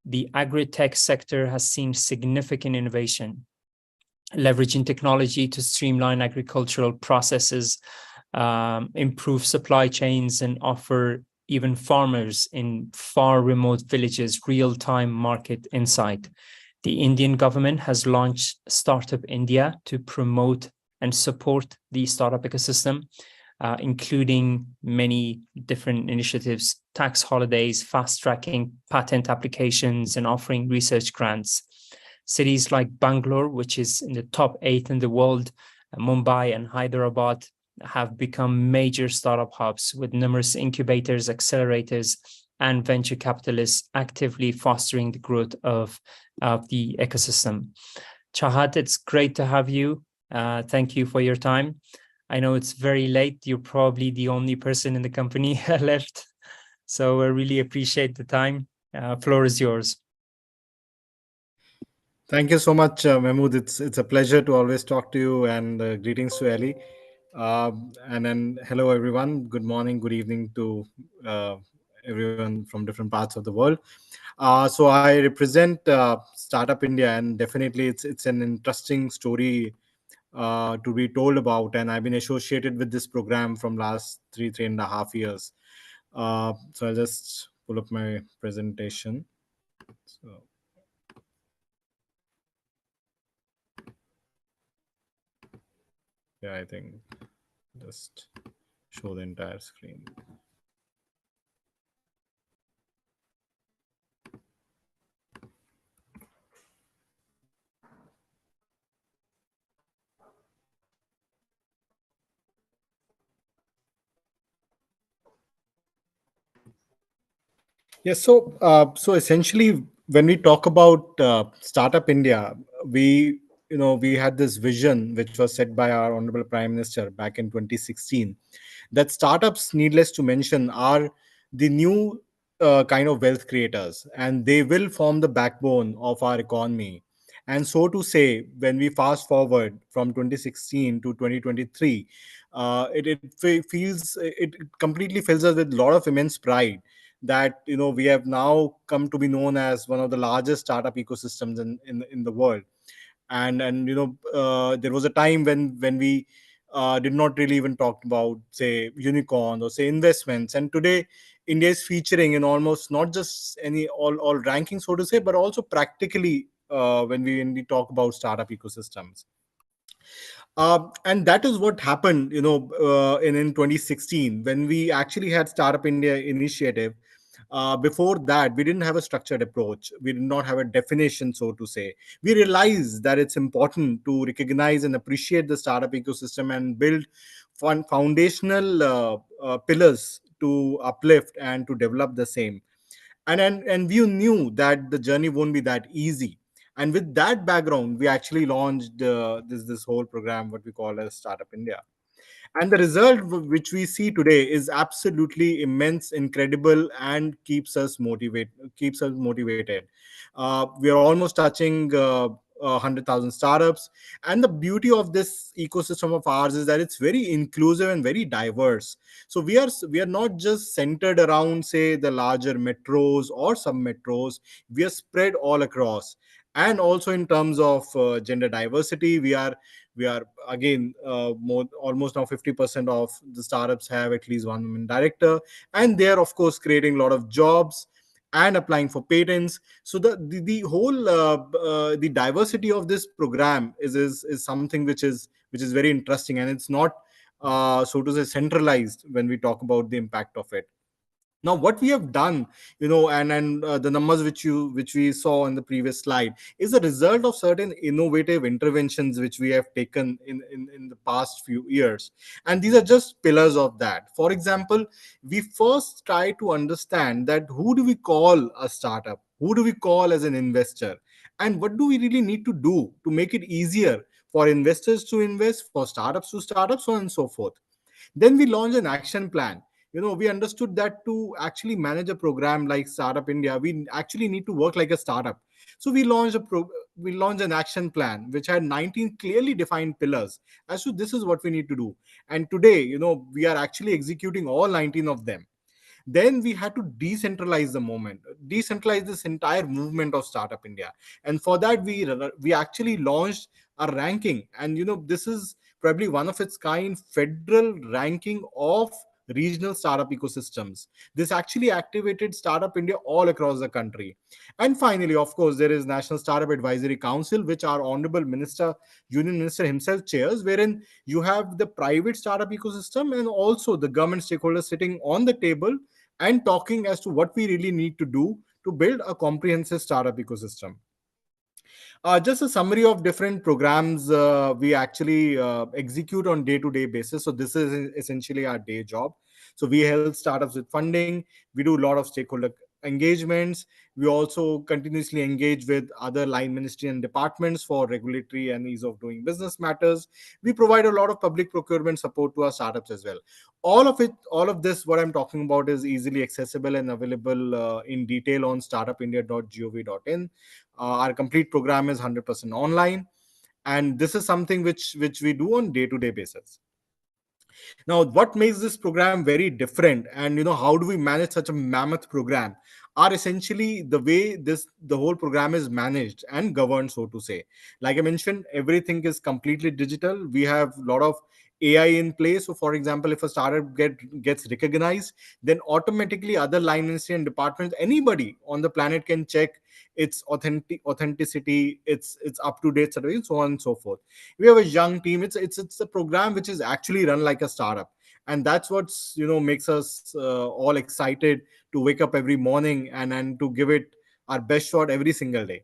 The agri-tech sector has seen significant innovation, leveraging technology to streamline agricultural processes, improve supply chains, and offer even farmers in far remote villages real-time market insight. The Indian government has launched Startup India to promote and support the startup ecosystem, including many different initiatives, tax holidays, fast-tracking patent applications, and offering research grants. Cities like Bangalore, which is in the top 8 in the world, Mumbai and Hyderabad have become major startup hubs with numerous incubators, accelerators, and venture capitalists actively fostering the growth of the ecosystem. Chahat, it's great to have you. Thank you for your time. I know it's very late. You're probably the only person in the company left. So I really appreciate the time. Floor is yours. Thank you so much, Mahmood. It's a pleasure to always talk to you, and greetings to Ellie. And then hello, everyone. Good morning, good evening to everyone from different parts of the world. So I represent Startup India, and definitely it's an interesting story to be told about. And I've been associated with this program from last three and a half years. So I'll just pull up my presentation. So. Yeah, I think just show the entire screen. Yes, so essentially, when we talk about Startup India, we had this vision which was set by our Honorable Prime Minister back in 2016, that startups, needless to mention, are the new kind of wealth creators, and they will form the backbone of our economy. And so to say, when we fast forward from 2016 to 2023, it completely fills us with a lot of immense pride that we have now come to be known as one of the largest startup ecosystems in the world. And there was a time when we did not really even talk about, say, unicorn or say investments. And today India is featuring in almost not just any all rankings, so to say, but also practically when we talk about startup ecosystems. And that is what happened, in 2016 when we actually had Startup India initiative. Before that, we didn't have a structured approach. We did not have a definition, so to say. We realized that it's important to recognize and appreciate the startup ecosystem and build foundational pillars to uplift and to develop the same. And we knew that the journey won't be that easy. And with that background, we actually launched this whole program, what we call as Startup India. And the result which we see today is absolutely immense, incredible, and keeps us motivated. We are almost touching 100,000 startups. And the beauty of this ecosystem of ours is that it's very inclusive and very diverse. So we are not just centered around, say, the larger metros or sub metros. We are spread all across. And also in terms of gender diversity, we are again more almost now 50% of the startups have at least one woman director, and they are of course creating a lot of jobs and applying for patents. So the whole the diversity of this program is something which is very interesting, and it's not so to say centralized when we talk about the impact of it. Now what we have done, and the numbers which we saw in the previous slide, is a result of certain innovative interventions which we have taken in the past few years. And these are just pillars of that. For example, we first try to understand that who do we call a startup, who do we call as an investor, and what do we really need to do to make it easier for investors to invest, for startups to startups, so on and so forth. Then we launched an action plan. We understood that to actually manage a program like Startup India, we actually need to work like a startup. So we launched an action plan which had 19 clearly defined pillars as to this is what we need to do. And today, we are actually executing all 19 of them. Then we had to decentralize the movement, decentralize this entire movement of Startup India. And for that, we actually launched a ranking. And this is probably one of its kind federal ranking of regional startup ecosystems. This actually activated Startup India all across the country. And finally, of course, there is National Startup Advisory Council, which our honorable union minister himself chairs, wherein you have the private startup ecosystem and also the government stakeholders sitting on the table and talking as to what we really need to do to build a comprehensive startup ecosystem. Just a summary of different programs we actually execute on day-to-day basis. So this is essentially our day job. So we help startups with funding. We do a lot of stakeholder engagements. We also continuously engage with other line ministry and departments for regulatory and ease of doing business matters. We provide a lot of public procurement support to our startups as well. All of this, what I'm talking about, is easily accessible and available in detail on startupindia.gov.in. Our complete program is 100% online, and this is something which we do on day-to-day basis. Now, what makes this program very different, and how do we manage such a mammoth program, are essentially the way the whole program is managed and governed, so to say. Like I mentioned, everything is completely digital. We have a lot of AI in place. So, for example, if a startup gets recognized, then automatically other line ministry and departments, anybody on the planet can check its authenticity, its up to date certificate, so on and so forth. We have a young team. It's a program which is actually run like a startup, and that's what's makes us all excited to wake up every morning and to give it our best shot every single day.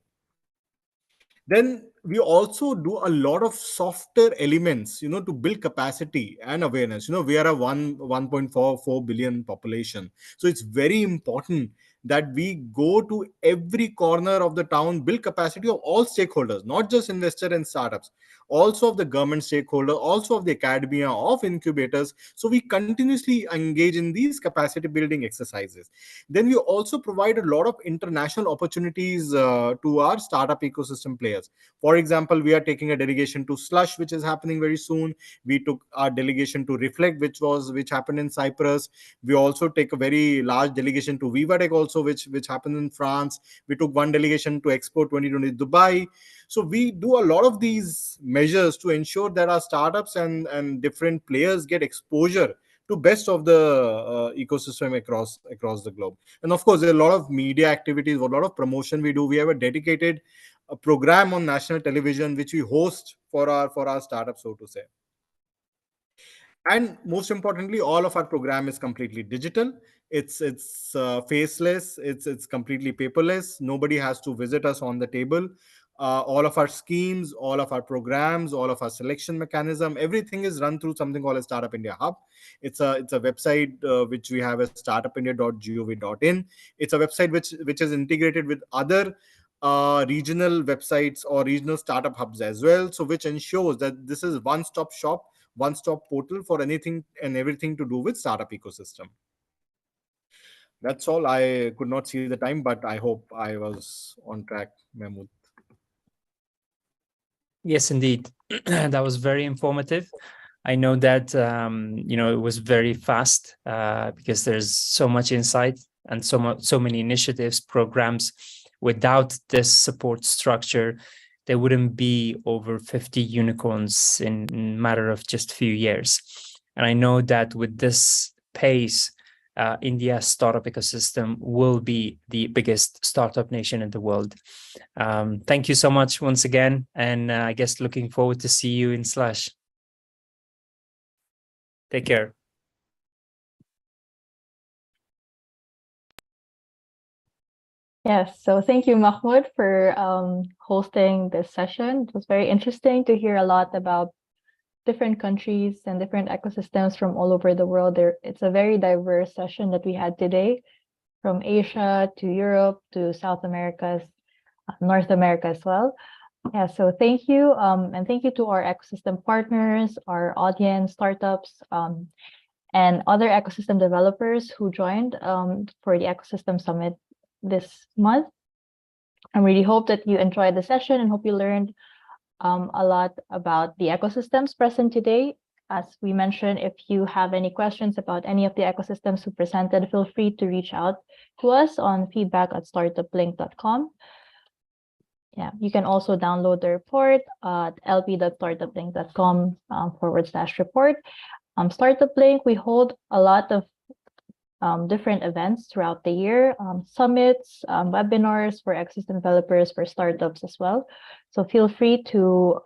Then we also do a lot of softer elements to build capacity and awareness. We are a 1.44 billion population, so it's very important that we go to every corner of the town, build capacity of all stakeholders, not just investor and startups, also of the government stakeholder, also of the academia, of incubators. So we continuously engage in these capacity building exercises. Then we also provide a lot of international opportunities to our startup ecosystem players. For example, we are taking a delegation to Slush, which is happening very soon. We took our delegation to Reflect, which happened in Cyprus. We also take a very large delegation to VivaTech also, which happened in France. We took one delegation to Expo 2020 Dubai. So we do a lot of these measures to ensure that our startups and different players get exposure to best of the ecosystem across the globe. And of course, there are a lot of media activities, a lot of promotion we do. We have a dedicated program on national television which we host for our startups, so to say. And most importantly, all of our program is completely digital. It's faceless. It's completely paperless. Nobody has to visit us on the table. All of our schemes, all of our programs, all of our selection mechanism, everything is run through something called a Startup India Hub. It's a website which we have as startupindia.gov.in. It's a website which is integrated with other regional websites or regional startup hubs as well. So which ensures that this is one-stop shop, one-stop portal for anything and everything to do with startup ecosystem. That's all. I could not see the time, but I hope I was on track, Mahmood. Yes, indeed. That was very informative. I know that it was very fast because there's so much insight and so many initiatives, programs. Without this support structure, there wouldn't be over 50 unicorns in a matter of just a few years. And I know that with this pace, India's startup ecosystem will be the biggest startup nation in the world. Thank you so much once again. And I guess looking forward to see you in Slush. Take care. Yes, so thank you, Mahmoud, for hosting this session. It was very interesting to hear a lot about different countries and different ecosystems from all over the world. It's a very diverse session that we had today, from Asia to Europe to South America, North America as well. Yeah, so thank you. And thank you to our ecosystem partners, our audience, startups, and other ecosystem developers who joined for the Ecosystem Summit this month. I really hope that you enjoyed the session and hope you learned a lot about the ecosystems present today. As we mentioned, if you have any questions about any of the ecosystems who presented, feel free to reach out to us on feedback@startupblink.com. Yeah, you can also download the report at lp.startupblink.com/report. StartupBlink, we hold a lot of different events throughout the year, summits, webinars for ecosystem developers, for startups as well. So feel free to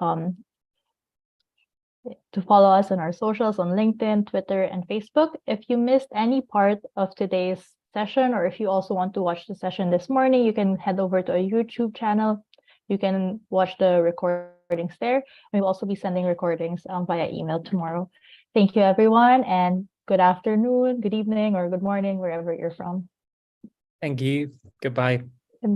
follow us on our socials on LinkedIn, Twitter, and Facebook. If you missed any part of today's session, or if you also want to watch the session this morning, you can head over to our YouTube channel. You can watch the recordings there. We'll also be sending recordings via email tomorrow. Thank you, everyone, and good afternoon, good evening, or good morning, wherever you're from. Thank you. Goodbye.